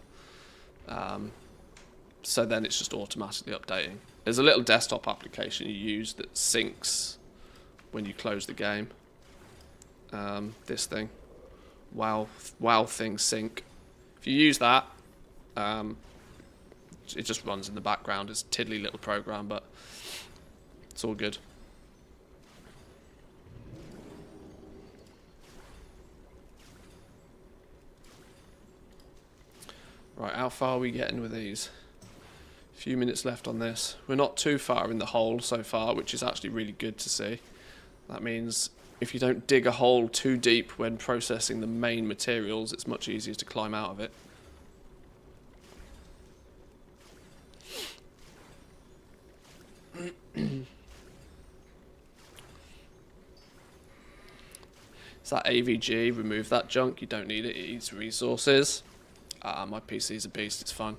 So then it's just automatically updating. There's a little desktop application you use that syncs when you close the game. This thing, wow thing sync. If you use that, it just runs in the background. It's a tiddly little program, but it's all good. Right, how far are we getting with these? A few minutes left on this. We're not too far in the hole so far, which is actually really good to see. That means if you don't dig a hole too deep when processing the main materials, it's much easier to climb out of it. It's that AVG, remove that junk, you don't need it, it eats resources. My PC's a beast, it's fun.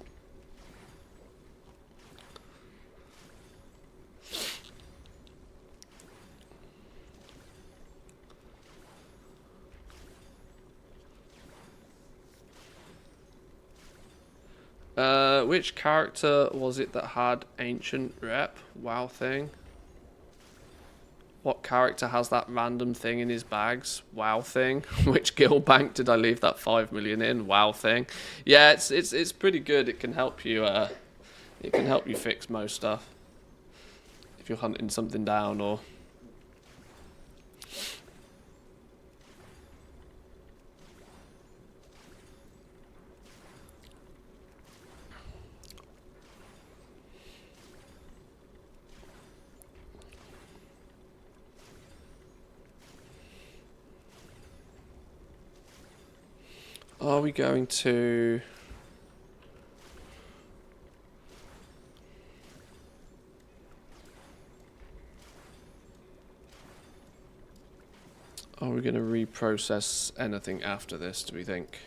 Which character was it that had ancient rep? Wow thing. What character has that random thing in his bags? Wow thing. Which guild bank did I leave that 5 million in? Wow thing. Yeah, it's pretty good. It can help you fix most stuff if you're hunting something down or. Are we going to... Are we going to reprocess anything after this, do we think?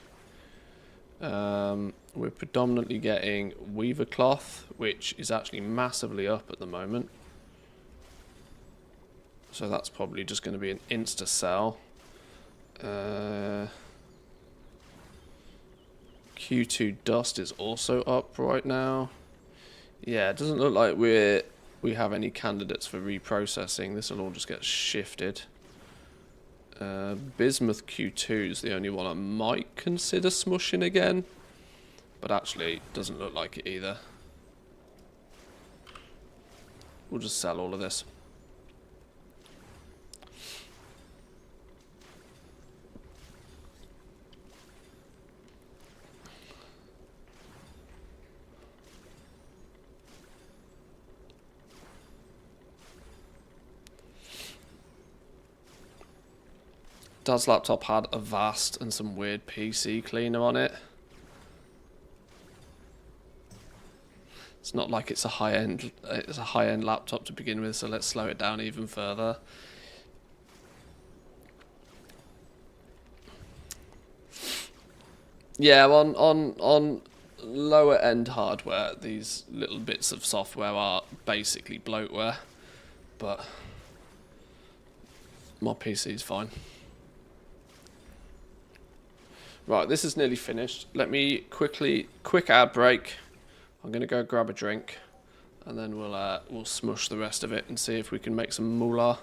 We're predominantly getting weaver cloth, which is actually massively up at the moment. So that's probably just going to be an insta sell. Q2 dust is also up right now. Yeah, it doesn't look like we have any candidates for reprocessing. This will all just get shifted. Bismuth Q2 is the only one I might consider smushing again, but actually it doesn't look like it either. We'll just sell all of this. Dad's laptop had a Vast and some weird PC cleaner on it. It's not like it's a high-end laptop to begin with, so let's slow it down even further. Yeah, on lower end hardware, these little bits of software are basically bloatware, but my PC is fine. Right, this is nearly finished. Let me quick ad break. I'm gonna go grab a drink, and then we'll smush the rest of it and see if we can make some moolah.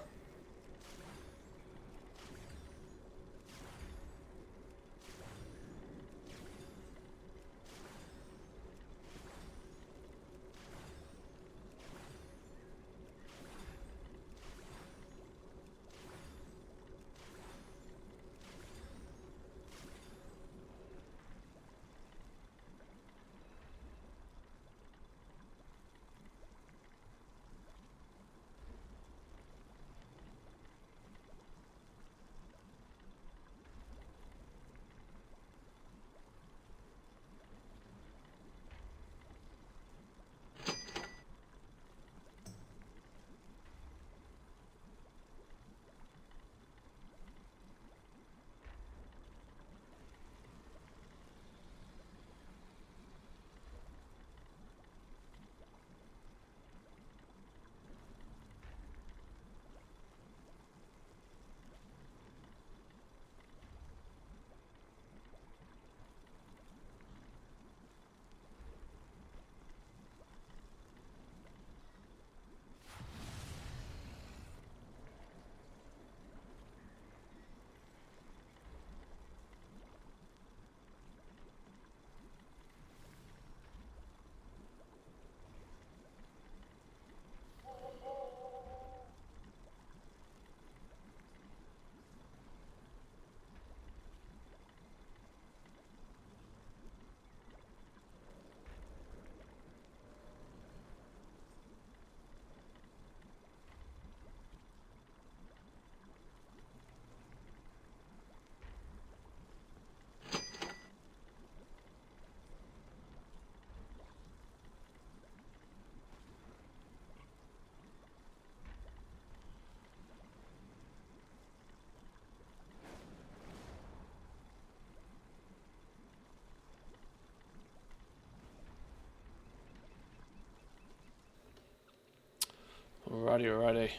Alrighty.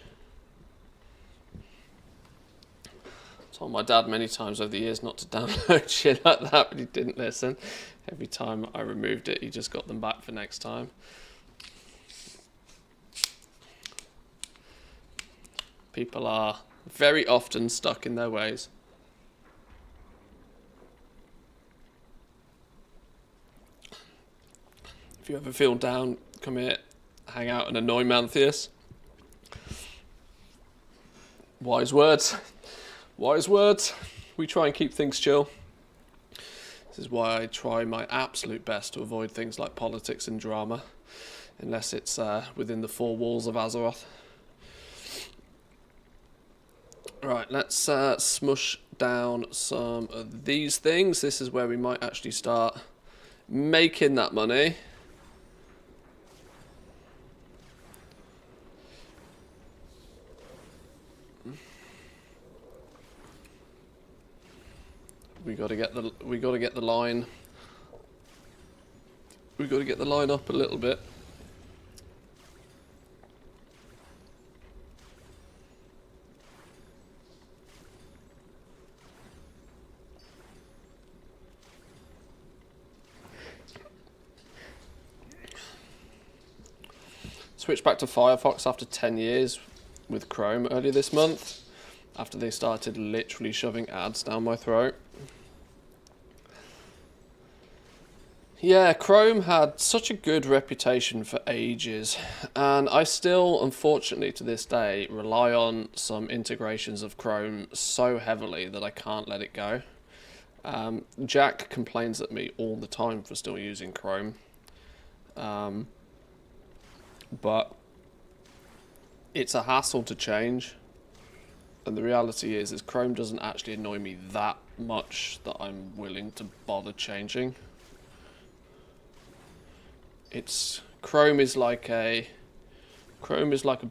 Told my dad many times over the years not to download shit like that, but he didn't listen. Every time I removed it, he just got them back for next time. People are very often stuck in their ways. If you ever feel down, come here, hang out and annoy Mantheus. Wise words. Wise words. We try and keep things chill. This is why I try my absolute best to avoid things like politics and drama, unless it's within the four walls of Azeroth. Right, let's smush down some of these things. This is where we might actually start making that money. We got to get the line. We got to get the line up a little bit. Switched back to Firefox after 10 years with Chrome earlier this month, after they started literally shoving ads down my throat. Yeah, Chrome had such a good reputation for ages, and I still, unfortunately to this day, rely on some integrations of Chrome so heavily that I can't let it go. Jack complains at me all the time for still using Chrome, but it's a hassle to change, and the reality is Chrome doesn't actually annoy me that much that I'm willing to bother changing. Chrome is like a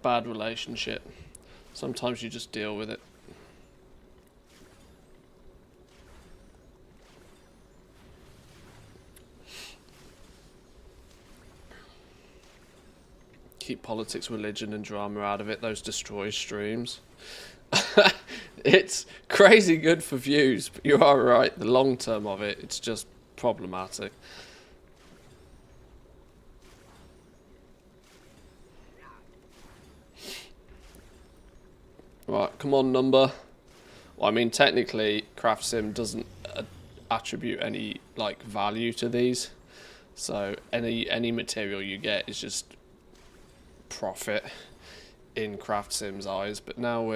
bad relationship. Sometimes you just deal with it. Keep politics, religion and drama out of it. Those destroy streams. It's crazy good for views, but you are right. The long term of it, it's just problematic. Right, come on, number. Well, I mean, technically, Craft Sim doesn't attribute any like value to these, so any material you get is just profit in Craft Sim's eyes. But now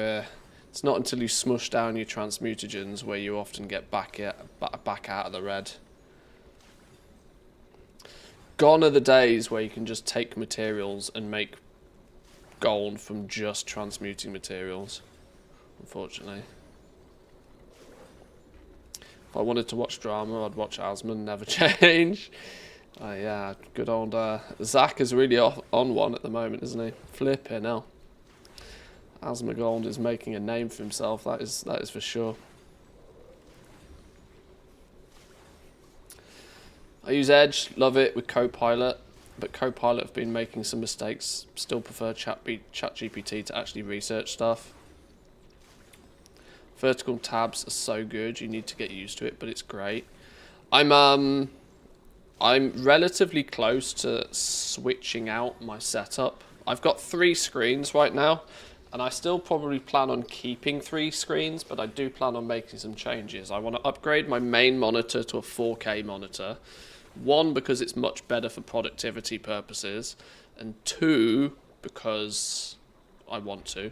it's not until you smush down your transmutagens where you often get back out of the red. Gone are the days where you can just take materials and make gold from just transmuting materials, unfortunately. If I wanted to watch drama, I'd watch Asmon, never change. Yeah, good old Zach is really on one at the moment, isn't he? Flipping hell. Asmongold is making a name for himself, that is for sure. I use Edge, love it with Copilot, but Copilot have been making some mistakes. Still prefer ChatGPT to actually research stuff. Vertical tabs are so good, you need to get used to it, but it's great. I'm relatively close to switching out my setup. I've got 3 screens right now, and I still probably plan on keeping 3 screens, but I do plan on making some changes. I want to upgrade my main monitor to a 4K monitor. 1, because it's much better for productivity purposes, and 2, because I want to.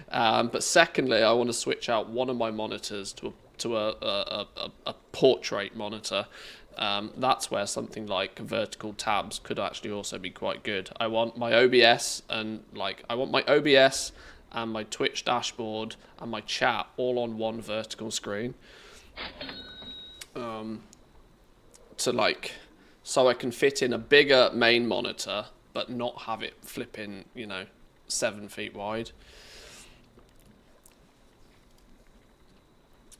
But secondly, I want to switch out one of my monitors to a portrait monitor. That's where something like vertical tabs could actually also be quite good. I want my OBS and my Twitch dashboard and my chat all on one vertical screen. So I can fit in a bigger main monitor, but not have it flipping, 7 feet wide.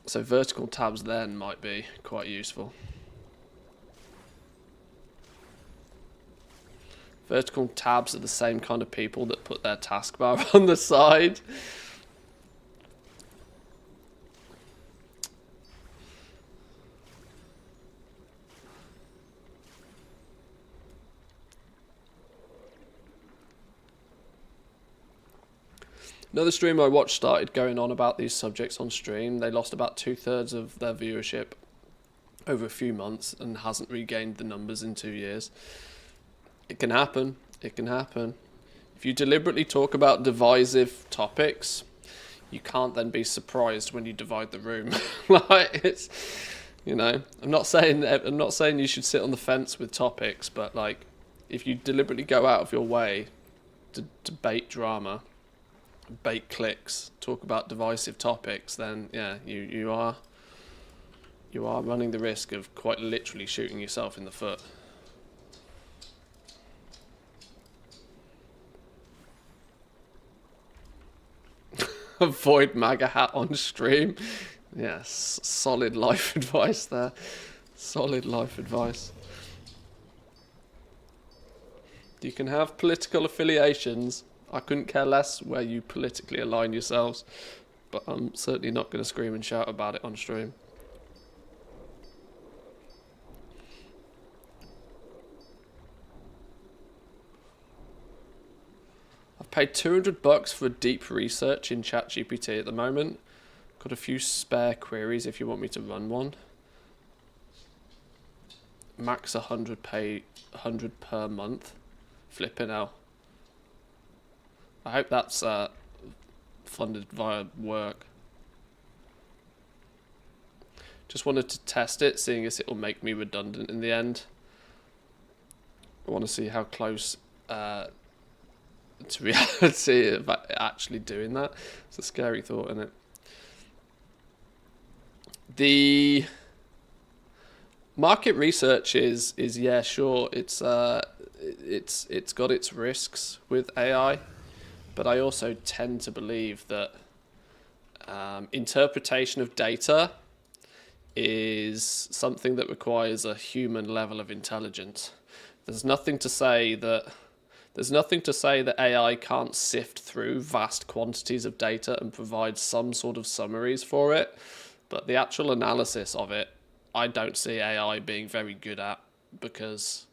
So vertical tabs then might be quite useful. Vertical tabs are the same kind of people that put their taskbar on the side. Another stream I watched started going on about these subjects on stream. They lost about 2/3 of their viewership over a few months and hasn't regained the numbers in 2 years. It can happen. It can happen. If you deliberately talk about divisive topics, you can't then be surprised when you divide the room. Like, it's, you know, I'm not saying you should sit on the fence with topics, but like, if you deliberately go out of your way to bait drama, bait clicks, talk about divisive topics, then yeah, you are running the risk of quite literally shooting yourself in the foot. Avoid MAGA hat on stream. Yes, solid life advice there. Solid life advice. You can have political affiliations. I couldn't care less where you politically align yourselves, but I'm certainly not going to scream and shout about it on stream. I've paid $200 for deep research in ChatGPT at the moment. Got a few spare queries if you want me to run one. Max 100 per month. Flipping hell. I hope that's funded via work. Just wanted to test it, seeing as it will make me redundant in the end. I want to see how close to reality of actually doing that. It's a scary thought, isn't it? The market research is yeah, sure, it's got its risks with AI. But I also tend to believe that interpretation of data is something that requires a human level of intelligence. There's nothing to say that AI can't sift through vast quantities of data and provide some sort of summaries for it. But the actual analysis of it, I don't see AI being very good at, because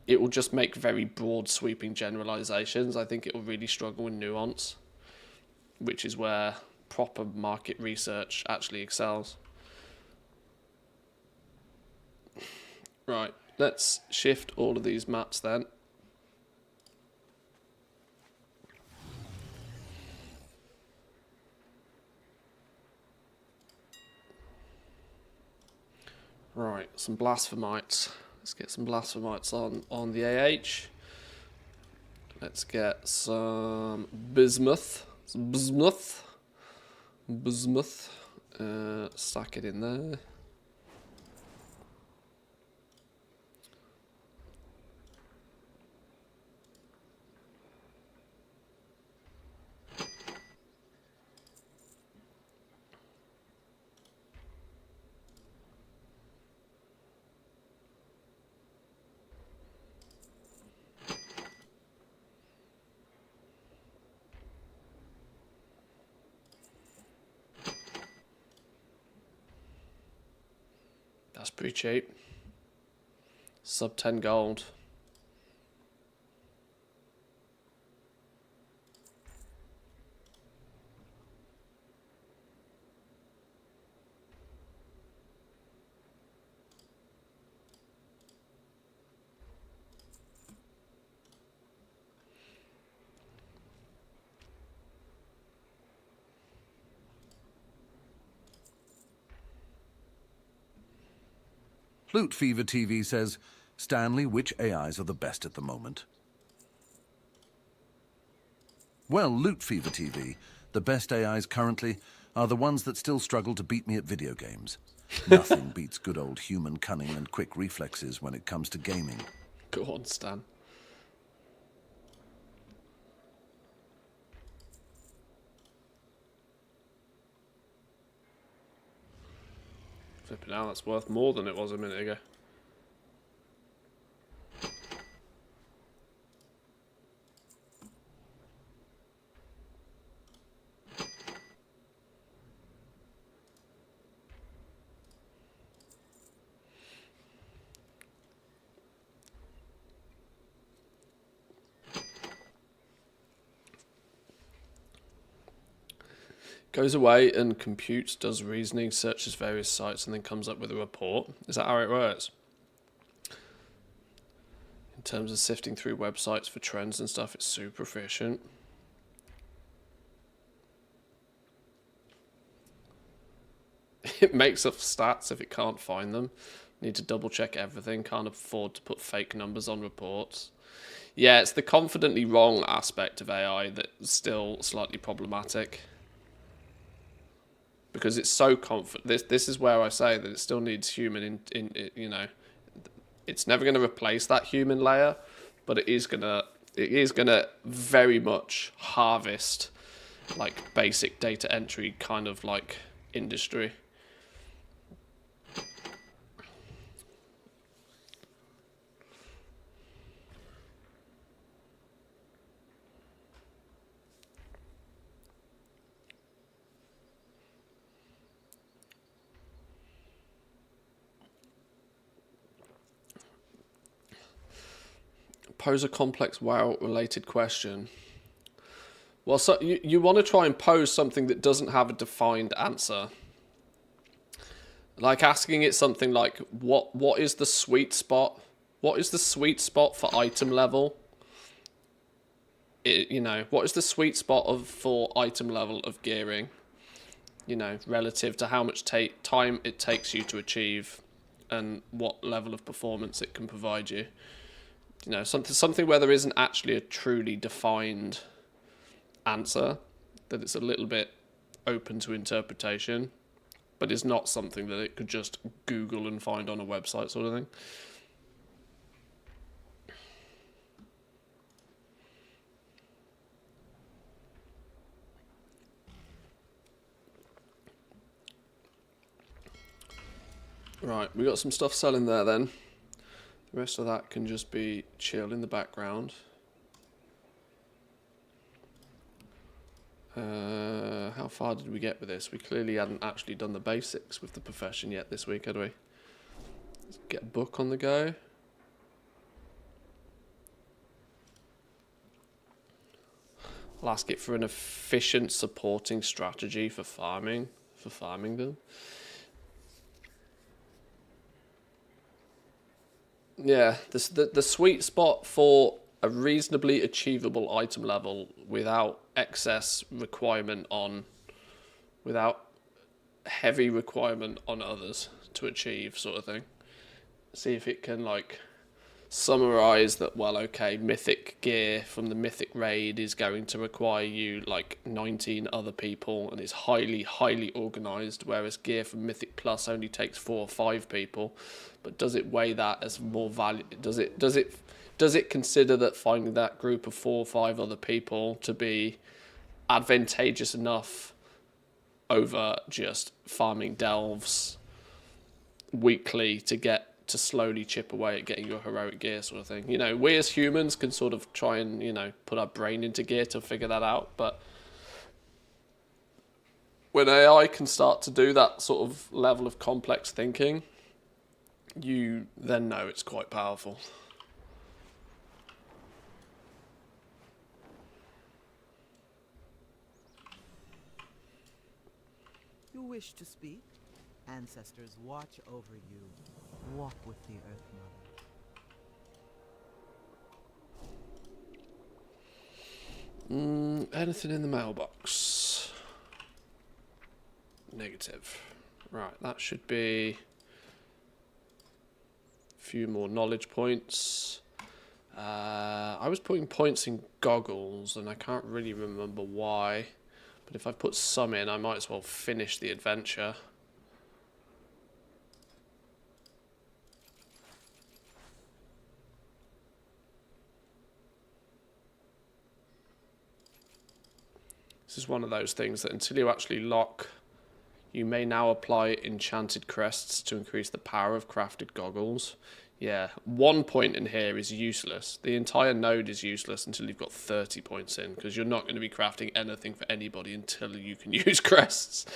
it will just make very broad sweeping generalizations. I think it will really struggle with nuance, which is where proper market research actually excels. Right, let's shift all of these maps then. Right, some blasphemites. Let's get some blasphemites on the AH. Let's get some bismuth. Bismuth. Stack it in there. That's pretty cheap. Sub 10 gold. Loot Fever TV says, Stanley, which AIs are the best at the moment? Well, Loot Fever TV, the best AIs currently are the ones that still struggle to beat me at video games. Nothing beats good old human cunning and quick reflexes when it comes to gaming. Go on, Stan. Flipping out, that's worth more than it was a minute ago. Goes away and computes, does reasoning, searches various sites, and then comes up with a report. Is that how it works? In terms of sifting through websites for trends and stuff, it's super efficient. It makes up stats if it can't find them. Need to double check everything. Can't afford to put fake numbers on reports. Yeah, it's the confidently wrong aspect of AI that's still slightly problematic. Because it's so confident. This is where I say that it still needs human you know, it's never going to replace that human layer, but it is gonna very much harvest like basic data entry kind of like industry. Pose a complex WoW related question. Well, so you want to try and pose something that doesn't have a defined answer. Like asking it something like, what is the sweet spot? What is the sweet spot for item level? You know, what is the sweet spot for item level of gearing? You know, relative to how much time it takes you to achieve and what level of performance it can provide you. You know, something where there isn't actually a truly defined answer, that it's a little bit open to interpretation, but it's not something that it could just Google and find on a website sort of thing. Right, we got some stuff selling there then. The rest of that can just be chill in the background. How far did we get with this? We clearly hadn't actually done the basics with the profession yet this week, had we? Let's get a book on the go. I'll ask it for an efficient supporting strategy for farming them. Yeah, the sweet spot for a reasonably achievable item level without excess requirement on, without heavy requirement on others to achieve sort of thing. See if it can like summarize that, well, okay, mythic gear from the mythic raid is going to require you like 19 other people and is highly organized, whereas gear from mythic plus only takes 4 or 5 people. But does it weigh that as more value? Does it consider that finding that group of 4 or 5 other people to be advantageous enough over just farming delves weekly to slowly chip away at getting your heroic gear sort of thing? You know, we as humans can sort of try and, you know, put our brain into gear to figure that out, but when AI can start to do that sort of level of complex thinking, you then know it's quite powerful. You wish to speak? Ancestors watch over you. Walk with the Earth Mother. Anything in the mailbox? Negative. Right, that should be a few more knowledge points. I was putting points in goggles and I can't really remember why, but if I put some in, I might as well finish the adventure. This is one of those things that until you actually lock, you may now apply enchanted crests to increase the power of crafted goggles. Yeah, 1 point in here is useless. The entire node is useless until you've got 30 points in, because you're not going to be crafting anything for anybody until you can use crests.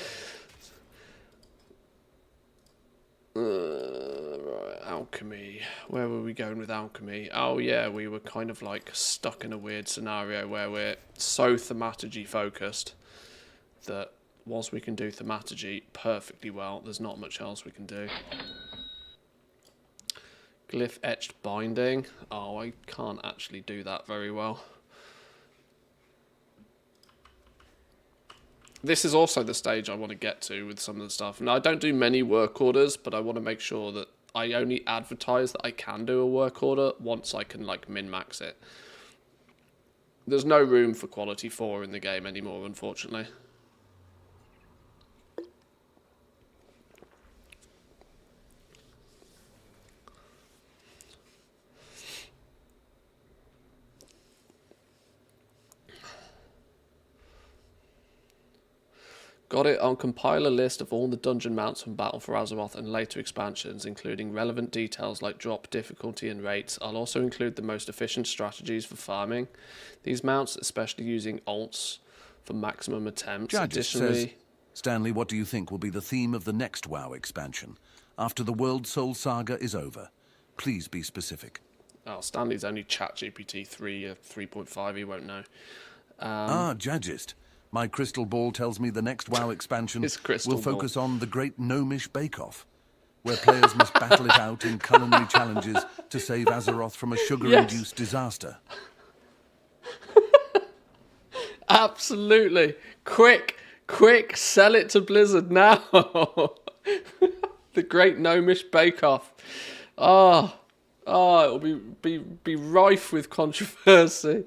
Right, alchemy. Where were we going with alchemy? Oh yeah, we were kind of like stuck in a weird scenario where we're so thematically focused that whilst we can do thaumaturgy perfectly well, there's not much else we can do. Glyph etched binding. Oh, I can't actually do that very well. This is also the stage I want to get to with some of the stuff. Now, I don't do many work orders, but I want to make sure that I only advertise that I can do a work order once I can, like, min-max it. There's no room for quality 4 in the game anymore, unfortunately. Got it. I'll compile a list of all the dungeon mounts from Battle for Azeroth and later expansions, including relevant details like drop, difficulty, and rates. I'll also include the most efficient strategies for farming these mounts, especially using alts for maximum attempts. Says, Stanley, what do you think will be the theme of the next WoW expansion after the World Soul Saga is over? Please be specific. Oh, Stanley's only ChatGPT 3 or 3.5. He won't know. Judgist. My crystal ball tells me the next WoW expansion will focus on the Great Gnomish Bake-Off, where players must battle it out in culinary challenges to save Azeroth from a sugar-induced disaster. Absolutely. Quick, sell it to Blizzard now. The Great Gnomish Bake-Off. It'll be rife with controversy.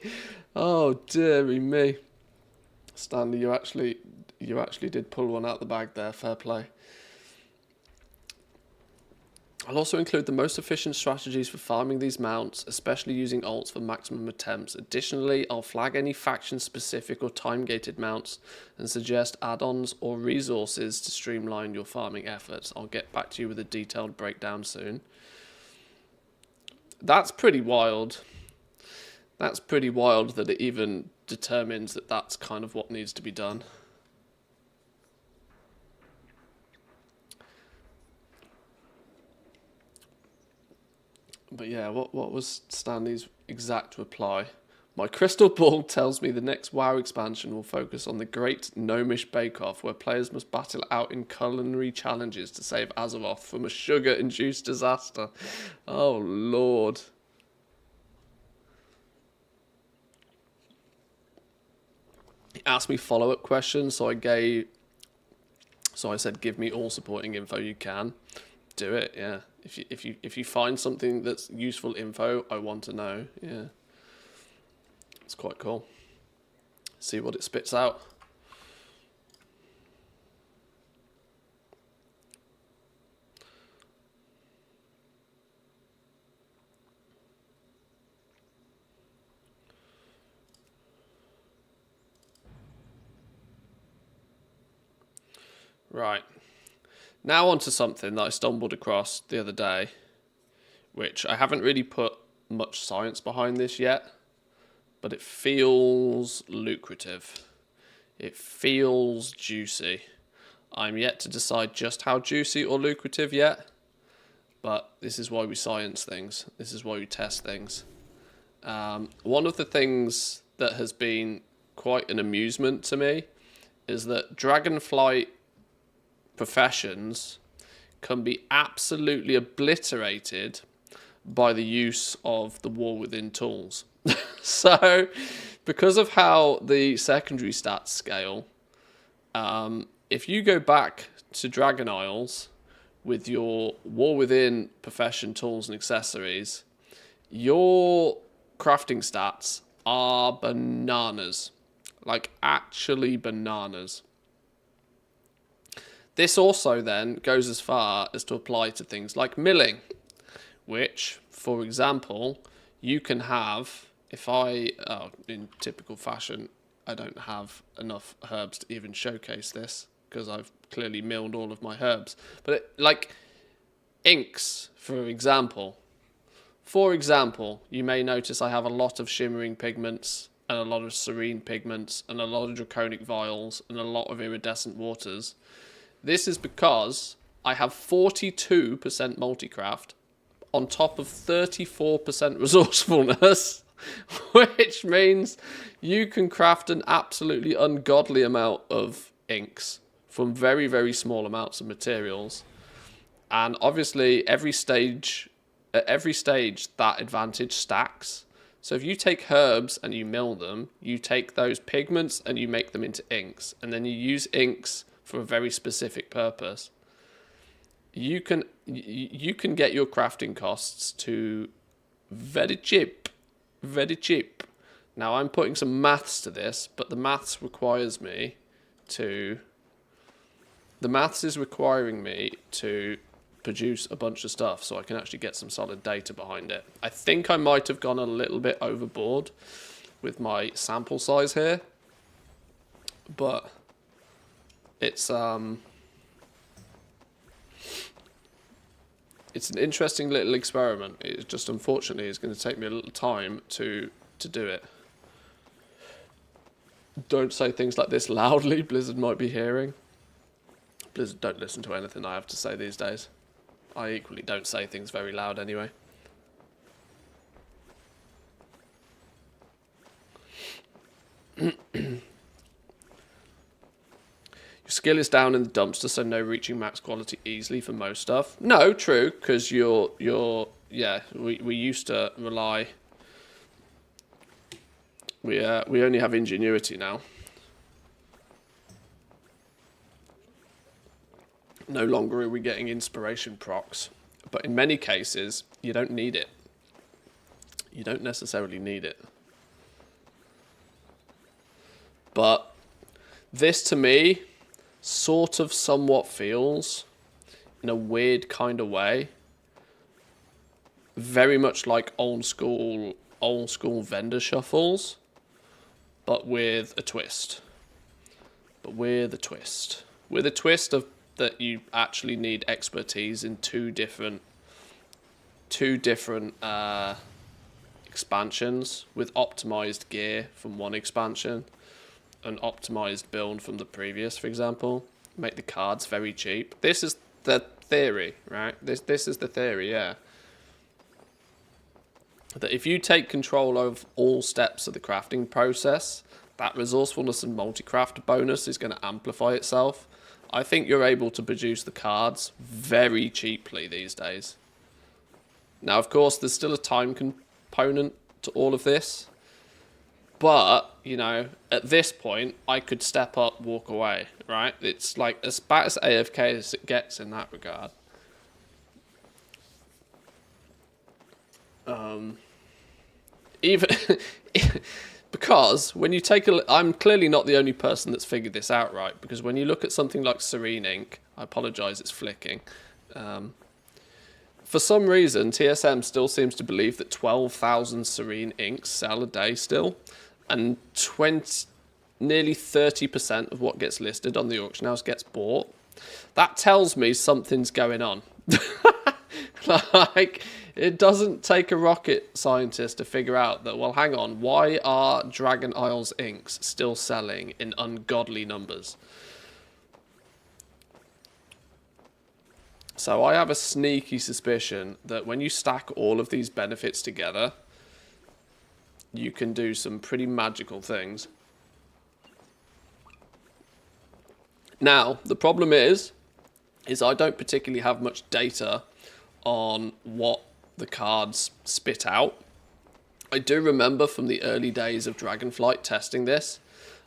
Oh, dearie me. Stanley, you actually did pull one out the bag there. Fair play. I'll also include the most efficient strategies for farming these mounts, especially using alts for maximum attempts. Additionally, I'll flag any faction-specific or time-gated mounts and suggest add-ons or resources to streamline your farming efforts. I'll get back to you with a detailed breakdown soon. That's pretty wild. That's pretty wild that it even determines that that's kind of what needs to be done. But yeah, what was Stanley's exact reply? My crystal ball tells me the next WoW expansion will focus on the Great Gnomish Bake-Off, where players must battle out in culinary challenges to save Azeroth from a sugar-induced disaster. Oh, Lord. He asked me follow-up questions, so I said, give me all supporting info you can. Do it, yeah. If you find something that's useful info, I want to know, yeah. It's quite cool. See what it spits out. Right. Now on to something that I stumbled across the other day, which I haven't really put much science behind this yet, but it feels lucrative. It feels juicy. I'm yet to decide just how juicy or lucrative yet, but this is why we science things. This is why we test things. One of the things that has been quite an amusement to me is that Dragonflight professions can be absolutely obliterated by the use of the War Within tools. So, because of how the secondary stats scale, if you go back to Dragon Isles with your War Within profession tools and accessories, your crafting stats are bananas. Like, actually bananas. This also then goes as far as to apply to things like milling, which, for example, you can have, in typical fashion, I don't have enough herbs to even showcase this because I've clearly milled all of my herbs. But like inks, for example. For example, you may notice I have a lot of shimmering pigments and a lot of serene pigments and a lot of draconic vials and a lot of iridescent waters. This is because I have 42% multicraft on top of 34% resourcefulness, which means you can craft an absolutely ungodly amount of inks from very, very small amounts of materials. And obviously, at every stage, that advantage stacks. So if you take herbs and you mill them, you take those pigments and you make them into inks. And then you use inks for a very specific purpose. You can get your crafting costs to very cheap. Very cheap. Now, I'm putting some maths to this, but the maths requires me to... The maths is requiring me to produce a bunch of stuff so I can actually get some solid data behind it. I think I might have gone a little bit overboard with my sample size here, but it's an interesting little experiment. It just, unfortunately, is going to take me a little time to do it. Don't say things like this loudly. Blizzard might be hearing. Blizzard don't listen to anything I have to say these days. I equally don't say things very loud anyway. Your skill is down in the dumpster, so no reaching max quality easily for most stuff. No, true, because yeah, we used to rely. We only have ingenuity now. No longer are we getting inspiration procs, but in many cases you don't need it. You don't necessarily need it. But this to me sort of somewhat feels, in a weird kind of way, very much like old school vendor shuffles, but with a twist. With a twist of that you actually need expertise in two different expansions, with optimized gear from one expansion, an optimized build from the previous, for example. Make the cards very cheap. This is the theory, right? This is the theory, yeah. That if you take control of all steps of the crafting process, that resourcefulness and multi-craft bonus is going to amplify itself. I think you're able to produce the cards very cheaply these days. Now, of course, there's still a time component to all of this. But, you know, at this point, I could step up, walk away, right? It's like as bad as AFK as it gets in that regard. Even because when you take I'm clearly not the only person that's figured this out, right? Because when you look at something like Serene Ink, I apologize, it's flicking. For some reason, TSM still seems to believe that 12,000 Serene Inks sell a day still, and nearly 30% of what gets listed on the auction house gets bought. That tells me something's going on. Like, it doesn't take a rocket scientist to figure out that, well, hang on, why are Dragon Isles inks still selling in ungodly numbers? So I have a sneaky suspicion that when you stack all of these benefits together, you can do some pretty magical things. Now, the problem is I don't particularly have much data on what the cards spit out. I do remember from the early days of Dragonflight testing this,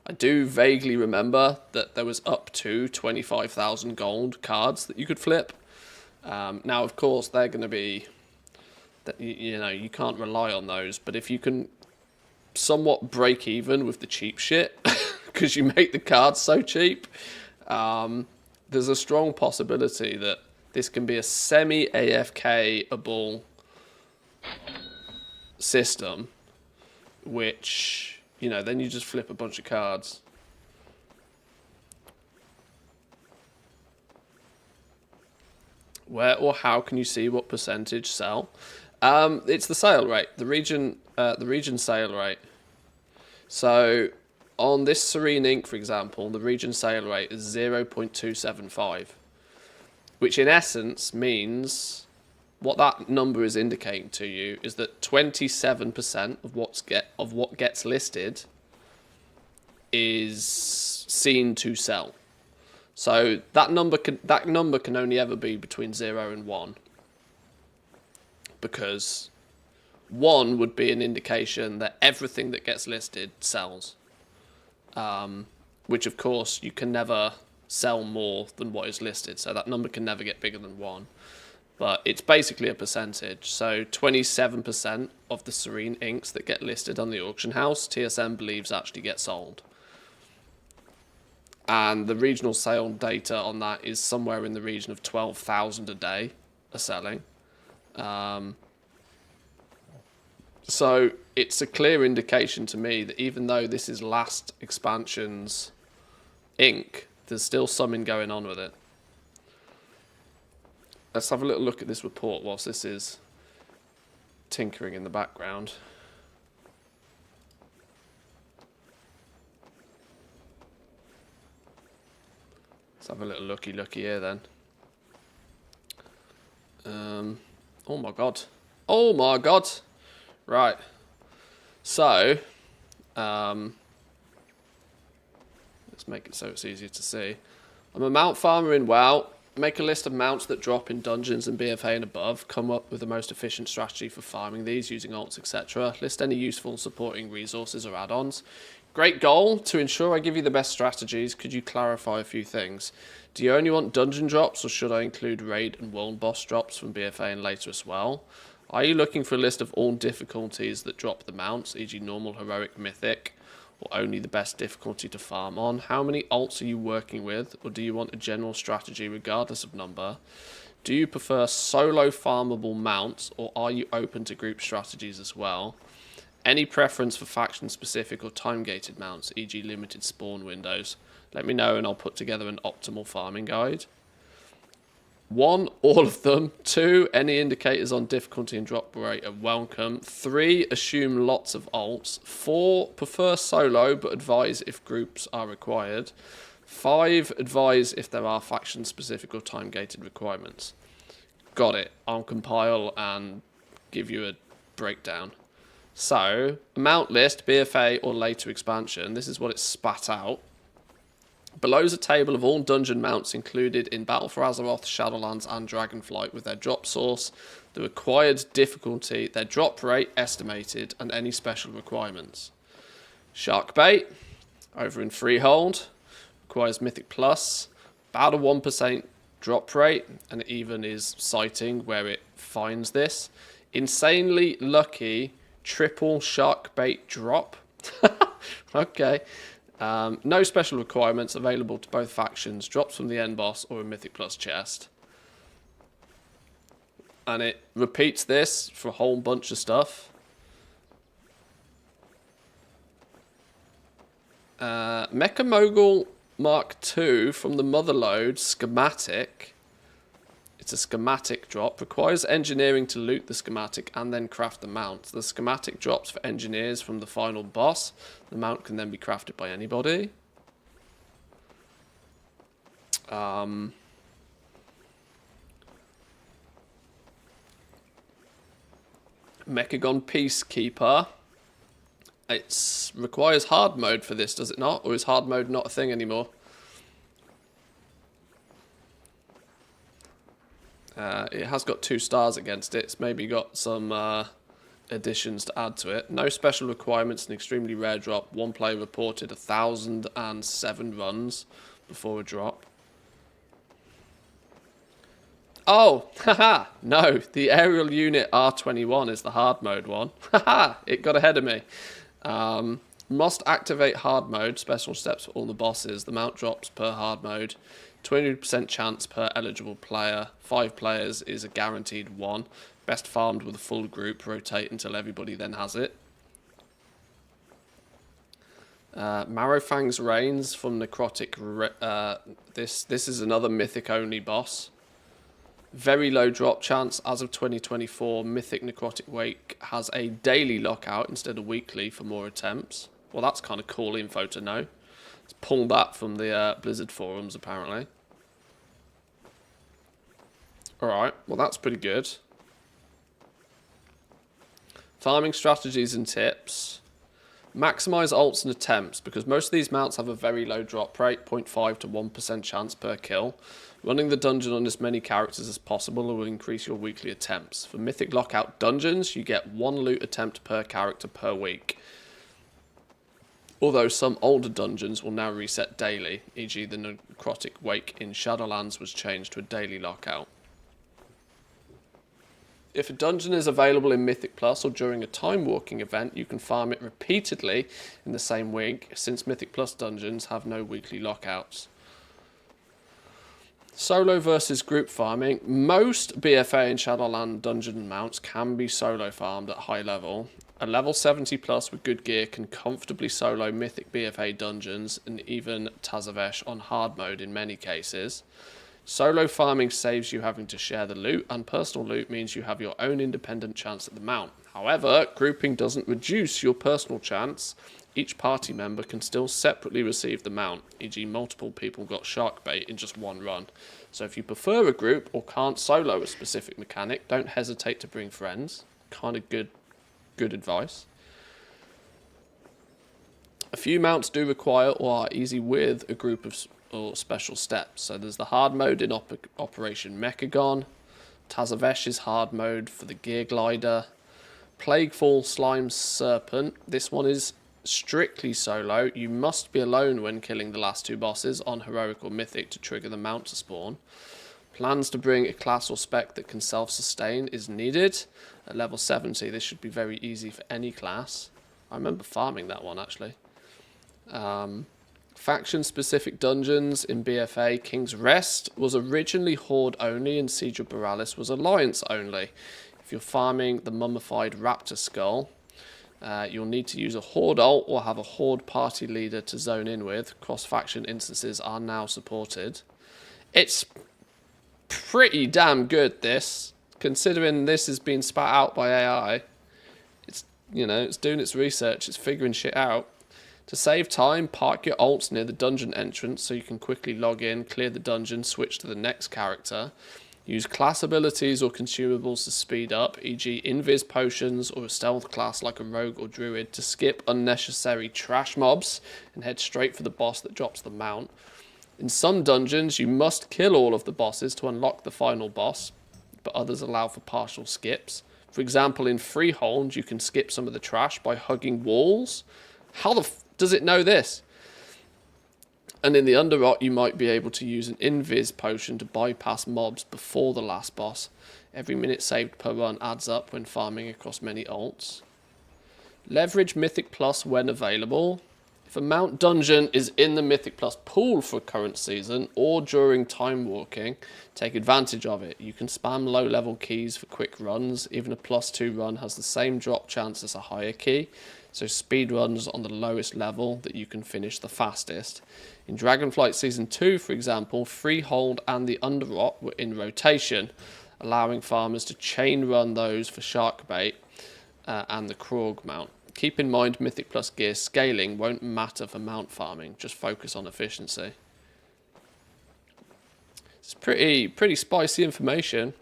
I do vaguely remember that there was up to 25,000 gold cards that you could flip. Now, of course, they're going to be, you know, you can't rely on those, but if you can somewhat break even with the cheap shit, because you make the cards so cheap, there's a strong possibility that this can be a semi-AFK-able system, which, you know, then you just flip a bunch of cards. Where or how can you see what percentage sell? It's the sale rate, the region sale rate. So on this Serene Ink, for example, the region sale rate is 0.275, which in essence means what that number is indicating to you is that 27% of what gets listed is seen to sell. So that number can only ever be between 0 and 1, because 1 would be an indication that everything that gets listed sells, which of course you can never sell more than what is listed, so that number can never get bigger than 1. But it's basically a percentage. So 27% of the Serene inks that get listed on the auction house, TSM believes actually get sold. And the regional sale data on that is somewhere in the region of 12,000 a day are selling. So it's a clear indication to me that even though this is last expansion's ink, there's still something going on with it. Let's have a little look at this report whilst this is tinkering in the background. Let's have a little looky here then. Oh my god. Oh my god. Right. So, let's make it so it's easier to see. I'm a mount farmer in WoW. Make a list of mounts that drop in dungeons and BFA and above. Come up with the most efficient strategy for farming these using alts, etc. List any useful supporting resources or add-ons. Great goal. To ensure I give you the best strategies, could you clarify a few things? Do you only want dungeon drops, or should I include raid and world boss drops from BFA and later as well? Are you looking for a list of all difficulties that drop the mounts, e.g. normal, heroic, mythic, or only the best difficulty to farm on? How many alts are you working with, or do you want a general strategy regardless of number? Do you prefer solo farmable mounts, or are you open to group strategies as well? Any preference for faction-specific or time-gated mounts, e.g. limited spawn windows? Let me know and I'll put together an optimal farming guide. 1, all of them. 2, any indicators on difficulty and drop rate are welcome. 3, assume lots of alts. 4, prefer solo but advise if groups are required. 5, advise if there are faction-specific or time-gated requirements. Got it. I'll compile and give you a breakdown. So, mount list, BFA or later expansion. This is what it spat out. Below is a table of all dungeon mounts included in Battle for Azeroth, Shadowlands and Dragonflight with their drop source, the required difficulty, their drop rate estimated, and any special requirements. Sharkbait, over in Freehold, requires Mythic Plus, about a 1% drop rate, and it even is citing where it finds this. Insanely Lucky, triple Sharkbait drop. Okay. No special requirements, available to both factions, drops from the end boss or a Mythic Plus chest. And it repeats this for a whole bunch of stuff. Mecha Mogul Mark II from the Motherlode schematic. It's a schematic drop. Requires engineering to loot the schematic and then craft the mount. The schematic drops for engineers from the final boss. The mount can then be crafted by anybody. Mechagon Peacekeeper. It requires hard mode for this, does it not? Or is hard mode not a thing anymore? It has got 2 stars against it. It's maybe got some additions to add to it. No special requirements, an extremely rare drop. One player reported 1,007 runs before a drop. Oh, haha, no, the aerial unit R21 is the hard mode one. Haha, it got ahead of me. Must activate hard mode, special steps for all the bosses. The mount drops per hard mode. 20% chance per eligible player. 5 players is a guaranteed 1. Best farmed with a full group. Rotate until everybody then has it. Marrowfang's Reigns from Necrotic. This is another mythic only boss. Very low drop chance as of 2024. Mythic Necrotic Wake has a daily lockout instead of weekly for more attempts. Well, that's kind of cool info to know. It's pulled that from the Blizzard forums apparently. Alright, well that's pretty good. Farming strategies and tips. Maximize ults and attempts, because most of these mounts have a very low drop rate, 0.5 to 1% chance per kill. Running the dungeon on as many characters as possible will increase your weekly attempts. For Mythic Lockout dungeons, you get 1 loot attempt per character per week. Although some older dungeons will now reset daily, e.g. the Necrotic Wake in Shadowlands was changed to a daily lockout. If a dungeon is available in Mythic Plus or during a time walking event, you can farm it repeatedly in the same week, since Mythic Plus dungeons have no weekly lockouts. Solo versus group farming. Most BFA and Shadowland dungeon mounts can be solo farmed at high level. A level 70 plus with good gear can comfortably solo Mythic BFA dungeons and even Tazavesh on hard mode in many cases. Solo farming saves you having to share the loot, and personal loot means you have your own independent chance at the mount. However, grouping doesn't reduce your personal chance. Each party member can still separately receive the mount, e.g. multiple people got shark bait in just one run. So if you prefer a group or can't solo a specific mechanic, don't hesitate to bring friends. Kind of good advice. A few mounts do require or are easy with a group of or special steps. So there's the hard mode in Operation Mechagon. Tazavesh is hard mode for the Gear Glider. Plaguefall Slime Serpent. This one is strictly solo. You must be alone when killing the last 2 bosses on Heroic or Mythic to trigger the mount to spawn. Plans to bring a class or spec that can self-sustain is needed. At level 70, this should be very easy for any class. I remember farming that one, actually. Faction-specific dungeons in BFA. King's Rest was originally Horde only, and Siege of Borealis was Alliance only. If you're farming the Mummified Raptor Skull, you'll need to use a Horde ult or have a Horde party leader to zone in with. Cross-faction instances are now supported. It's pretty damn good, this, considering this has been spat out by AI. It's, you know, it's doing its research, it's figuring shit out. To save time, park your ults near the dungeon entrance so you can quickly log in, clear the dungeon, switch to the next character. Use class abilities or consumables to speed up, e.g. invis potions or a stealth class like a rogue or druid to skip unnecessary trash mobs and head straight for the boss that drops the mount. In some dungeons, you must kill all of the bosses to unlock the final boss, but others allow for partial skips. For example, in Freehold, you can skip some of the trash by hugging walls. How the f does it know this? And in the Underrot, you might be able to use an invis potion to bypass mobs before the last boss. Every minute saved per run adds up when farming across many ults. Leverage Mythic Plus when available. If a mount dungeon is in the Mythic Plus pool for current season or during time walking, take advantage of it. You can spam low level keys for quick runs. Even a +2 run has the same drop chance as a higher key. So speed runs on the lowest level that you can finish the fastest. In Dragonflight Season 2, for example, Freehold and the Underrot were in rotation, allowing farmers to chain run those for Sharkbait and the Krog mount. Keep in mind Mythic Plus gear scaling won't matter for mount farming, just focus on efficiency. It's pretty spicy information.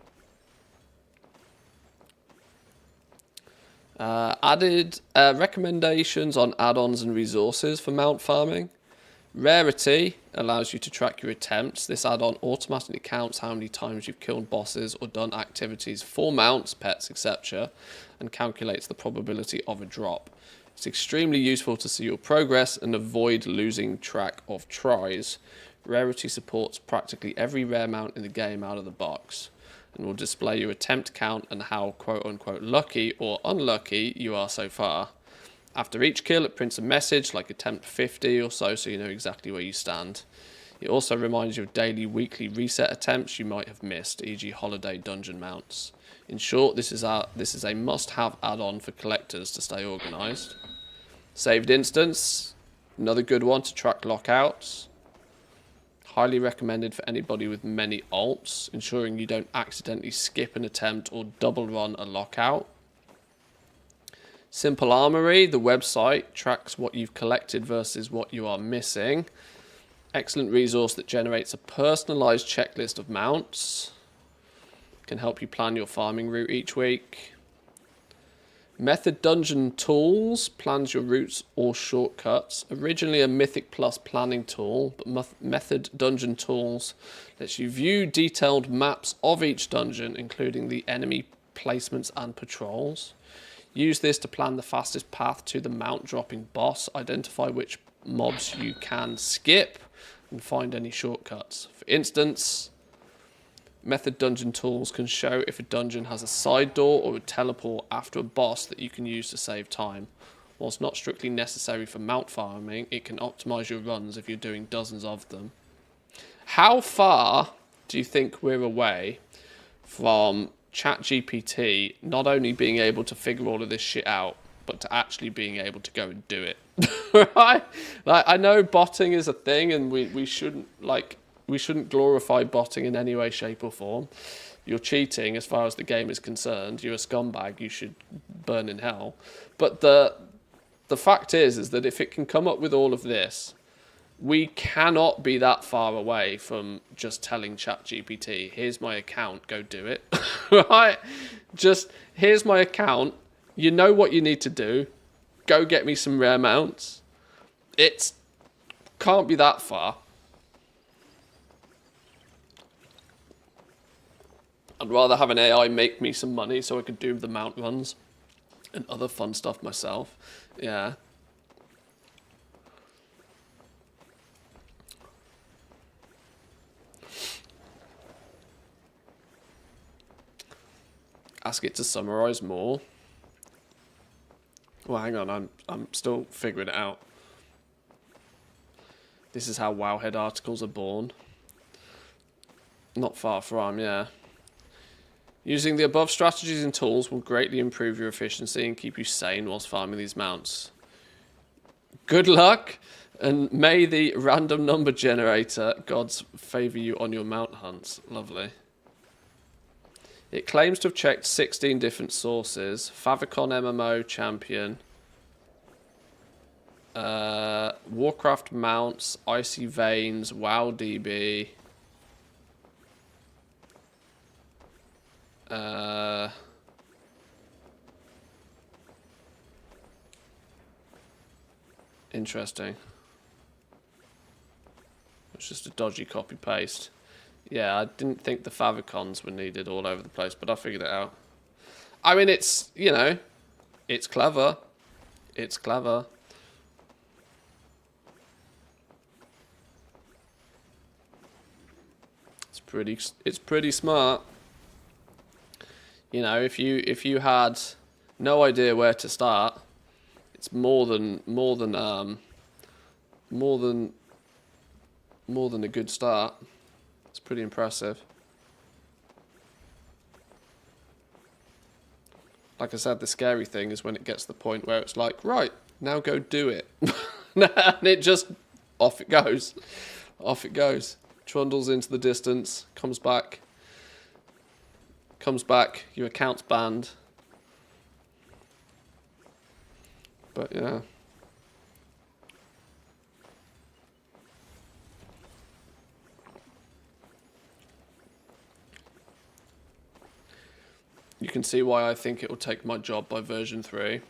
Added recommendations on add-ons and resources for mount farming. Rarity allows you to track your attempts. This add-on automatically counts how many times you've killed bosses or done activities for mounts, pets, etc. and calculates the probability of a drop. It's extremely useful to see your progress and avoid losing track of tries. Rarity supports practically every rare mount in the game out of the box, and will display your attempt count and how quote-unquote lucky or unlucky you are so far. After each kill, it prints a message like attempt 50 or so you know exactly where you stand. It also reminds you of daily, weekly reset attempts you might have missed, e.g. holiday dungeon mounts. In short, this is a must-have add-on for collectors to stay organised. Saved instance, another good one to track lockouts. Highly recommended for anybody with many ults, ensuring you don't accidentally skip an attempt or double run a lockout. Simple Armory, the website, tracks what you've collected versus what you are missing. Excellent resource that generates a personalised checklist of mounts. Can help you plan your farming route each week. Method Dungeon Tools plans your routes or shortcuts. Originally a Mythic Plus planning tool, but Method Dungeon Tools lets you view detailed maps of each dungeon, including the enemy placements and patrols. Use this to plan the fastest path to the mount dropping boss, identify which mobs you can skip, and find any shortcuts. For instance, Method Dungeon Tools can show if a dungeon has a side door or a teleport after a boss that you can use to save time. Whilst not strictly necessary for mount farming, it can optimize your runs if you're doing dozens of them. How far do you think we're away from ChatGPT not only being able to figure all of this shit out, but to actually being able to go and do it? Right? Like, I know botting is a thing, and we shouldn't glorify botting in any way, shape, or form. You're cheating as far as the game is concerned. You're a scumbag. You should burn in hell. But the fact is that if it can come up with all of this, we cannot be that far away from just telling ChatGPT, here's my account, go do it. Right? Just, here's my account. You know what you need to do. Go get me some rare mounts. It can't be that far. I'd rather have an AI make me some money so I could do the mount runs and other fun stuff myself. Yeah. Ask it to summarize more. Well, hang on, I'm still figuring it out. This is how Wowhead articles are born. Not far from, yeah. Using the above strategies and tools will greatly improve your efficiency and keep you sane whilst farming these mounts. Good luck, and may the random number generator gods favour you on your mount hunts. Lovely. It claims to have checked 16 different sources. Favicon MMO Champion. Warcraft Mounts, Icy Veins, WowDB. Interesting. It's just a dodgy copy paste. Yeah, I didn't think the favicons were needed all over the place, but I figured it out. I mean, it's, you know, it's clever. It's clever. It's pretty smart. You know, if you had no idea where to start, it's more than a good start. It's pretty impressive. Like I said, the scary thing is when it gets to the point where it's like, right, now go do it. And it just, off it goes. Off it goes. Trundles into the distance, comes back, your account's banned. But yeah. You can see why I think it will take my job by version 3.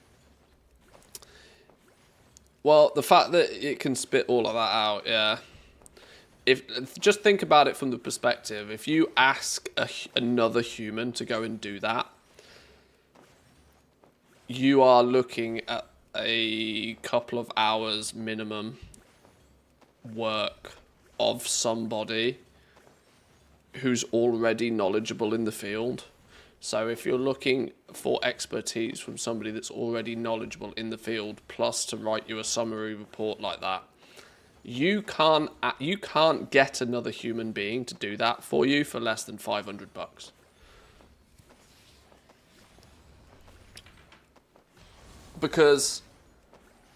Well, the fact that it can spit all of that out, yeah. Just think about it from the perspective, if you ask another human to go and do that, you are looking at a couple of hours minimum work of somebody who's already knowledgeable in the field. So if you're looking for expertise from somebody that's already knowledgeable in the field, plus to write you a summary report like that, you can't get another human being to do that for you for less than $500. Because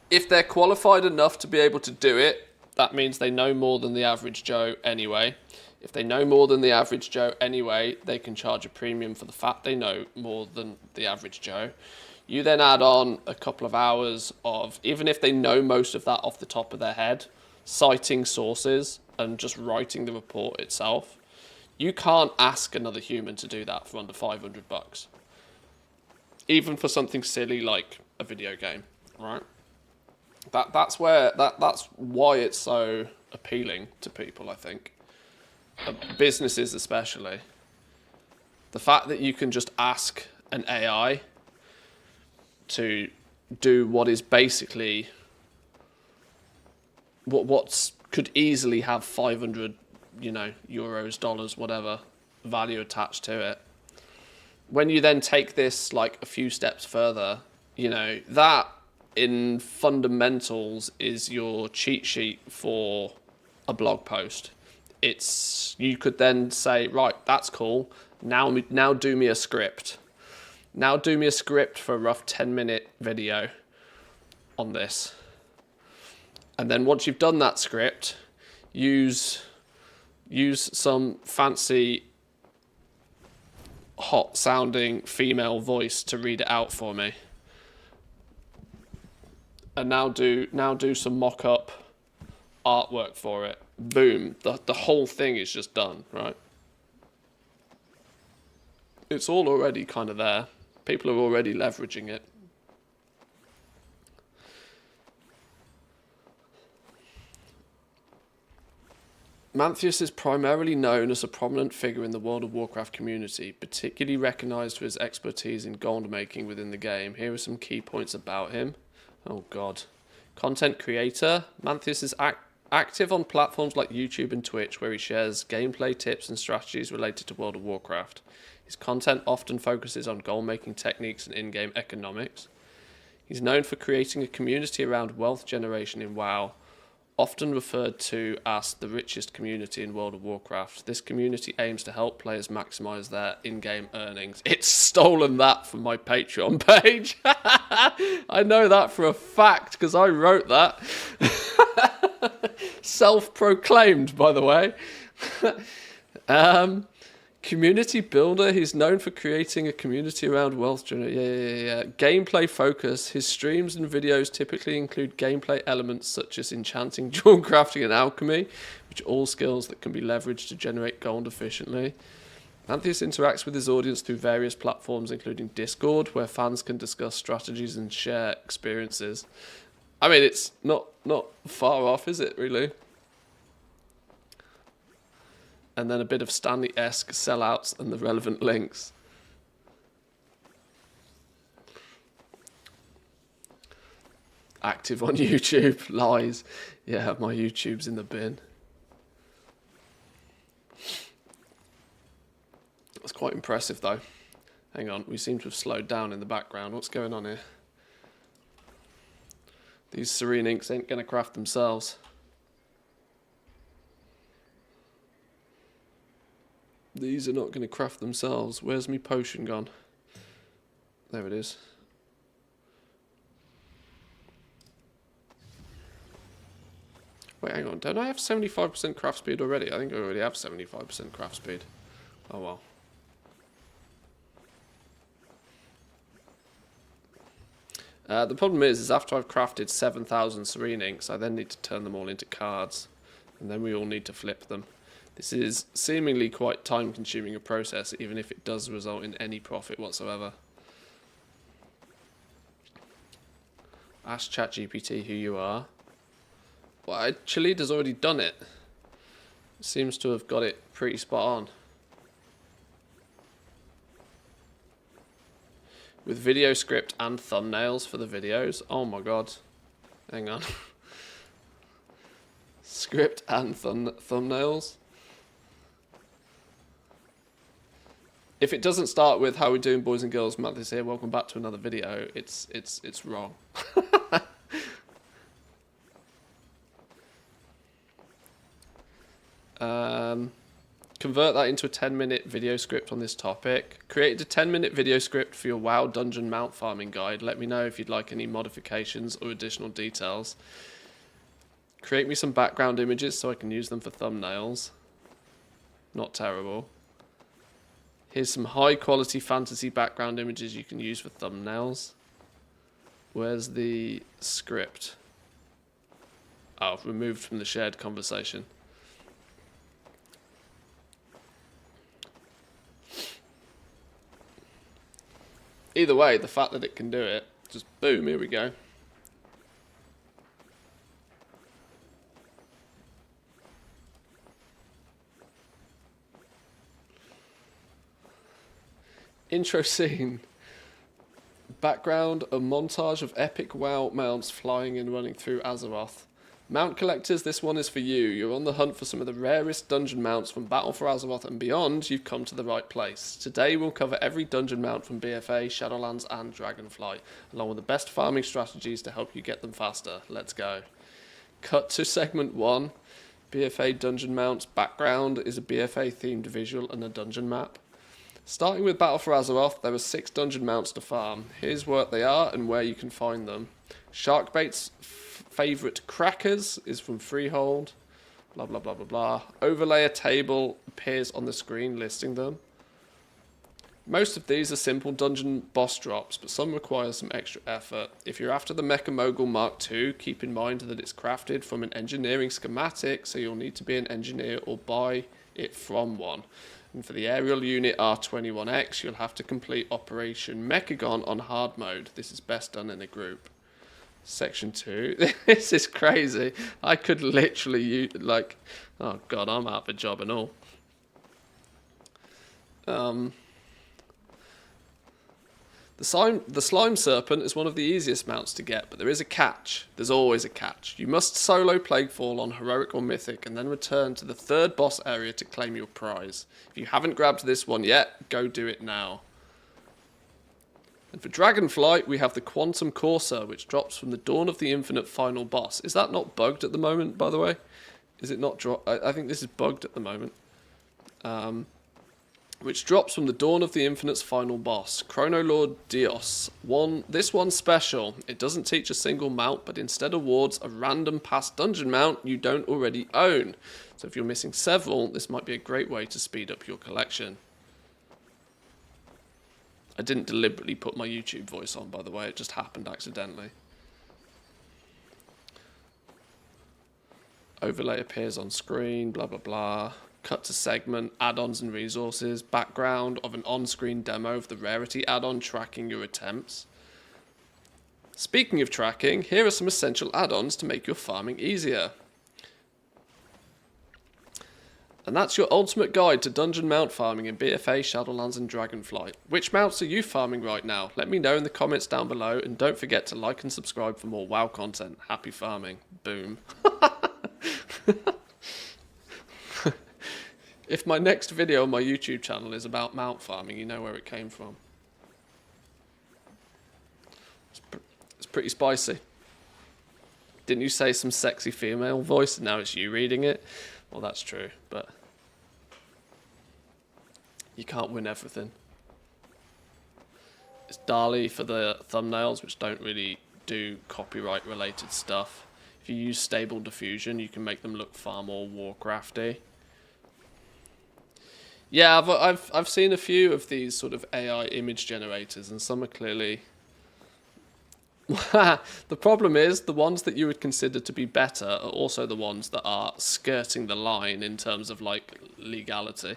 if they're qualified enough to be able to do it, that means they know more than the average Joe anyway. If they know more than the average Joe anyway, they can charge a premium for the fact they know more than the average Joe. You then add on a couple of hours of, even if they know most of that off the top of their head, citing sources and just writing the report itself. You can't ask another human to do that for under $500. even for something silly like a video game, right? That's why it's so appealing to people, I think. Businesses especially. The fact that you can just ask an AI to do what is basically what's could easily have 500, euros, dollars, whatever value attached to it. When you then take this like a few steps further, that in fundamentals is your cheat sheet for a blog post. You could then say, right, that's cool. Now do me a script. Now do me a script for a rough 10-minute video on this. And then once you've done that script, use some fancy hot sounding female voice to read it out for me. And now do some mock-up artwork for it. Boom. The whole thing is just done, right? It's all already kind of there. People are already leveraging it. Manthius is primarily known as a prominent figure in the World of Warcraft community, particularly recognised for his expertise in gold making within the game. Here are some key points about him. Oh god. Content creator. Manthius is active on platforms like YouTube and Twitch, where he shares gameplay tips and strategies related to World of Warcraft. His content often focuses on gold making techniques and in-game economics. He's known for creating a community around wealth generation in WoW, often referred to as the richest community in World of Warcraft. This community aims to help players maximise their in-game earnings. It's stolen that from my Patreon page. I know that for a fact because I wrote that. Self-proclaimed, by the way. Community builder. He's known for creating a community around wealth generation. Yeah. Gameplay focus. His streams and videos typically include gameplay elements such as enchanting, jewel crafting, and alchemy, which are all skills that can be leveraged to generate gold efficiently. Manthius interacts with his audience through various platforms, including Discord, where fans can discuss strategies and share experiences. I mean, it's not far off, is it, really? And then a bit of Stanley-esque sellouts and the relevant links. Active on YouTube. Lies. Yeah, my YouTube's in the bin. That's quite impressive, though. Hang on, we seem to have slowed down in the background. What's going on here? These serene inks ain't going to craft themselves. These are not going to craft themselves. Where's my potion gone? There it is. Wait, hang on. Don't I have 75% craft speed already? I think I already have 75% craft speed. Oh well. The problem is after I've crafted 7,000 serene inks, I then need to turn them all into cards. And then we all need to flip them. This is seemingly quite time-consuming a process, even if it does result in any profit whatsoever. Ask ChatGPT who you are. Well, Chalida's already done it. Seems to have got it pretty spot on. With video script and thumbnails for the videos. Oh my god. Hang on. Script and thumbnails. If it doesn't start with "How we doing, boys and girls? Matt is here. Welcome back to another video." It's wrong. Convert that into a 10-minute video script on this topic. Create a 10-minute video script for your WoW dungeon mount farming guide. Let me know if you'd like any modifications or additional details. Create me some background images so I can use them for thumbnails. Not terrible. Here's some high quality fantasy background images you can use for thumbnails. Where's the script? Oh, removed from the shared conversation. either way, the fact that it can do it, just boom, here we go. Intro scene. Background, a montage of epic WoW mounts flying and running through Azeroth. Mount collectors, this one is for you. You're on the hunt for some of the rarest dungeon mounts from Battle for Azeroth and beyond. You've come to the right place. Today we'll cover every dungeon mount from BFA, Shadowlands and Dragonflight, along with the best farming strategies to help you get them faster. Let's go. Cut to segment 1. BFA dungeon mounts. Background is a BFA themed visual and a dungeon map. Starting with Battle for Azeroth, there are 6 dungeon mounts to farm. Here's what they are and where you can find them. Sharkbait's favourite crackers is from Freehold. Blah, blah, blah, blah, blah. Overlayer table appears on the screen listing them. Most of these are simple dungeon boss drops, but some require some extra effort. If you're after the Mecha Mogul Mark II, keep in mind that it's crafted from an engineering schematic, so you'll need to be an engineer or buy it from one. And for the aerial unit R21X, you'll have to complete Operation Mechagon on hard mode. This is best done in a group. Section 2. This is crazy. I could literally use, like, oh god, I'm out of a job and all. The slime serpent is one of the easiest mounts to get, but there is a catch. There's always a catch. You must solo Plaguefall on heroic or mythic and then return to the 3rd boss area to claim your prize. If you haven't grabbed this one yet, go do it now. And for Dragonflight, we have the Quantum Courser, which drops from the Dawn of the Infinite final boss. Is that not bugged at the moment, by the way? Is it not I think this is bugged at the moment. Which drops from the Dawn of the Infinite's final boss, Chrono Lord Dios. This one's special. It doesn't teach a single mount, but instead awards a random past dungeon mount you don't already own. So if you're missing several, this might be a great way to speed up your collection. I didn't deliberately put my YouTube voice on, by the way. It just happened accidentally. Overlay appears on screen, blah, blah, blah. Cut to segment, add-ons and resources, background of an on-screen demo of the rarity add-on tracking your attempts. Speaking of tracking, here are some essential add-ons to make your farming easier. And that's your ultimate guide to dungeon mount farming in BFA, Shadowlands and Dragonflight. Which mounts are you farming right now? Let me know in the comments down below, and don't forget to like and subscribe for more WoW content. Happy farming. Boom. If my next video on my YouTube channel is about mount farming, you know where it came from. It's pretty spicy. Didn't you say some sexy female voice and now it's you reading it? Well, that's true, but you can't win everything. It's Dali for the thumbnails, which don't really do copyright related stuff. If you use stable diffusion, you can make them look far more Warcrafty. Yeah, I've seen a few of these sort of AI image generators, and some are clearly. The problem is the ones that you would consider to be better are also the ones that are skirting the line in terms of like legality.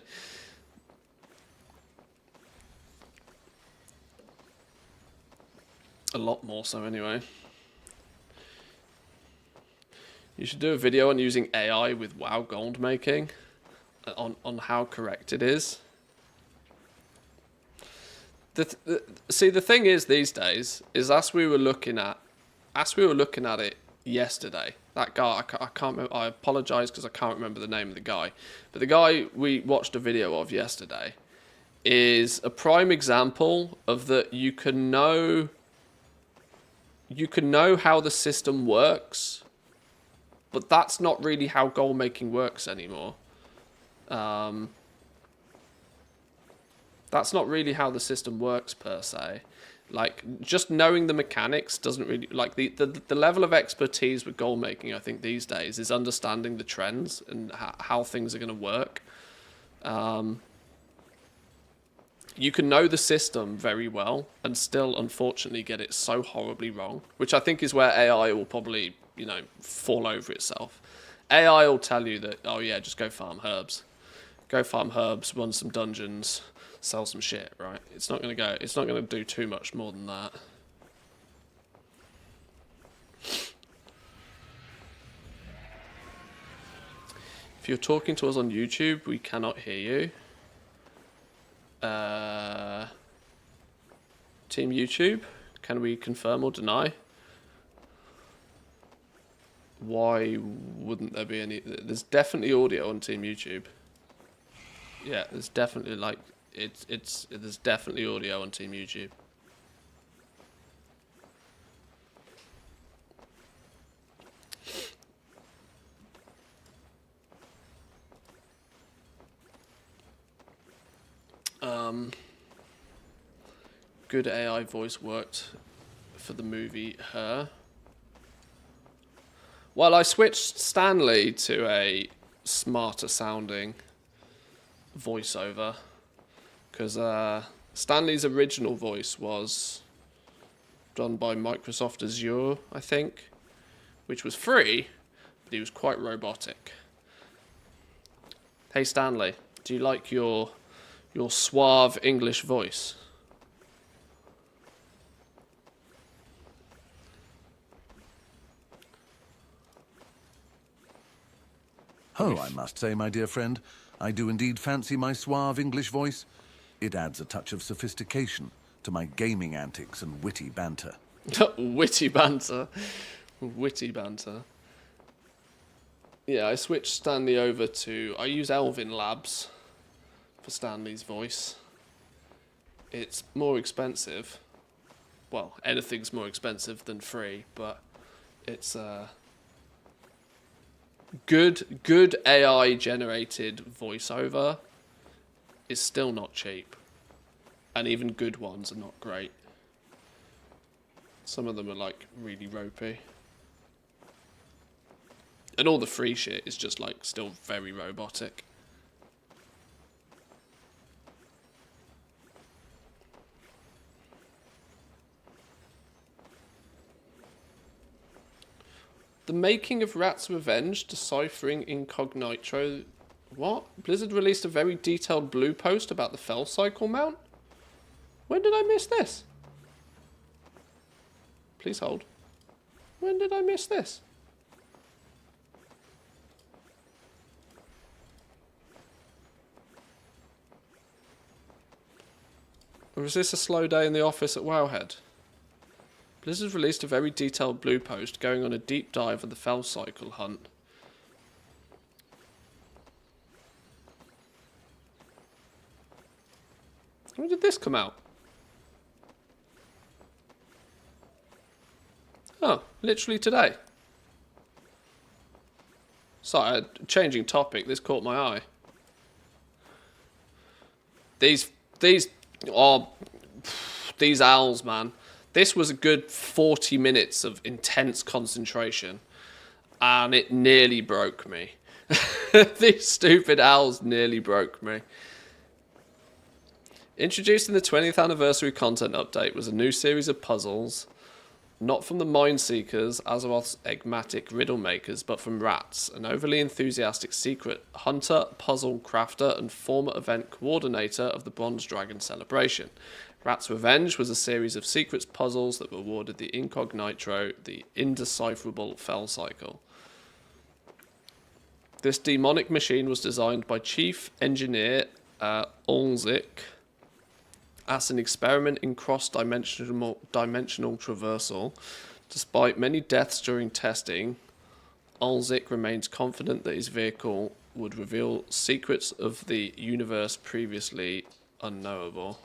A lot more so, anyway. You should do a video on using AI with WoW gold making. On how correct it is. See, the thing is these days is as we were looking at it yesterday. That guy, I can't remember. I apologize because I can't remember the name of the guy. But the guy we watched a video of yesterday is a prime example of that. You can know how the system works, but that's not really how goal making works anymore. That's not really how the system works per se. Like, just knowing the mechanics doesn't really, like, the level of expertise with goal making, I think, these days is understanding the trends and how things are going to work. You can know the system very well and still, unfortunately, get it so horribly wrong, which I think is where AI will probably, you know, fall over itself. AI will tell you that, oh yeah, just go farm herbs. go farm herbs, run some dungeons, sell some shit, right? It's not gonna do too much more than that. If you're talking to us on YouTube, we cannot hear you. Team YouTube, can we confirm or deny? Why wouldn't there be any? There's definitely audio on Team YouTube. Yeah, there's definitely there's definitely audio on Team YouTube. Good AI voice worked for the movie Her. Well, I switched Stanley to a smarter sounding voiceover because Stanley's original voice was done by Microsoft Azure, I think, which was free, but he was quite robotic. Hey Stanley, do you like your suave English voice? Oh, I must say, my dear friend, I do indeed fancy my suave English voice. It adds a touch of sophistication to my gaming antics and witty banter. Witty banter. Witty banter. Yeah, I switched Stanley over to... I use Elvin Labs for Stanley's voice. It's more expensive. Well, anything's more expensive than free, but it's... Good AI generated voiceover is still not cheap, and even good ones are not great. Some of them are like really ropey, and all the free shit is just like still very robotic. The making of Rat's Revenge, deciphering incognito. What? Blizzard released a very detailed blue post about the Fell Cycle mount? When did I miss this? Please hold. When did I miss this? Or is this a slow day in the office at Wowhead? Blizzard released a very detailed blue post going on a deep dive of the Fell Cycle hunt. When did this come out? Oh, literally today. Sorry, changing topic, this caught my eye. These owls, man. This was a good 40 minutes of intense concentration, and it nearly broke me. These stupid owls nearly broke me. Introduced in the 20th anniversary content update was a new series of puzzles, not from the Mind Seekers, Azeroth's enigmatic riddle makers, but from Rats, an overly enthusiastic secret hunter, puzzle crafter, and former event coordinator of the Bronze Dragon celebration. Rat's Revenge was a series of secrets puzzles that rewarded the incognito, the indecipherable Fell Cycle. This demonic machine was designed by Chief Engineer Ulzik as an experiment in cross-dimensional traversal. Despite many deaths during testing, Ulzik remains confident that his vehicle would reveal secrets of the universe previously unknowable.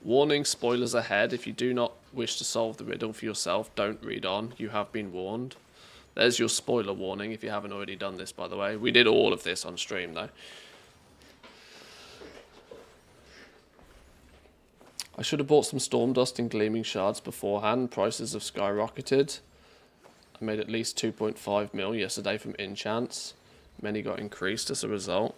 Warning, spoilers ahead. If you do not wish to solve the riddle for yourself, don't read on. You have been warned. There's your spoiler warning if you haven't already done this, by the way. We did all of this on stream, though. I should have bought some Storm Dust and Gleaming Shards beforehand. Prices have skyrocketed. I made at least 2.5 mil yesterday from enchants. Many got increased as a result.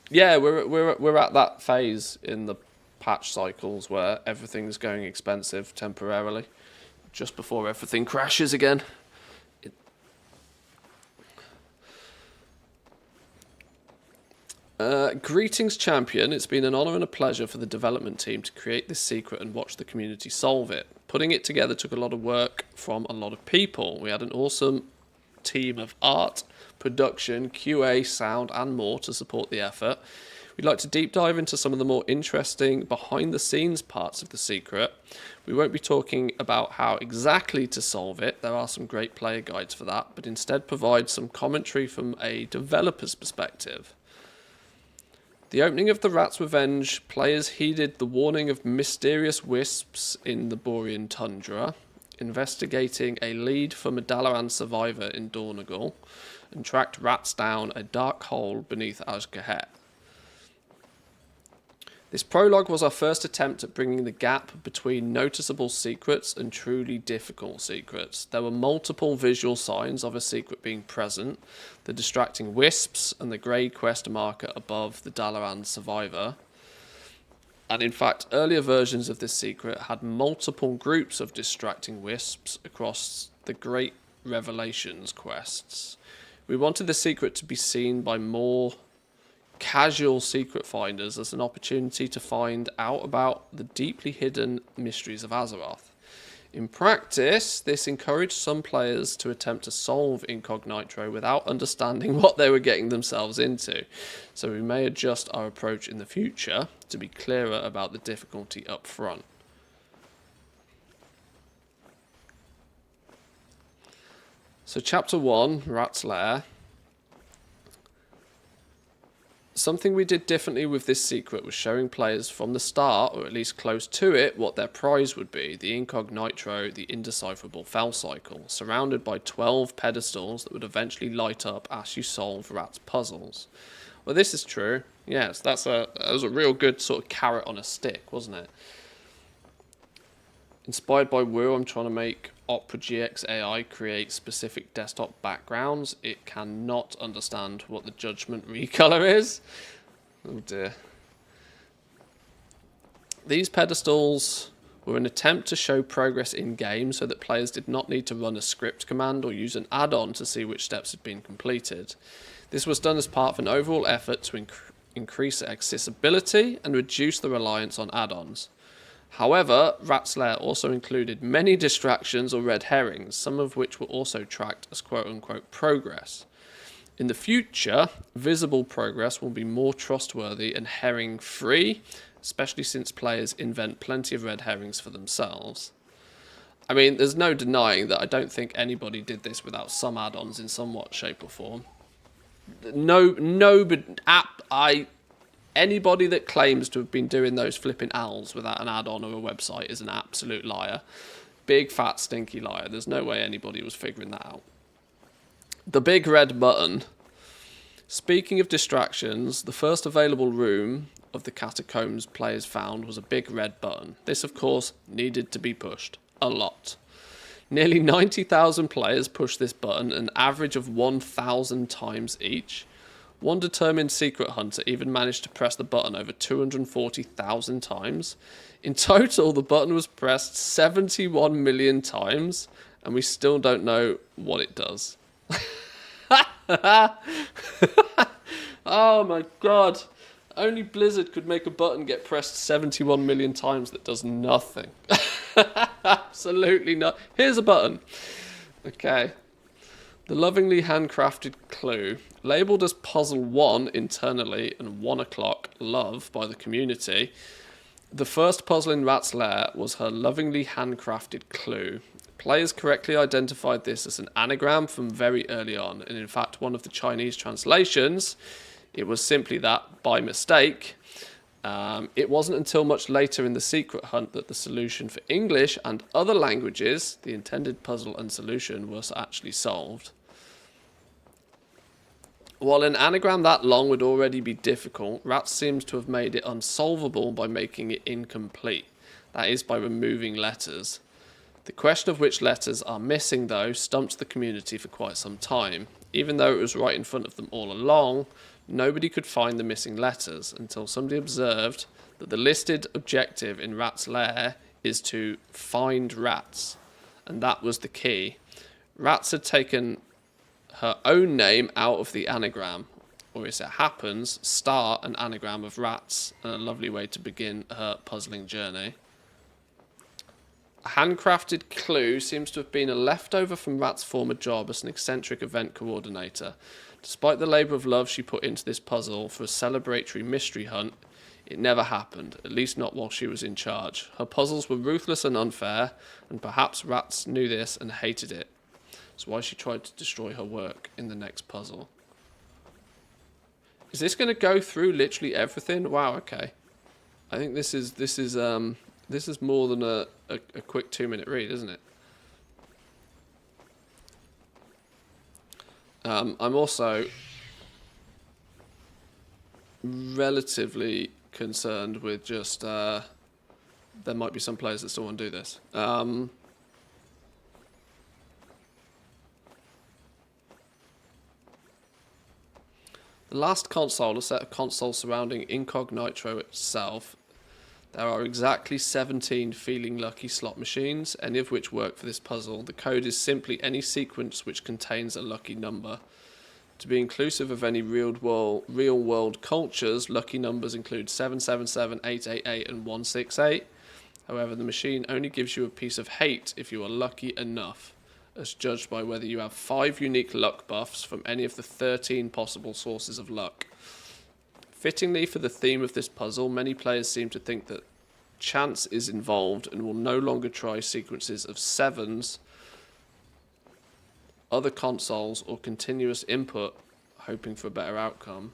Yeah, we're at that phase in the patch cycles where everything's going expensive temporarily, just before everything crashes again. Greetings, champion. It's been an honour and a pleasure for the development team to create this secret and watch the community solve it. Putting it together took a lot of work from a lot of people. We had an awesome team of art, production, QA, sound and more to support the effort. We'd like to deep dive into some of the more interesting behind the scenes parts of the secret. We won't be talking about how exactly to solve it, there are some great player guides for that, but instead provide some commentary from a developer's perspective. The opening of the Rat's Revenge, players heeded the warning of mysterious wisps in the Borean tundra, investigating a lead from a Dalaran survivor in Dornagal, and tracked rats down a dark hole beneath Azkahet. This prologue was our first attempt at bringing the gap between noticeable secrets and truly difficult secrets. There were multiple visual signs of a secret being present, the distracting wisps and the grey quest marker above the Dalaran survivor. And in fact, earlier versions of this secret had multiple groups of distracting wisps across the Great Revelations quests. We wanted the secret to be seen by more casual secret finders as an opportunity to find out about the deeply hidden mysteries of Azeroth. In practice, this encouraged some players to attempt to solve Incognito without understanding what they were getting themselves into, so we may adjust our approach in the future to be clearer about the difficulty up front. So Chapter 1, Rat's Lair. Something we did differently with this secret was showing players from the start, or at least close to it, what their prize would be, the Incognito, the indecipherable Fell Cycle, surrounded by 12 pedestals that would eventually light up as you solve Rat's puzzles. Well, this is true. Yes, that was a real good sort of carrot on a stick, wasn't it? Inspired by Woo, I'm trying to make Opera GX AI create specific desktop backgrounds. It cannot understand what the Judgment recolor is. Oh dear. These pedestals were an attempt to show progress in game so that players did not need to run a script command or use an add-on to see which steps had been completed. This was done as part of an overall effort to increase accessibility and reduce the reliance on add-ons. However, Rat's Lair also included many distractions or red herrings, some of which were also tracked as quote-unquote progress. In the future, visible progress will be more trustworthy and herring-free, especially since players invent plenty of red herrings for themselves. I mean, there's no denying that I don't think anybody did this without some add-ons in somewhat shape or form. Anybody that claims to have been doing those flipping owls without an add-on or a website is an absolute liar. Big, fat, stinky liar. There's no way anybody was figuring that out. The big red button. Speaking of distractions, the first available room of the catacombs players found was a big red button. This, of course, needed to be pushed. A lot. Nearly 90,000 players pushed this button, an average of 1,000 times each. One determined secret hunter even managed to press the button over 240,000 times. In total, the button was pressed 71 million times, and we still don't know what it does. Oh my god. Only Blizzard could make a button get pressed 71 million times that does nothing. Absolutely not. Here's a button. Okay. The lovingly handcrafted clue, labelled as Puzzle 1 internally and 1 o'clock love by the community, the first puzzle in Rat's Lair was her lovingly handcrafted clue. Players correctly identified this as an anagram from very early on, and in fact one of the Chinese translations, it was simply that by mistake. It wasn't until much later in the secret hunt that the solution for English and other languages, the intended puzzle and solution, was actually solved. While an anagram that long would already be difficult, Rats seems to have made it unsolvable by making it incomplete. That is, by removing letters. The question of which letters are missing, though, stumped the community for quite some time. Even though it was right in front of them all along, nobody could find the missing letters until somebody observed that the listed objective in Rat's Lair is to find rats, and that was the key. Rats had taken her own name out of the anagram. or as it happens, star an anagram of rats, and a lovely way to begin her puzzling journey. A handcrafted clue seems to have been a leftover from Rat's former job as an eccentric event coordinator. Despite the labour of love she put into this puzzle for a celebratory mystery hunt, it never happened, at least not while she was in charge. Her puzzles were ruthless and unfair, and perhaps Rats knew this and hated it. That's why she tried to destroy her work in the next puzzle. Is this going to go through literally everything? Wow, okay. I think this is more than a quick 2-minute read, isn't it? I'm also relatively concerned with just there might be some players that still want to do this. The last console, a set of consoles surrounding Incognito itself. There are exactly 17 feeling lucky slot machines, any of which work for this puzzle. The code is simply any sequence which contains a lucky number. To be inclusive of any real-world cultures, lucky numbers include 777, 888, and 168. However, the machine only gives you a piece of hate if you are lucky enough, as judged by whether you have 5 unique luck buffs from any of the 13 possible sources of luck. Fittingly for the theme of this puzzle, many players seem to think that chance is involved and will no longer try sequences of 7s, other consoles, or continuous input, hoping for a better outcome.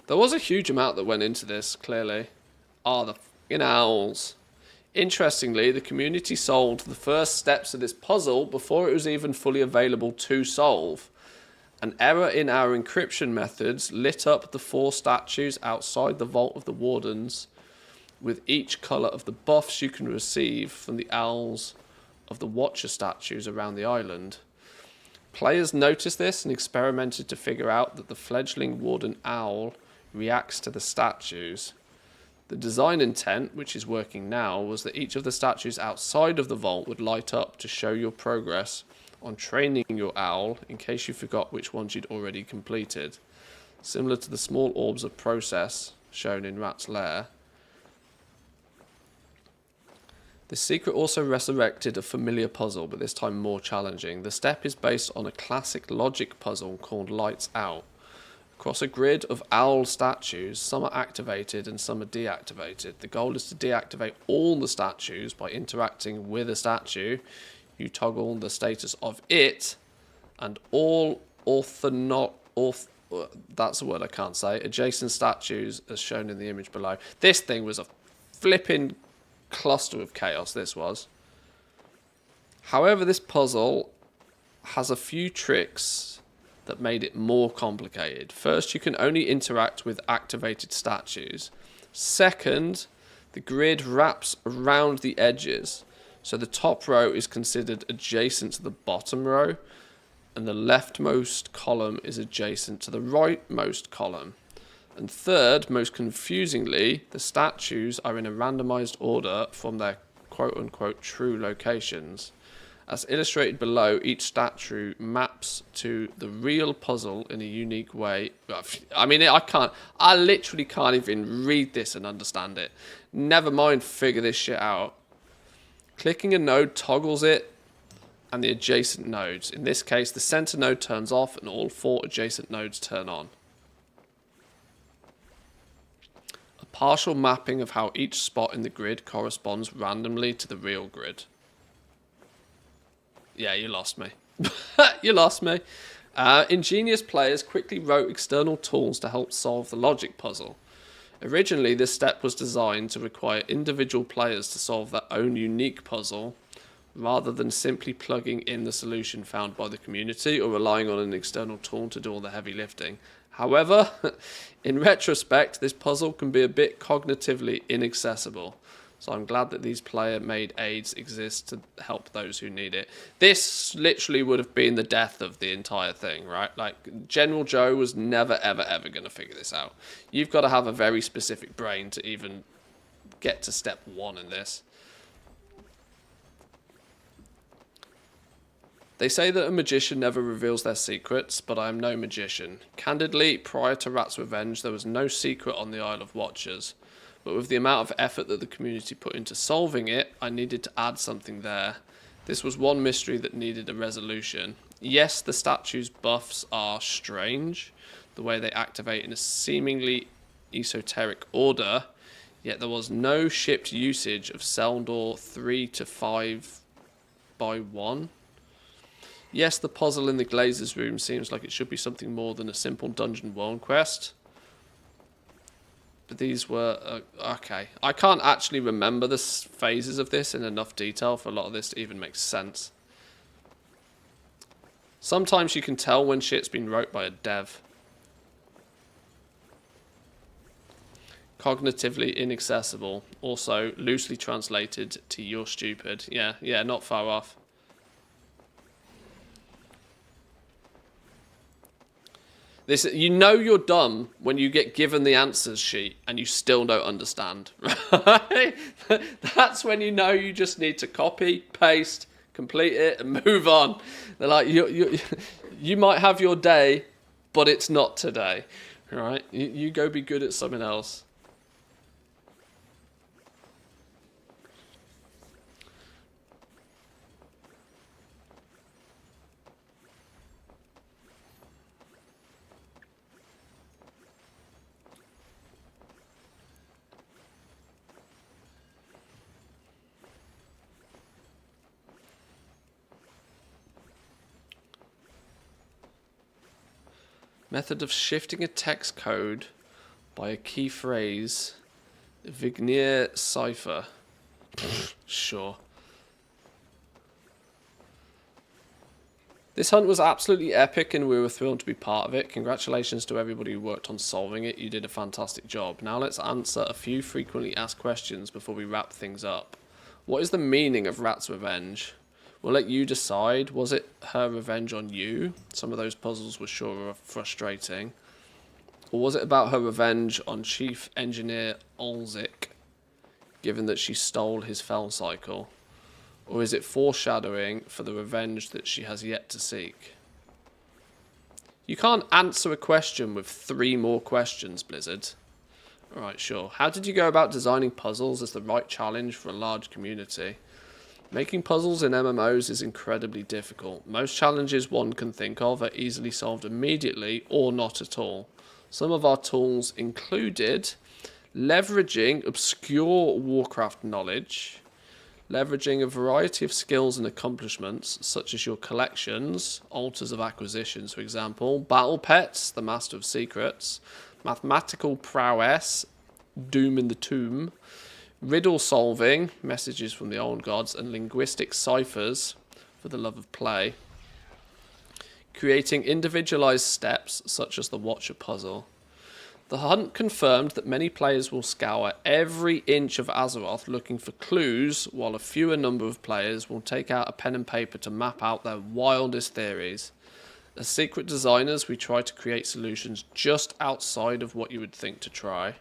There was a huge amount that went into this, clearly. The fucking owls. Interestingly, the community solved the first steps of this puzzle before it was even fully available to solve. An error in our encryption methods lit up the 4 statues outside the Vault of the Wardens with each colour of the buffs you can receive from the owls of the Watcher statues around the island. Players noticed this and experimented to figure out that the fledgling Warden owl reacts to the statues. The design intent, which is working now, was that each of the statues outside of the vault would light up to show your progress on training your owl in case you forgot which ones you'd already completed. Similar to the small orbs of process shown in Rat's Lair. The secret also resurrected a familiar puzzle, but this time more challenging. The step is based on a classic logic puzzle called Lights Out. Across a grid of owl statues, some are activated and some are deactivated. The goal is to deactivate all the statues by interacting with a statue. You toggle the status of it, and all that's a word I can't say, adjacent statues as shown in the image below. This thing was a flipping cluster of chaos, this was. However, this puzzle has a few tricks that made it more complicated. First, you can only interact with activated statues. Second, the grid wraps around the edges, so the top row is considered adjacent to the bottom row, and the leftmost column is adjacent to the rightmost column. And third, most confusingly, the statues are in a randomized order from their quote-unquote true locations. As illustrated below, each statue maps to the real puzzle in a unique way. I mean, I literally can't even read this and understand it. Never mind figure this shit out. Clicking a node toggles it and the adjacent nodes. In this case, the center node turns off and all 4 adjacent nodes turn on. A partial mapping of how each spot in the grid corresponds randomly to the real grid. Yeah, you lost me. You lost me. Ingenious players quickly wrote external tools to help solve the logic puzzle. Originally, this step was designed to require individual players to solve their own unique puzzle, rather than simply plugging in the solution found by the community or relying on an external tool to do all the heavy lifting. However, in retrospect, this puzzle can be a bit cognitively inaccessible. So I'm glad that these player-made aids exist to help those who need it. This literally would have been the death of the entire thing, right? Like, General Joe was never, ever, ever going to figure this out. You've got to have a very specific brain to even get to step 1 in this. They say that a magician never reveals their secrets, but I am no magician. Candidly, prior to Rat's Revenge, there was no secret on the Isle of Watchers. But with the amount of effort that the community put into solving it, I needed to add something there. This was one mystery that needed a resolution. Yes, the statue's buffs are strange, the way they activate in a seemingly esoteric order, yet there was no shipped usage of cell door 3 to 5 by 1. Yes, the puzzle in the Glazer's room seems like it should be something more than a simple dungeon world quest. But these were... okay. I can't actually remember the phases of this in enough detail for a lot of this to even make sense. Sometimes you can tell when shit's been wrote by a dev. Cognitively inaccessible. Also, loosely translated to you're stupid. Yeah, not far off. This, you know you're dumb when you get given the answers sheet and you still don't understand, right? That's when you know you just need to copy, paste, complete it, and move on. They're like, you might have your day, but it's not today, right? You go be good at something else. Method of shifting a text code by a key phrase. Vigneer cipher. Sure. This hunt was absolutely epic and we were thrilled to be part of it. Congratulations to everybody who worked on solving it. You did a fantastic job. Now let's answer a few frequently asked questions before we wrap things up. What is the meaning of Rat's Revenge? We'll let you decide. Was it her revenge on you? Some of those puzzles were sure frustrating. Or was it about her revenge on Chief Engineer Olzik, given that she stole his fell cycle? Or is it foreshadowing for the revenge that she has yet to seek? You can't answer a question with 3 more questions, Blizzard. Alright, sure. How did you go about designing puzzles as the right challenge for a large community? Making puzzles in MMOs is incredibly difficult. Most challenges one can think of are easily solved immediately or not at all. Some of our tools included leveraging obscure Warcraft knowledge, leveraging a variety of skills and accomplishments, such as your collections, altars of acquisitions, for example, battle pets, the master of secrets, mathematical prowess, doom in the tomb, riddle solving, messages from the old gods, and linguistic ciphers, for the love of play, creating individualized steps, such as the Watcher puzzle. The hunt confirmed that many players will scour every inch of Azeroth looking for clues, while a fewer number of players will take out a pen and paper to map out their wildest theories. As secret designers, we try to create solutions just outside of what you would think to try.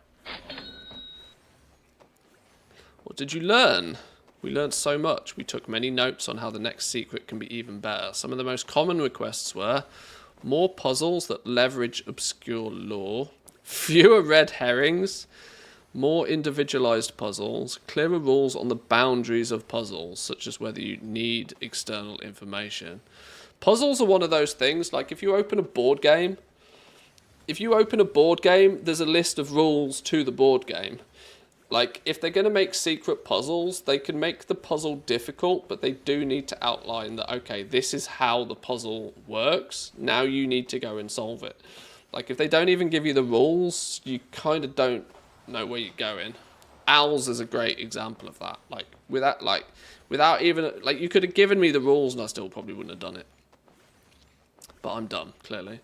What did you learn? We learned so much. We took many notes on how the next secret can be even better. Some of the most common requests were more puzzles that leverage obscure lore, fewer red herrings, more individualized puzzles, clearer rules on the boundaries of puzzles, such as whether you need external information. Puzzles are one of those things, like if you open a board game, there's a list of rules to the board game. Like, if they're going to make secret puzzles, they can make the puzzle difficult, but they do need to outline that, okay, this is how the puzzle works. Now you need to go and solve it. Like, if they don't even give you the rules, you kind of don't know where you're going. Owls is a great example of that. Like, without even, like, you could have given me the rules and I still probably wouldn't have done it. But I'm dumb, clearly.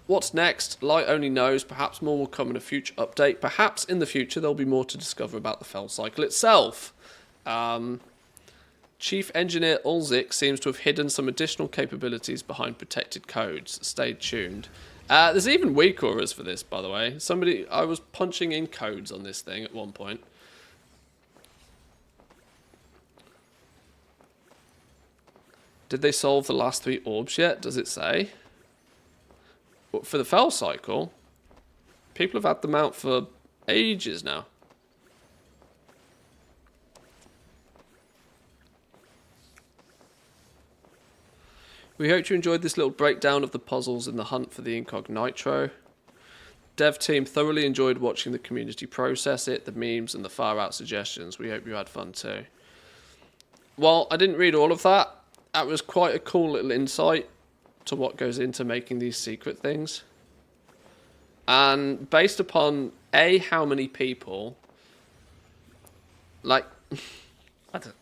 What's next? Light only knows. Perhaps more will come in a future update. Perhaps in the future there'll be more to discover about the Fell Cycle itself. Chief Engineer Ulzik seems to have hidden some additional capabilities behind protected codes. Stay tuned. There's even weak auras for this, by the way. I was punching in codes on this thing at one point. Did they solve the last 3 orbs yet? Does it say? For the Fell Cycle, people have had them out for ages now. We hope you enjoyed this little breakdown of the puzzles in the hunt for the Incognito. Dev team thoroughly enjoyed watching the community process it, the memes and the far out suggestions. We hope you had fun too. Well, I didn't read all of that. That was quite a cool little insight to what goes into making these secret things. And based upon how many people, like, I don't.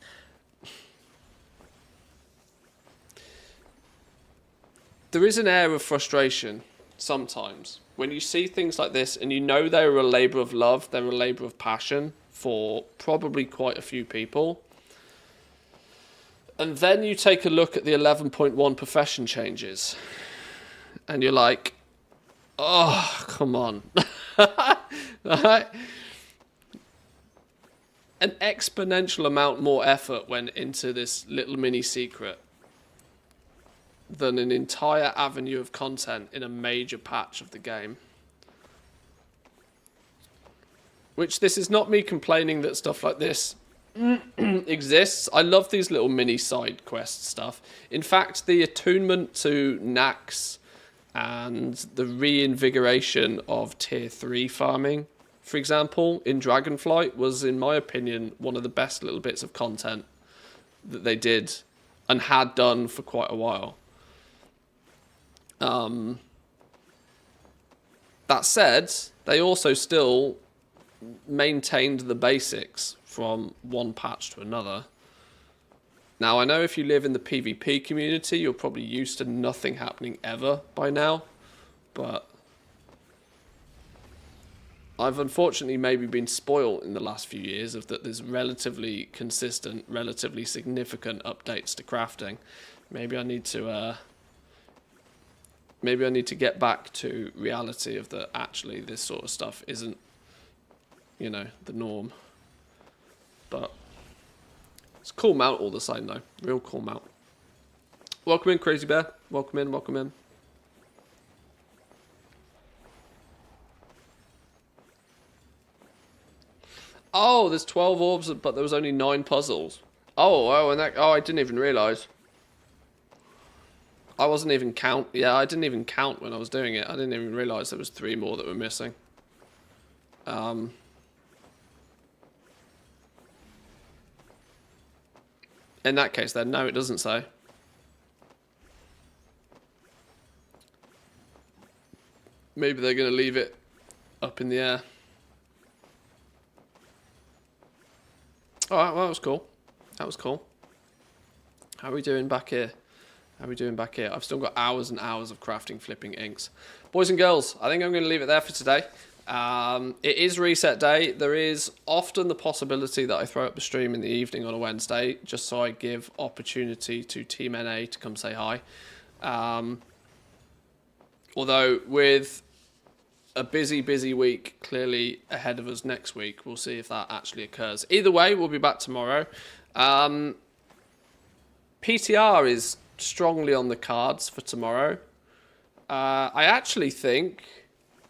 There is an air of frustration sometimes when you see things like this and you know they're a labour of love, they're a labour of passion for probably quite a few people. And then you take a look at the 11.1 profession changes and you're like, oh, come on. Right? An exponential amount more effort went into this little mini secret than an entire avenue of content in a major patch of the game. Which, this is not me complaining that stuff like this exists. I love these little mini side quest stuff. In fact, the attunement to Nax and the reinvigoration of tier 3 farming, for example, in Dragonflight was, in my opinion, one of the best little bits of content that they did and had done for quite a while. That said, they also still maintained the basics from one patch to another. Now, I know if you live in the PvP community, you're probably used to nothing happening ever by now, but I've unfortunately maybe been spoiled in the last few years of that there's relatively consistent, relatively significant updates to crafting. Maybe I need to get back to reality of that actually this sort of stuff isn't, you know, the norm. But it's a cool mount all the same though. Real cool mount. Welcome in, Crazy Bear. Welcome in, welcome in. Oh, there's 12 orbs, but there was only 9 puzzles. Oh, I didn't even realise. I wasn't even count. Yeah, I didn't even count when I was doing it. I didn't even realise there was 3 more that were missing. In that case, then no, it doesn't say. Maybe they're going to leave it up in the air. All right, well, that was cool. That was cool. How are we doing back here? How are we doing back here? I've still got hours and hours of crafting flipping inks. Boys and girls, I think I'm going to leave it there for today. It is reset day. There is often the possibility that I throw up a stream in the evening on a Wednesday, just so I give opportunity to Team NA to come say hi. Although with a busy week clearly ahead of us next week, we'll see if that actually occurs. Either way, we'll be back tomorrow. PTR is strongly on the cards for tomorrow. I actually think,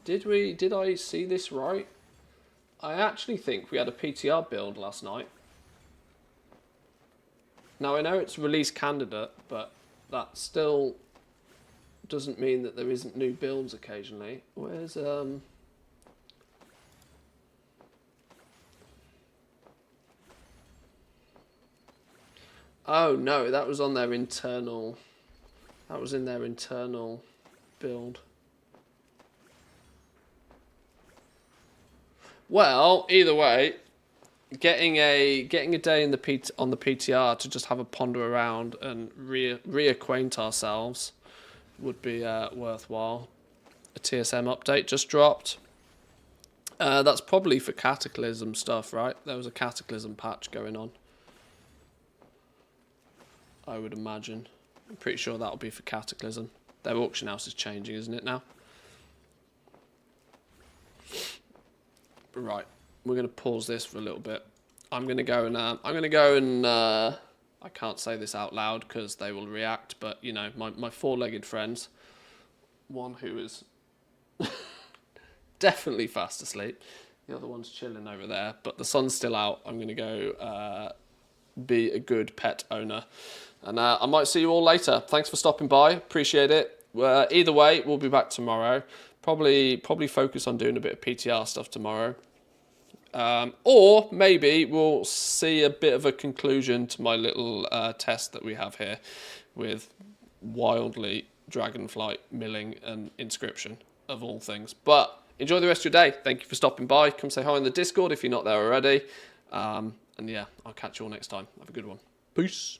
did I see this right? I actually think we had a PTR build last night. Now I know it's release candidate, but that still doesn't mean that there isn't new builds occasionally. Where's oh no, that was on their internal. That was in their internal build. Well, either way, getting a day in the on the PTR to just have a ponder around and reacquaint ourselves would be worthwhile. A TSM update just dropped. That's probably for Cataclysm stuff, right? There was a Cataclysm patch going on, I would imagine. I'm pretty sure that'll be for Cataclysm. Their auction house is changing, isn't it now? Right, we're gonna pause this for a little bit. I'm gonna go and I can't say this out loud because they will react, but, you know, my four-legged friends, one who is definitely fast asleep, the other one's chilling over there, but the sun's still out. I'm going to go be a good pet owner. And I might see you all later. Thanks for stopping by. Appreciate it. Either way, we'll be back tomorrow. Probably focus on doing a bit of PTR stuff tomorrow. Or maybe we'll see a bit of a conclusion to my little test that we have here with wildly dragonflight milling and inscription of all things. But enjoy the rest of your day. Thank you for stopping by. Come say hi in the Discord if you're not there already. And yeah, I'll catch you all next time. Have a good one. Peace.